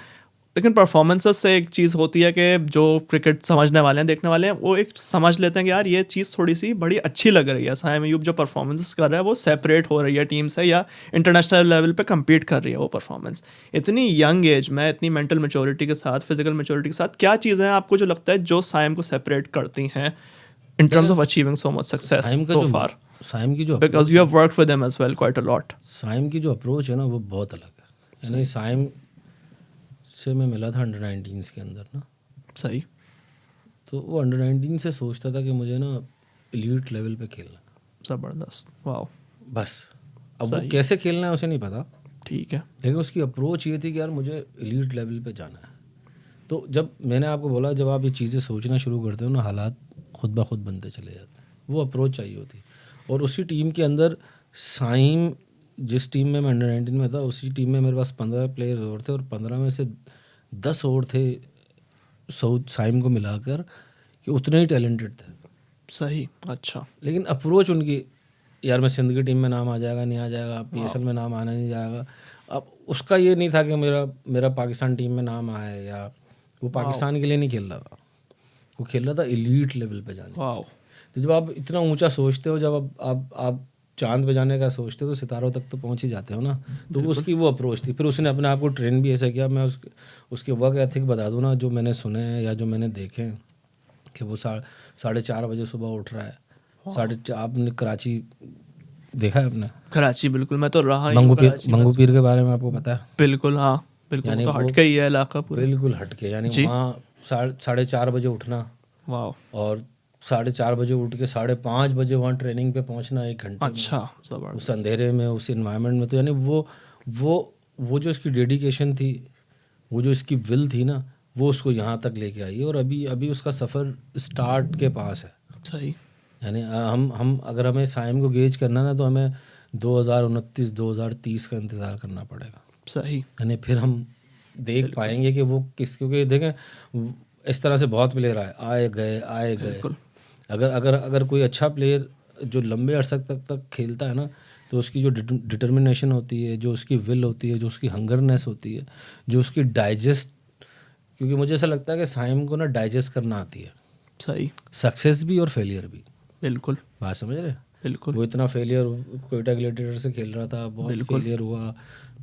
लेकिन परफॉर्मेंसेस से एक चीज़ होती है कि जो क्रिकेट समझने वाले हैं, देखने वाले हैं, वो एक समझ लेते हैं कि यार ये चीज़ थोड़ी सी बड़ी अच्छी लग रही है, सैम अयूब जो परफॉर्मेंसेस कर रहा है वो सेपरेट हो रही है टीम से या इंटरनेशनल लेवल पे compete कर रही है वो परफॉर्मेंस इतनी यंग एज में, इतनी मेंटल मेच्योरिटी के साथ, फिजिकल मेच्योरिटी के साथ। क्या चीज़ें हैं आपको जो लगता है जो सैम को सेपरेट करती हैं in terms of achieving so much success so far, Saim की जो because you have worked with him as well quite a lot. Saim की जो अप्रोच है ना वो बहुत अलग है। यानी साइम से मैं मिला था अंडर-19 के अंदर ना, सही तो वो अंडर-19 से सोचता था कि मुझे ना एलीट लेवल पे खेलना, ज़बरदस्त, वाओ, बस। अब वो कैसे खेलना है उसे नहीं पता, ठीक है, लेकिन उसकी अप्रोच ये थी कि यार मुझे एलीट लेवल पे जाना है। तो जब मैंने आपको बोला, जब आप ये चीज़ें सोचना शुरू करते हो ना, हालात खुद ब खुद बनते चले जाते हैं। वो अप्रोच चाहिए होती। और उसी टीम के अंदर साइम, जिस टीम में मैं अंडर-19 में था, उसी टीम में मेरे पास 15 प्लेयर और थे, और 15 में से 10 और थे साउथ साइम को मिलाकर कि उतने ही टैलेंटेड थे, सही, अच्छा, लेकिन अप्रोच उनकी, यार मैं सिंध की टीम में नाम आ जाएगा नहीं आ जाएगा, PSL में नाम आना नहीं जाएगा। अब उसका ये नहीं था कि मेरा पाकिस्तान टीम में नाम आए, या वो पाकिस्तान के लिए नहीं खेल रहा था, वो खेल रहा था एलीट लेवल पे जाने। वाओ, तो जब आप इतना ऊंचा सोचते हो, जब आप चांद पे जाने का सोचते हो तो सितारों तक तो पहुंच ही जाते हो ना। तो उसकी वो अप्रोच थी। फिर उसने अपने आप को ट्रेन भी ऐसा किया। मैं उसके वर्क एथिक बता दूं ना, जो मैंने सुने हैं या जो मैंने देखे हैं, कि वो 4:30 बजे सुबह उठ रहा है। आपने कराची देखा है आपने? कराची बिल्कुल, मैं तो रहा ही हूँ कराची में। मंगू पीर के बारे में आपको पता है? बिल्कुल, हाँ बिल्कुल, यानी तो वो हट के ही है इलाका पूरा। बिल्कुल हटके, यानी जी। वहाँ 4:30 बजे उठना, वाओ, और 4:30 बजे उठ के 5:30 बजे वहाँ ट्रेनिंग पे पहुँचना 1 घंटे में, अच्छा, उस जबरदस्त, अंधेरे में, उस इन्वायरमेंट में। तो यानी वो जो इसकी डेडिकेशन थी, वो जो इसकी विल थी ना, वो उसको यहाँ तक लेके आई है। और अभी उसका सफ़र स्टार्ट के पास है। सही, यानी हम अगर हमें साइम को गेज करना ना, तो हमें 2029-2030 का इंतज़ार करना पड़ेगा। सही, यानी फिर हम देख पाएंगे कि वो क्योंकि देखें, इस तरह से बहुत प्लेयर आए गए। बिल्कुल, अगर कोई अच्छा प्लेयर जो लंबे अरसे तक खेलता है ना, तो उसकी जो डिटर्मिनेशन होती है, जो उसकी विल होती है, जो उसकी हंगरनेस होती है, जो उसकी डाइजेस्ट, क्योंकि मुझे ऐसा लगता है कि साइम को ना डाइजेस्ट करना आती है, सही, सक्सेस भी और फेलियर भी। बिल्कुल, बात समझ रहे हैं? बिल्कुल, वो इतना फेलियर, कोयटा ग्लेडिएटर से खेल रहा था, बहुत बिल्कुल, फेलियर हुआ।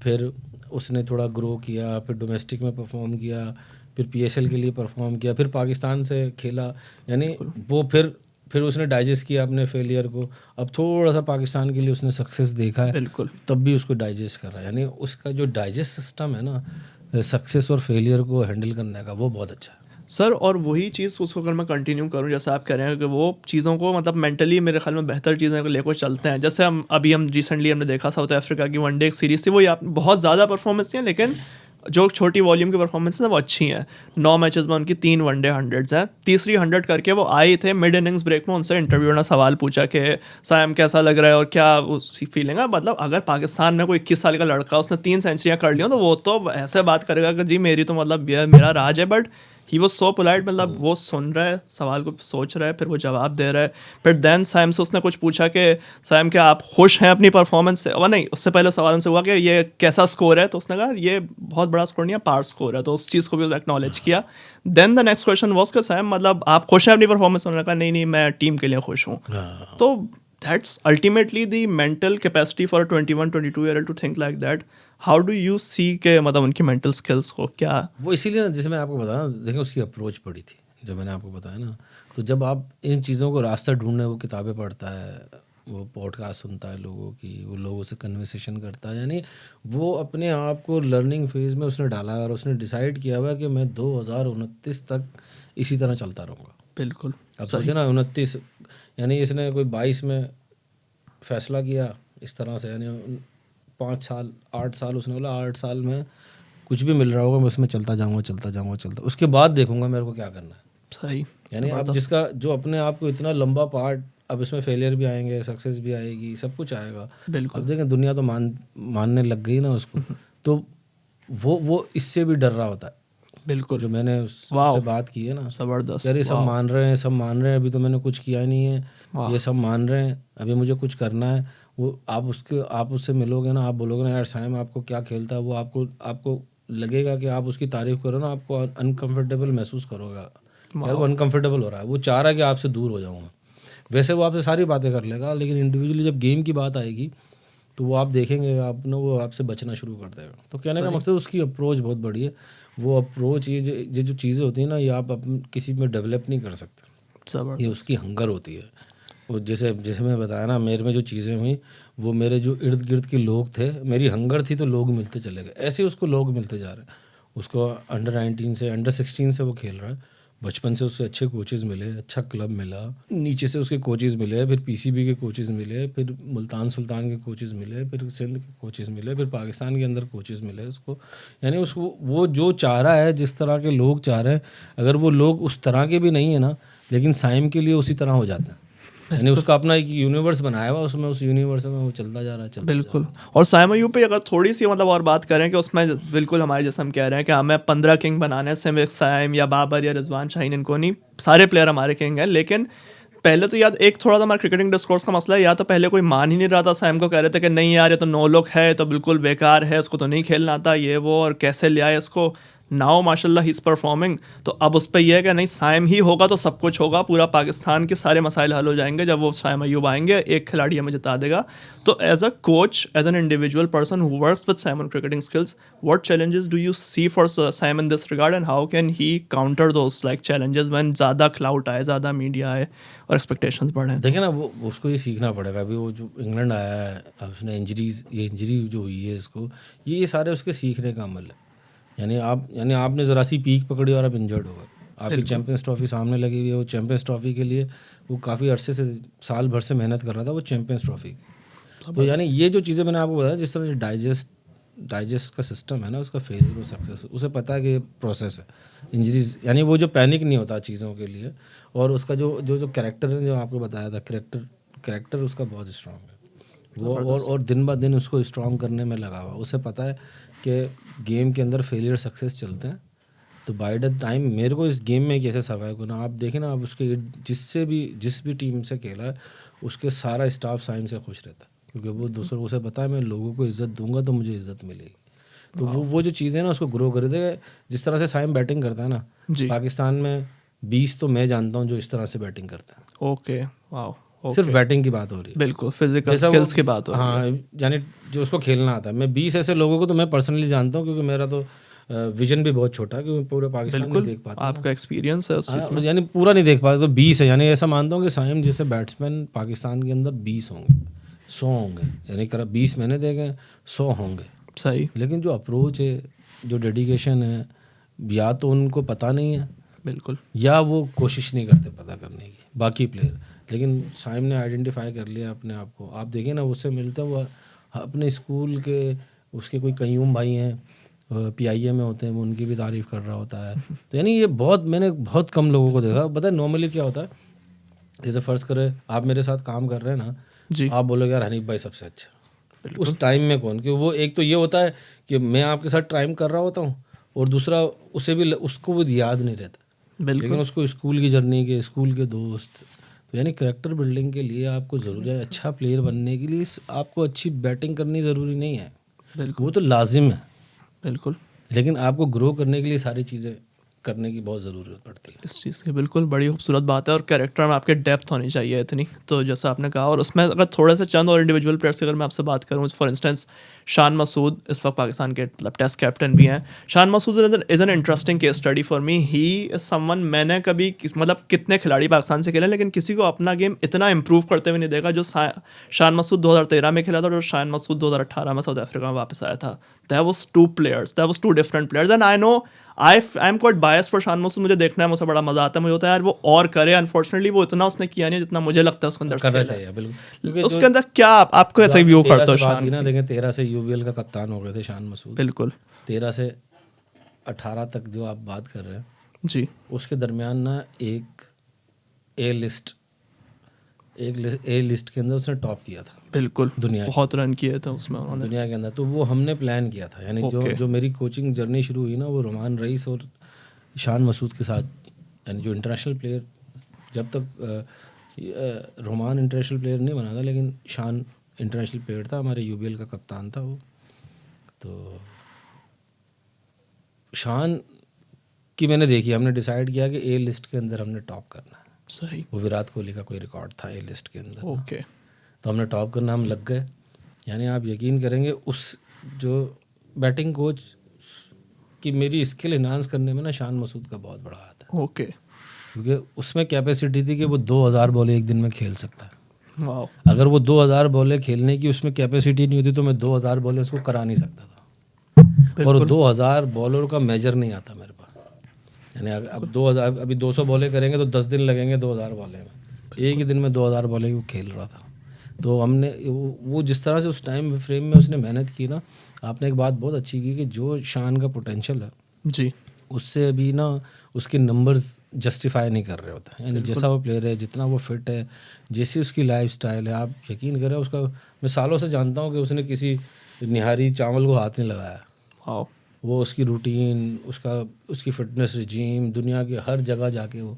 फिर उसने थोड़ा ग्रो किया, फिर डोमेस्टिक में परफॉर्म किया, फिर PSL के लिए परफॉर्म किया, फिर पाकिस्तान से खेला। यानी वो फिर उसने डाइजेस्ट किया अपने फेलियर को। अब थोड़ा सा पाकिस्तान के लिए उसने सक्सेस देखा है, बिल्कुल, तब भी उसको डाइजेस्ट कर रहा है। यानी उसका जो डाइजेस्ट सिस्टम है ना, सक्सेस और फेलियर को हैंडल करने का, वो बहुत अच्छा है। सर। और वही चीज़ उसको अगर मैं कंटिन्यू करूँ, जैसे आप कह रहे हैं कि वो चीज़ों को मतलब मेंटली मेरे ख्याल में बेहतर चीज़ों को लेकर चलते हैं। जैसे हम रिसेंटली हमने देखा साउथ अफ्रीका की वनडे एक सीरीज़ थी, वो बहुत ज़्यादा परफॉर्मेंस थी, लेकिन जो छोटी वॉल्यूम की परफॉर्मेंस है वो अच्छी हैं। 9 मैचेस में उनकी 3 वनडे हंड्रेड्स हैं। तीसरी 100 करके वो आए थे। मिड इनिंग्स ब्रेक में उनसे इंटरव्यू ने सवाल पूछा कि साइम कैसा लग रहा है और क्या उसकी फीलिंग है। मतलब अगर पाकिस्तान में कोई 21 साल का लड़का उसने 3 सेंचुरियाँ कर ली हो, तो वो तो ऐसे बात करेगा कि जी मेरी तो मतलब मेरा राज है। But he was so polite, मतलब वो सुन रहा है, सवाल को सोच रहा है, फिर वो जवाब दे रहा है। फिर देन साइम से उसने कुछ पूछा कि साइम क्या आप खुश हैं अपनी परफॉर्मेंस से? और नहीं, उससे पहले सवाल उनसे हुआ कि ये कैसा स्कोर है, तो उसने कहा ये बहुत बड़ा स्कोर नहीं है, पार स्कोर है। तो उस चीज़ को भी उसने एक्नॉलेज किया। Then the next question was कि साइम मतलब आप खुश हैं अपनी परफॉर्मेंस? उन्होंने कहा नहीं मैं टीम के लिए खुश हूँ। तो that's ultimately the mental capacity for 21-22 year to think like that. How do you see के मतलब उनकी मेंटल स्किल्स को क्या? वो इसीलिए ना, जैसे मैं आपको बताया, देखिए उसकी अप्रोच पड़ी थी, जब मैंने आपको बताया ना। तो जब आप इन चीज़ों को रास्ता ढूंढने, वो किताबें पढ़ता है, वो पॉडकास्ट सुनता है लोगों की, वो लोगों से कन्वर्सेशन करता है, यानी वो अपने आप को लर्निंग फेज में उसने डाला है। और उसने डिसाइड किया हुआ कि मैं 2029 तक इसी तरह चलता रहूँगा। बिल्कुल, अब सोचे ना, 29, यानी इसने कोई 22 में फैसला किया इस तरह से, यानी 5 साल 8 साल, उसने बोला 8 साल में कुछ भी मिल रहा होगा मैं उसमें चलता जाऊँगा। उसके बाद देखूंगा मेरे को क्या करना है। सही, यानी अब जिसका जो अपने आप को इतना लंबा पार्ट, अब इसमें फेलियर भी आएंगे, सक्सेस भी आएगी, सब कुछ आएगा। बिल्कुल, अब देखें दुनिया तो मानने लग गई ना उसको। तो वो इससे भी डर रहा होता है। बिल्कुल, जो मैंने उससे बात की है ना, जबरदस्त, यार ये सब मान रहे हैं, सब मान रहे हैं, अभी तो मैंने कुछ किया ही नहीं है, ये सब मान रहे हैं, अभी मुझे कुछ करना है। वो आप उससे मिलोगे ना, आप बोलोगे ना यार साइम आपको क्या खेलता है, वो आपको लगेगा कि आप उसकी तारीफ करो ना, आपको अनकंफर्टेबल महसूस करोगे। यार वो अनकंफर्टेबल हो रहा है, वो चाह रहा है कि आपसे दूर हो जाऊँगा। वैसे वो आपसे सारी बातें कर लेगा, लेकिन इंडिविजुअली जब गेम की बात आएगी तो वो आप देखेंगे, आप ना वो आपसे बचना शुरू कर देगा। तो कहने का मकसद उसकी अप्रोच बहुत बड़ी है। वो अप्रोच, ये जो चीज़ें होती हैं ना, ये आप किसी में डेवलप नहीं कर सकते। ये उसकी हंगर होती है। वो जैसे मैं बताया ना, मेरे में जो चीज़ें हुई, वो मेरे जो इर्द गिर्द के लोग थे, मेरी हंगर थी तो लोग मिलते चले गए। ऐसे ही उसको लोग मिलते जा रहे हैं। उसको अंडर-19 से अंडर-16 से वो खेल रहा है। बचपन से उससे अच्छे कोचेज़ मिले, अच्छा क्लब मिला, नीचे से उसके कोचेज़ मिले, फिर PCB के कोचेज़ मिले, फिर मुल्तान सुल्तान के कोचेज़ मिले, फिर सिंध के कोचेज़ मिले, फिर पाकिस्तान के अंदर कोचेज़ मिले उसको। यानी उसको वो जो चाह रहा है, जिस तरह के लोग चाह रहे हैं, अगर वो लोग उस तरह के भी नहीं है ना, लेकिन साइम के लिए उसी तरह हो जाते हैं। यानी उसका अपना एक यूनिवर्स बनाया हुआ, उसमें उस यूनिवर्स में वो चलता जा रहा है, चलता बिल्कुल। और साइम अय्यूब पे अगर थोड़ी सी मतलब और बात करें कि उसमें बिल्कुल हमारे जैसे हम कह रहे हैं कि हमें 15 किंग बनाने से में साइम या बाबर या रिजवान शाहीन इनको नहीं, सारे प्लेयर हमारे किंग हैं, लेकिन पहले तो याद एक थोड़ा सा हमारा क्रिकेटिंग डिस्कोर्स का मसला है, या तो पहले कोई मान ही नहीं रहा था साइम को, कह रहे थे कि नहीं यार ये तो 9 लोग है तो बिल्कुल बेकार है, इसको तो नहीं खेलना आता ये वो, और कैसे ले आए इसको। नाउ माशाल्लाह ही इज़ परफॉर्मिंग। तो अब उस पर यह है कि नहीं साइम ही होगा तो सब कुछ होगा, पूरा पाकिस्तान के सारे मसाइल हल हो जाएंगे जब वो साइम अय्यूब आएंगे, एक खिलाड़ी हमें जिता देगा। तो as a coach, as an individual person who works with Saim on cricketing skills, what challenges do you see for Saim in this regard and how can he counter those like challenges when ज़्यादा crowd आए, ज़्यादा media आए और expectations बढ़े? देखिए ना, वो उसको ये सीखना पड़ेगा। अभी वो जो इंग्लैंड आया है, अब उसने ये इंजरी जो हुई है इसको, ये सारे उसके सीखने का अमल है। यानी आपने ज़रा सी पीक पकड़ी और आप इंजर्ड हो गए, आपकी चैंपियंस ट्रॉफी सामने लगी हुई है। वो चैंपियंस ट्रॉफी के लिए वो काफ़ी अरसे से, साल भर से मेहनत कर रहा था वो चैंपियंस ट्रॉफी की। तो यानी ये जो चीज़ें मैंने आपको बताया, जिस तरह से डाइजेस्ट का सिस्टम है ना, उसका फेलियर और सक्सेस, उसे पता है कि प्रोसेस है इंजरीज, यानी वो जो पैनिक नहीं होता चीज़ों के लिए। और उसका जो कैरेक्टर है, जो आपको बताया था, कैरेक्टर उसका बहुत स्ट्रांग है वो, और दिन ब दिन उसको स्ट्रांग करने में लगा हुआ। उसे पता है कि गेम के अंदर फेलियर सक्सेस चलते हैं, तो बाय द टाइम मेरे को इस गेम में कैसे सर्वाइव करना। आप देखें ना, आप उसके जिस भी टीम से खेला है, उसके सारा स्टाफ साइम से खुश रहता है, क्योंकि वो दूसरों, उसे पता है मैं लोगों को इज्जत दूंगा तो मुझे इज्जत मिलेगी। तो वो जो चीज़ें ना उसको ग्रो कर दे। जिस तरह से साइम बैटिंग करता है ना, पाकिस्तान में 20 तो मैं जानता हूँ जो इस तरह से बैटिंग करता है। Okay, wow. सिर्फ बैटिंग की बात हो रही है, बिल्कुल फिजिकल स्किल्स की बात हो रही है। हाँ, यानी जो उसको खेलना आता है। मैं 20 ऐसे लोगों को तो मैं पर्सनली जानता हूँ, क्योंकि मेरा तो विजन भी बहुत छोटा है, क्योंकि पूरे पाकिस्तान नहीं देख पाता। आपका एक्सपीरियंस है उस चीज़ में, यानी पूरा नहीं देख पाता, तो 20 है। यानी ऐसा मानता हूँ कि साइम जैसे बैट्समैन पाकिस्तान के अंदर 20 होंगे, 100 होंगे। यानी करा 20 मैंने देखे, 100 होंगे। सही। लेकिन जो अप्रोच है, जो डेडिकेशन है, या तो उनको पता नहीं है, बिल्कुल, या वो कोशिश नहीं करते पता करने की, बाकी प्लेयर। लेकिन साइम ने आइडेंटिफाई कर लिया अपने आप को। आप देखें ना, उससे मिलते हुआ अपने स्कूल के, उसके कोई कयूम भाई हैं PIA में होते हैं, वो उनकी भी तारीफ़ कर रहा होता है। तो यानी ये मैंने बहुत कम लोगों को देखा। पता है नॉर्मली क्या होता है, जैसे फ़र्ज़ करें आप मेरे साथ काम कर रहे हैं ना जी, आप बोलोगे यार हनीफ भाई सबसे अच्छा। उस टाइम में कौन, कि वो एक तो ये होता है कि मैं आपके साथ टाइम कर रहा होता हूँ, और दूसरा उसको वो याद नहीं रहता, लेकिन उसको स्कूल की जर्नी के, स्कूल के दोस्त। तो यानी करेक्टर बिल्डिंग के लिए आपको ज़रूरी है, अच्छा प्लेयर बनने के लिए आपको अच्छी बैटिंग करनी ज़रूरी नहीं है, वो तो लाजिम है। बिल्कुल, लेकिन आपको ग्रो करने के लिए सारी चीज़ें करने की बहुत ज़रूरत पड़ती है इस चीज़ की। बिल्कुल बड़ी खूबसूरत बात है, और कैरेक्टर में आपके डेप्थ होनी चाहिए इतनी, तो जैसा आपने कहा। और उसमें अगर थोड़े से चंद और इंडिविजुअल प्लेयर्स की अगर मैं आपसे बात करूँ, फॉर इंस्टेंस शान मसूद इस वक्त पाकिस्तान के मतलब टेस्ट कैप्टन भी हैं। Shan Masood is an interesting case study for me. He is someone, मैंने कभी मतलब कितने खिलाड़ी पाकिस्तान से खेले, लेकिन किसी को अपना गेम इतना इंप्रूव करते हुए नहीं देखा जो शान मसूद 2013 में खेला था, और जो शान मसूद 2018 में साउथ अफ्रीका में वापस आया था। That was two different players, and I know I am quite bias for Shan Masood. मुझे देखना है, मुझे बड़ा मजा आता है, मुझे होता है यार वो और करे। अनफॉर्चुनेटली वो इतना उसने किया नहीं जितना मुझे लगता है उसके अंदर करना चाहिए। बिल्कुल, उसके अंदर क्या आपको ऐसा व्यू करते हो शान ना, देखें 13 से UBL का कप्तान हो गए थे शान मसूद। बिल्कुल, 13 से 18 तक जो आप बात कर रहे हैं जी, उसके दरमियान ना एक ए लिस्ट के अंदर उसने टॉप किया था। बिल्कुल, दुनिया बहुत रन किए थे उसमें उन्होंने दुनिया के अंदर। तो वो हमने प्लान किया था, यानी जो मेरी कोचिंग जर्नी शुरू हुई ना, वो रोमान रईस और शान मसूद के साथ। यानी जो इंटरनेशनल प्लेयर, जब तक रोमान इंटरनेशनल प्लेयर नहीं बना था, लेकिन शान इंटरनेशनल प्लेयर था, हमारे UBL का कप्तान था वो। तो शान की मैंने देखी, हमने डिसाइड किया कि A लिस्ट के अंदर हमने टॉप करना है। सही, वो विराट कोहली का कोई रिकॉर्ड था A लिस्ट के अंदर। ओके, तो हमने टॉप करना, हम लग गए। यानी आप यकीन करेंगे, उस जो बैटिंग कोच की मेरी स्किल इन्हांस करने में ना शान मसूद का बहुत बड़ा हाथ है। ओके, क्योंकि उसमें कैपेसिटी थी कि वो 2000 बॉलें एक दिन में खेल सकता है। वाओ, अगर वो 2000 बॉलें खेलने की उसमें कैपेसिटी नहीं होती तो मैं 2000 बॉलें उसको करा नहीं सकता था। और 2000 बॉलर का मेजर नहीं आता मेरे पास। यानी अब 2000, अभी 200 बॉलें करेंगे तो 10 दिन लगेंगे 2000 बॉलें में। एक ही दिन में 2000 बॉलें वो खेल रहा था। तो हमने वो जिस तरह से उस टाइम फ्रेम में उसने मेहनत की ना, आपने एक बात बहुत अच्छी की कि जो शान का पोटेंशियल है जी, उससे भी ना उसके नंबर्स जस्टिफाई नहीं कर रहे होते हैं। यानी जैसा वो प्लेयर है, जितना वो फिट है, जैसी उसकी लाइफ स्टाइल है, आप यकीन करें उसका, मैं सालों से जानता हूँ कि उसने किसी निहारी चावल को हाथ नहीं लगाया। वाओ, वो उसकी रूटीन, उसकी फिटनेस रिजीम, दुनिया की हर जगह जाके वो,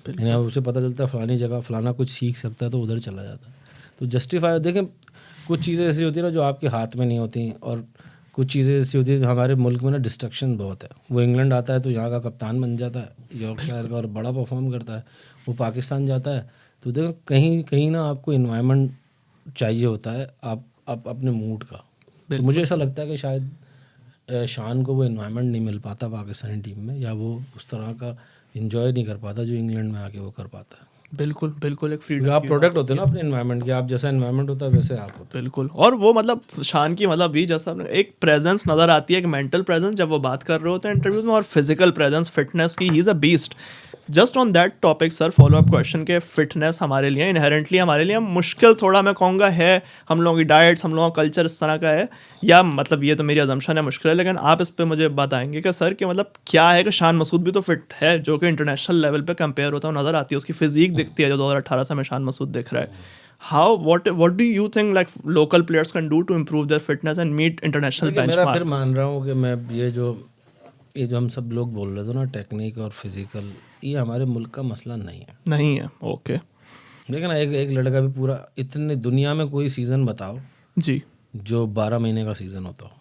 यानी उसे पता चलता है फलानी जगह फलाना कुछ सीख सकता है तो उधर चला जाता है। तो जस्टिफाई, देखें कुछ चीज़ें ऐसी होती है ना जो आपके हाथ में नहीं होती, और कुछ चीज़ें ऐसी होती है, हमारे मुल्क में ना डिस्ट्रक्शन बहुत है। वो इंग्लैंड आता है तो यहाँ का कप्तान बन जाता है यॉर्कशायर का और बड़ा परफॉर्म करता है। वो पाकिस्तान जाता है तो देखो कहीं कहीं ना आपको इन्वायरमेंट चाहिए होता है, आप अपने मूड का। तो मुझे ऐसा लगता है कि शायद शान को वो इन्वायरमेंट नहीं मिल पाता पाकिस्तानी टीम में, या वो उस तरह का इन्जॉय नहीं कर पाता जो इंग्लैंड में आके वो कर पाता है। बिल्कुल बिल्कुल, एक क्योंकि फ्रीडम आप प्रोडक्ट होते हैं ना अपने इन्वायरमेंट के, आप जैसा इन्वायरमेंट होता है वैसे आप होते हैं। बिल्कुल। और वो मतलब शान की मतलब भी जैसा आपने एक प्रेजेंस नज़र आती है, एक मेंटल प्रेजेंस जब वो बात कर रहे होते हैं इंटरव्यूज में, और फिजिकल प्रेजेंस फिटनेस की, he is a beast. Just on that topic sir, follow up question के, फिटनेस हमारे लिए इनहेरेंटली हमारे लिए मुश्किल थोड़ा मैं कहूँगा है, हम लोगों की डाइट्स, हम लोगों का कल्चर इस तरह का है, या मतलब ये तो मेरी अजम्पशन है, मुश्किल है, लेकिन आप इस पर मुझे बताएंगे कि सर कि मतलब क्या है कि शान मसूद भी तो फिट है, जो कि इंटरनेशनल लेवल पे कंपेयर होता है, नज़र आती है, उसकी फिजिक दिखती है जो 2018 से हमें शान मसूद दिख रहा है। How what do you think like local players can do to improve their fitness and meet international देखिए, मेरा फिर benchmarks? मान रहा हूँ कि मैं ये जो हम सब लोग बोल रहे थे ना, टेक्निक और फिजिकल, ये हमारे मुल्क का मसला नहीं है। नहीं है, ओके देखिए ना, एक लड़का भी पूरा, इतने दुनिया में कोई सीज़न बताओ जी, जो 12 महीने का सीज़न होता हो,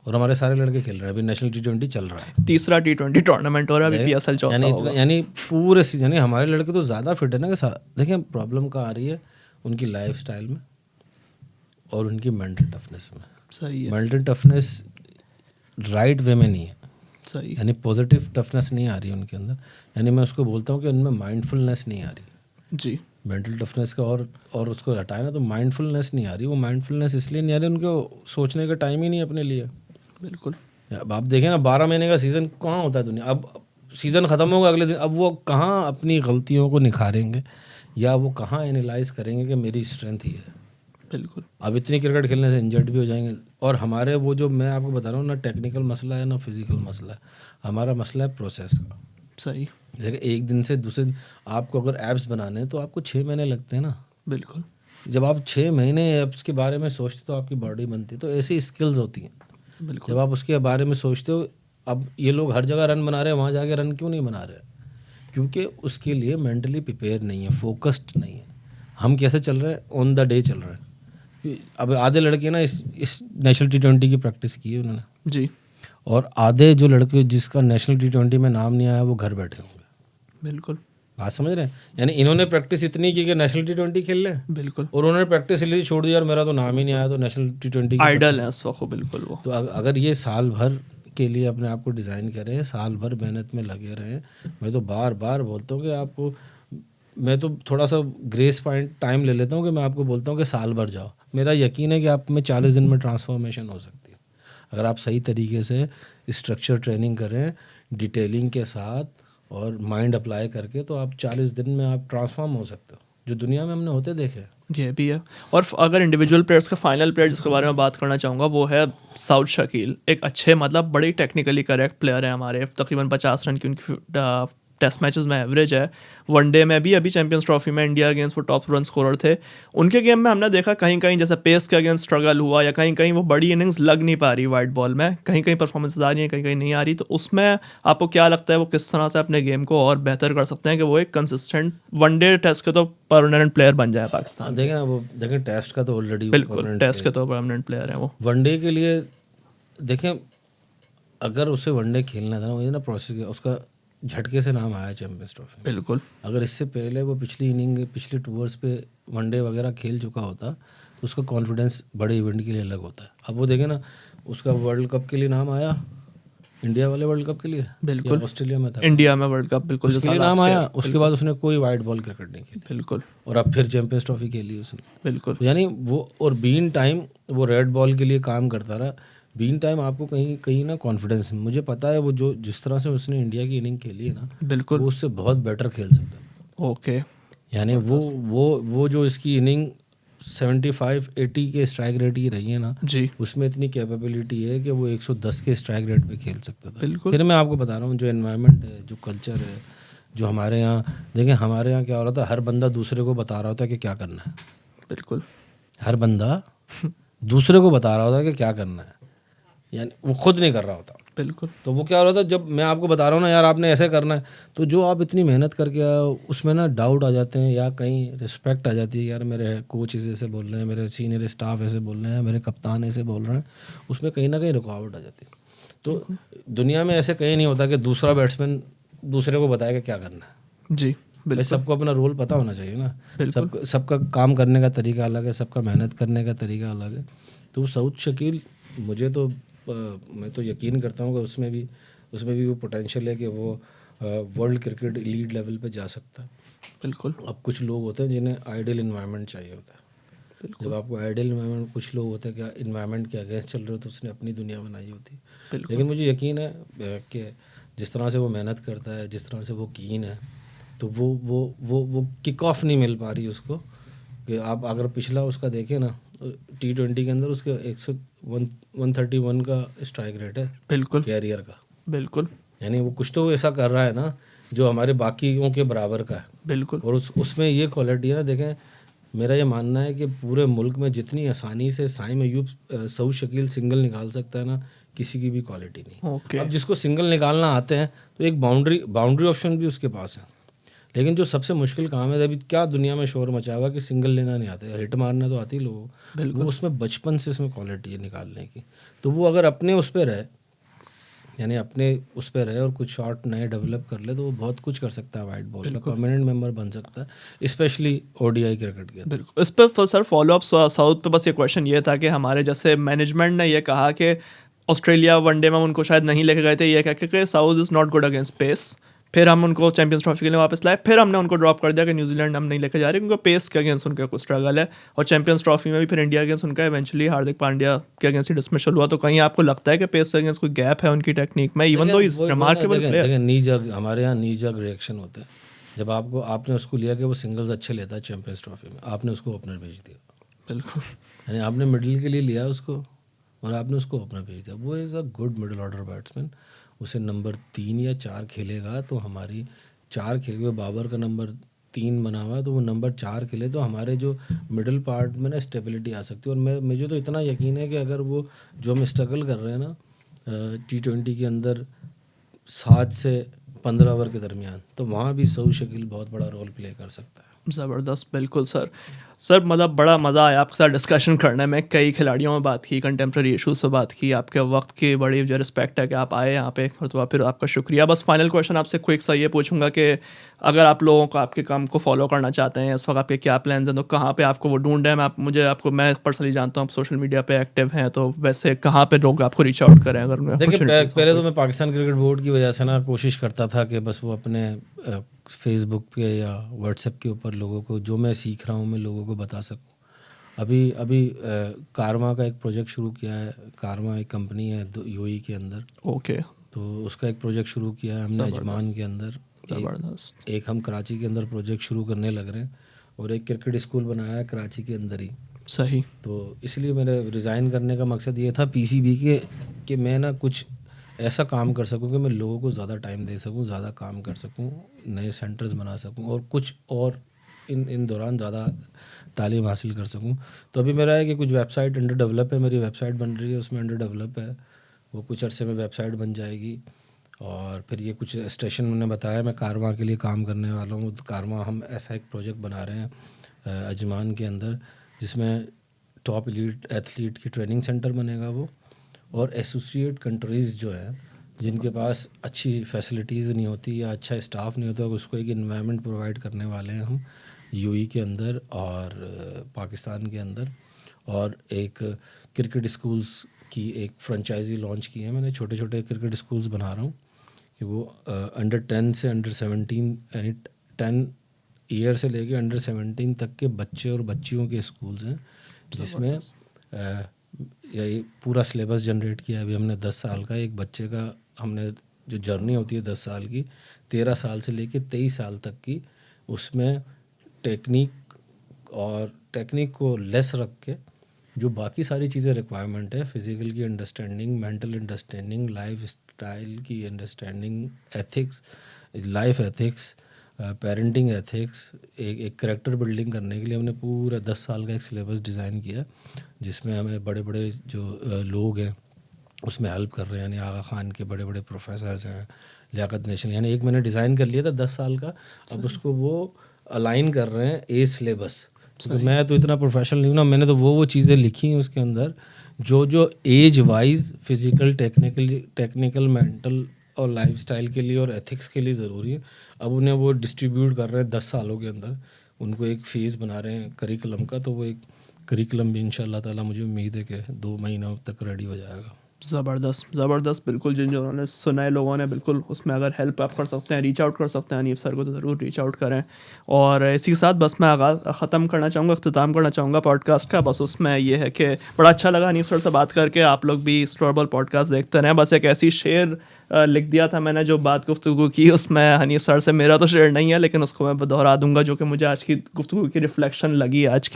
और हमारे सारे लड़के खेल रहे हैं। अभी नेशनल T20 चल रहा है, तीसरा T20 टूर्नामेंट हो रहा है, अभी PSL चौथा यानी होगा। यानी पूरे सीजन, यानी हमारे लड़के तो ज़्यादा फिट है ना कि देखिए प्रॉब्लम कहाँ आ रही है, उनकी लाइफ स्टाइल में और उनकी मेंटल टफनेस में। सही है, मेंटल टफनेस राइट वे में नहीं है, सही है, यानी पॉजिटिव टफनेस नहीं आ रही उनके अंदर। यानी मैं उसको बोलता हूँ कि उनमें माइंडफुलनेस नहीं आ रही। जी, मेंटल टफनेस का और उसको हटाए ना तो माइंडफुलनेस नहीं आ रही। वो माइंडफुलनेस इसलिए नहीं आ रही, उनको सोचने का टाइम ही नहीं अपने लिए। बिल्कुल, अब आप देखें ना, 12 महीने का सीज़न कहाँ होता है दुनिया। अब सीज़न ख़त्म होगा अगले दिन, अब वो कहाँ अपनी गलतियों को निखारेंगे, या वो कहाँ एनालाइज करेंगे कि मेरी स्ट्रेंथ ही है। बिल्कुल, अब इतनी क्रिकेट खेलने से इंजर्ड भी हो जाएंगे। और हमारे वो जो मैं आपको बता रहा हूँ ना, टेक्निकल मसला है ना फिजिकल मसला है, हमारा मसला है प्रोसेस का। सही, जैसे एक दिन से दूसरे दिन, आपको अगर एप्स बनाने हैं तो आपको 6 महीने लगते हैं ना। बिल्कुल, जब आप 6 महीने एप्स के बारे में सोचते तो आपकी बॉडी बनती है। तो ऐसी स्किल्स होती हैं, बिल्कुल, जब आप उसके बारे में सोचते हो। अब ये लोग हर जगह रन बना रहे हैं, वहाँ जाके रन क्यों नहीं बना रहे? क्योंकि उसके लिए मेंटली प्रिपेयर नहीं है, फोकस्ड नहीं है। हम कैसे चल रहे हैं, ऑन द डे चल रहे हैं। अब आधे लड़के ना इस नेशनल T20 की प्रैक्टिस की है उन्होंने, जी, और आधे जो लड़के जिसका नेशनल T20 में नाम नहीं आया वो घर बैठे होंगे। बिल्कुल, बात समझ रहे हैं? यानी इन्होंने प्रैक्टिस इतनी की कि नेशनल T20 खेल लें, बिल्कुल, और उन्होंने प्रैक्टिस इसलिए छोड़ दिया, यार मेरा तो नाम ही नहीं आया तो नेशनल T20 की आइडल है इस वक्त, बिल्कुल वो, तो अगर ये साल भर के लिए अपने आप को डिज़ाइन करें, साल भर मेहनत में लगे रहें। मैं तो बार बार बोलता हूँ कि आपको, मैं तो थोड़ा सा ग्रेस पॉइंट टाइम ले लेता हूँ कि मैं आपको बोलता हूँ कि साल भर जाओ। मेरा यकीन है कि आप में 40 दिन में ट्रांसफॉर्मेशन हो सकती है, अगर आप सही तरीके से स्ट्रक्चर ट्रेनिंग करें, डिटेलिंग के साथ और माइंड अप्लाई करके, तो आप 40 दिन में आप ट्रांसफॉर्म हो सकते हो, जो दुनिया में हमने होते देखे। ये भी है। और अगर इंडिविजुअल प्लेयर्स का फाइनल प्लेयर जिसके बारे में बात करना चाहूँगा वो है साउथ शकील। एक अच्छे मतलब बड़ी टेक्निकली करेक्ट प्लेयर है हमारे, तकरीबन 50 रन की उनकी टेस्ट मैचेस में एवरेज है। वनडे में भी अभी चैंपियंस ट्रॉफी में इंडिया अगेंस्ट वो टॉप रन स्कोरर थे। उनके गेम में हमने देखा कहीं कहीं जैसे पेस के अगेंस्ट स्ट्रगल हुआ, या कहीं कहीं वो बड़ी इनिंग्स लग नहीं पा रही वाइट बॉल में, कहीं कहीं परफॉर्मेंसेज आ रही हैं, कहीं कहीं नहीं आ रही। तो उसमें आपको क्या लगता है वो किस तरह से अपने गेम को और बेहतर कर सकते हैं कि वो एक कंसिस्टेंट वनडे टेस्ट के तो परमानेंट प्लेयर बन जाए पाकिस्तान? देखें ना, वो देखें टेस्ट का तो ऑलरेडी बिल्कुल, टेस्ट के तो परमानेंट प्लेयर हैं वो। वनडे के लिए देखें, अगर उसे वनडे खेलना था ना, वही ना प्रोसेस किया, उसका झटके से नाम आया चैंपियंस ट्रॉफी। बिल्कुल, अगर इससे पहले वो पिछली इनिंग पिछले टूर्स पे वनडे वगैरह खेल चुका होता तो उसका कॉन्फिडेंस बड़े इवेंट के लिए अलग होता है। अब वो देखें ना, उसका वर्ल्ड कप के लिए नाम आया, इंडिया वाले वर्ल्ड कप के लिए, बिल्कुल, या ऑस्ट्रेलिया में था, इंडिया में वर्ल्ड कप बिल्कुल उसके लिए नाम आया। उसके बाद उसने कोई वाइट बॉल क्रिकेट नहीं खेली, बिल्कुल, और अब फिर चैंपियंस ट्रॉफी खेली उसने। बिल्कुल, तो यानी वो, और बीन टाइम वो रेड बॉल के लिए काम करता रहा। बीन टाइम आपको कहीं कहीं ना कॉन्फिडेंस, मुझे पता है वो जो जिस तरह से उसने इंडिया की इनिंग खेली है ना, बिल्कुल, वो उससे बहुत बेटर खेल सकता है। ओके, यानी वो जो इसकी इनिंग 75-80 के स्ट्राइक रेट ही रही है ना, जी उसमें इतनी कैपेबिलिटी है कि वो 110 के स्ट्राइक रेट पे खेल सकता था। बिल्कुल। फिर मैं आपको बता रहा हूँ, जो एनवायरनमेंट है, जो कल्चर है, जो हमारे यहाँ, देखिए हमारे यहाँ क्या हो रहा था, हर बंदा दूसरे को बता रहा होता है कि क्या करना है। बिल्कुल हर बंदा दूसरे को बता रहा होता है कि क्या करना है, यानी वो खुद नहीं कर रहा होता। बिल्कुल तो वो क्या हो रहा था, जब मैं आपको बता रहा हूँ ना यार आपने ऐसे करना है, तो जो आप इतनी मेहनत करके आओ, उसमें ना डाउट आ जाते हैं या कहीं रिस्पेक्ट आ जाती है, यार मेरे कोच ऐसे बोल रहे हैं, मेरे सीनियर स्टाफ ऐसे बोल रहे हैं, मेरे कप्तान ऐसे बोल रहे हैं, उसमें कहीं ना कहीं रुकावट आ जाती है। तो दुनिया में ऐसे कहीं नहीं होता कि दूसरा बैट्समैन दूसरे को बताएगा क्या करना है। जी भाई बिल्कुल सबको अपना रोल पता होना चाहिए ना। बिल्कुल सबका काम करने का तरीका अलग है, सबका मेहनत करने का तरीका अलग है। तो सऊद शकील, मुझे तो मैं तो यकीन करता हूँ कि उसमें भी वो पोटेंशियल है कि वो वर्ल्ड क्रिकेट लीड लेवल पे जा सकता है। बिल्कुल अब कुछ लोग होते हैं जिन्हें आइडियल इन्वायरमेंट चाहिए होता है। जब आपको आइडियल इन्वायरमेंट, कुछ लोग होते हैं क्या इन्वायरमेंट के अगेंस्ट चल रहे हो, तो उसने अपनी दुनिया बनाई होती है। बिल्कुल लेकिन मुझे यकीन है कि जिस तरह से वो मेहनत करता है, जिस तरह से वो कीन है, तो वो किक ऑफ नहीं मिल पा रही उसको। कि आप अगर पिछला उसका देखें ना, T20 के अंदर उसके 131 का स्ट्राइक रेट है बिल्कुल कैरियर का। बिल्कुल यानी वो कुछ तो ऐसा कर रहा है ना जो हमारे बाकियों के बराबर का है। बिल्कुल और उसमें ये क्वालिटी है ना, देखें मेरा ये मानना है कि पूरे मुल्क में जितनी आसानी से साइम अयूब सऊद शकील सिंगल निकाल सकता है ना, किसी की भी क्वालिटी नहीं। ओके अब जिसको सिंगल निकालना आते हैं तो एक बाउंड्री ऑप्शन भी उसके पास है। लेकिन जो सबसे मुश्किल काम है, अभी क्या दुनिया में शोर मचा हुआ कि सिंगल लेना नहीं आता, हिट मारना तो आती है लोगों को, बिल्कुल वो उसमें बचपन से इसमें क्वालिटी है निकालने की। तो वो अगर अपने उस पर रहे, यानी अपने उस पर रहे और कुछ शॉट नए डेवलप कर ले, तो वो बहुत कुछ कर सकता है। वाइट बॉल का बिल्कुल परमानेंट मेंबर बन सकता है, स्पेशली ओडीआई क्रिकेट के अंदर। बिल्कुल इस पर सर फॉलो अप साउथ पे बस ये क्वेश्चन ये था कि हमारे जैसे मैनेजमेंट ने ये कहा कि ऑस्ट्रेलिया वनडे में हम उनको शायद नहीं लेके गए थे, ये कह के कि south is not good against pace. फिर हम उनको चैंपियंस ट्रॉफी के लिए वापस लाए, फिर हमने उनको ड्रॉप कर दिया कि न्यूजीलैंड हम नहीं लेके जा रहे क्योंकि पेस के अगेंस्ट उनका कुछ स्ट्रगल है। और चैंपियंस ट्रॉफी में भी फिर इंडिया अगेंस्ट उनका इवेंचुअली हार्दिक पांड्या के अगेंस्ट ही डिसमिसल हुआ। तो कहीं आपको लगता है कि पेस के अगेंस्ट कोई गैप है उनकी टेक्निक में, even though is remarkable player? देखें नी जग, हमारे यहाँ नी जग रिएक्शन होता है। जब आपने उसको लिया कि वो सिंगल्स अच्छे लेता है चैंपियंस ट्रॉफी में, आपने उसको ओपनर भेज दिया। बिल्कुल यानी आपने मिडिल के लिए लिया उसको और आपने उसको ओपनर भेज दिया। वो is a good middle order batsman. उसे नंबर 3 या 4 खेलेगा तो हमारी 4 खेल के, बाबर का नंबर 3 बना हुआ है, तो वो नंबर 4 खेले तो हमारे जो मिडिल पार्ट में ना स्टेबिलिटी आ सकती है। और मुझे तो इतना यकीन है कि अगर वो जो हम स्ट्रगल कर रहे हैं ना T20 के अंदर 7 से 15 ओवर के दरमियान, तो वहाँ भी सऊद शकील बहुत बड़ा रोल प्ले कर सकता है। ज़बरदस्त बिल्कुल सर मतलब बड़ा मज़ा आया आपके साथ डिस्कशन करने में। कई खिलाड़ियों में बात की, कंटेम्प्रेरी इशूज़ से बात की, आपके वक्त की बड़ी जो रिस्पेक्ट है कि आप आए यहाँ पे, तो फिर आपका शुक्रिया। बस फाइनल क्वेश्चन आपसे क्विक सा ये पूछूंगा कि अगर आप लोगों को आपके काम को फॉलो करना चाहते हैं, इस वक्त आपके क्या प्लान्स हैं, तो कहाँ पे आपको वो ढूंढें? मैं पर्सनली जानता हूँ आप सोशल मीडिया पे एक्टिव हैं, तो वैसे कहाँ पे लोग आपको रीच आउट करें अगर उन्हें देखिए opportunities पहले हों तो मैं पाकिस्तान क्रिकेट बोर्ड की वजह से ना कोशिश करता था कि बस वो अपने फेसबुक पे या व्हाट्सएप के ऊपर लोगों को जो मैं सीख रहा हूँ मैं लोगों को बता सकूँ। अभी कारमा का एक प्रोजेक्ट शुरू किया है। कारमा एक कंपनी है यूएई के अंदर, कोई? ओके तो उसका एक प्रोजेक्ट शुरू किया है हमने अजमान के अंदर। ज़बरदस्त एक हम कराची के अंदर प्रोजेक्ट शुरू करने लग रहे हैं और एक क्रिकेट स्कूल बनाया है कराची के अंदर ही। सही तो इसलिए मेरे रिज़ाइन करने का मकसद ये था पीसीबी के कि मैं ना कुछ ऐसा काम कर सकूं कि मैं लोगों को ज़्यादा टाइम दे सकूं, ज़्यादा काम कर सकूं, नए सेंटर्स बना सकूं और कुछ और इन दौरान ज़्यादा तालीम हासिल कर सकूं। तो अभी मेरा है कि कुछ वेबसाइट अंडर डेवलप है, मेरी वेबसाइट बन रही है, उसमें अंडर डेवलप है, वो कुछ अरसे में वेबसाइट बन जाएगी। और फिर ये कुछ स्टेशन मैंने बताया, मैं कारमा के लिए काम करने वाला हूँ। कारमा हम ऐसा एक प्रोजेक्ट बना रहे हैं अजमान के अंदर, जिसमें टॉप एलीट एथलीट की ट्रेनिंग सेंटर बनेगा वो, और एसोसिएट कंट्रीज़ जो हैं जिनके पास अच्छी फैसिलिटीज़ नहीं होती या अच्छा स्टाफ नहीं होता, उसको एक इन्वायरमेंट प्रोवाइड करने वाले हैं हम यूएई के अंदर और पाकिस्तान के अंदर। और एक क्रिकेट स्कूल्स की एक फ्रेंचाइजी लॉन्च की है मैंने। छोटे छोटे क्रिकेट स्कूल्स बना रहा हूँ कि वो अंडर 10 से अंडर 17 यानी 10 ईयर से लेके अंडर 17 तक के बच्चे और बच्चियों के स्कूल्स हैं, जिसमें यही पूरा सिलेबस जनरेट किया। अभी हमने 10 साल का एक बच्चे का, हमने जो जर्नी होती है 10 साल की, 13 साल से लेके 23 साल तक की, उसमें टेक्निक और टेक्निक को लेस रख के जो बाकी सारी चीज़ें रिक्वायरमेंट है, फिज़िकल की understanding, mental understanding, life style की understanding, ethics, life ethics, parenting ethics, एक करेक्टर बिल्डिंग करने के लिए हमने पूरा 10 साल का एक सिलेबस डिज़ाइन किया, जिसमें हमें बड़े बड़े जो लोग हैं उसमें हेल्प कर रहे हैं, यानी आगा खान के बड़े बड़े प्रोफेसर्स हैं, लियाकत नेशन, यानी एक मैंने डिज़ाइन कर लिया था 10 साल का, अब उसको वो अलाइन कर रहे हैं एज सिलेबस। तो मैं तो इतना प्रोफेशनल नहीं हूँ ना, मैंने तो वो चीज़ें लिखी हैं उसके अंदर जो age wise physical, technical, mental और लाइफस्टाइल के लिए और एथिक्स के लिए ज़रूरी है। अब उन्हें वो डिस्ट्रीब्यूट कर रहे हैं 10 सालों के अंदर, उनको एक फ़ेज़ बना रहे हैं करिकुलम का, तो वो एक करिकुलम भी इंशाल्लाह ताला मुझे उम्मीद है कि 2 महीनों तक रेडी हो जाएगा। ज़बरदस्त बिल्कुल। जिन जिन्होंने सुना है लोगों ने, बिल्कुल उसमें अगर हेल्प आप कर सकते हैं, रीच आउट कर सकते हैं हनीफ सर को, तो ज़रूर रीच आउट करें। और इसी के साथ बस मैं ख़त्म करना चाहूँगा, अख्तिताम करना चाहूँगा पॉडकास्ट का। बस उसमें ये है कि बड़ा अच्छा लगा हनीफ सर से बात करके। आप लोग भी स्टोरेबल पॉडकास्ट देखते रहें। बस एक ऐसी शेर लिख दिया था मैंने, जो बात गुफ्तगू की उसमें हनीफ सर से, मेरा तो शेर नहीं है लेकिन उसको मैं दोहरा दूंगा, जो कि मुझे आज की गुफ्तगू की रिफ्लेक्शन लगी। आज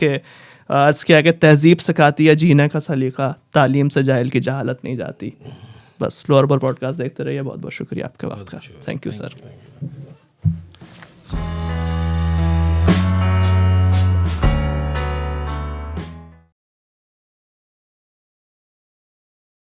के आगे तहजीब सिखाती है जीने का सलीका, तालीम से जाहिल की जहालत नहीं जाती। बस स्लोअरबल पॉडकास्ट देखते रहिए। बहुत बहुत शुक्रिया आपके वक्त का। Thank you sir.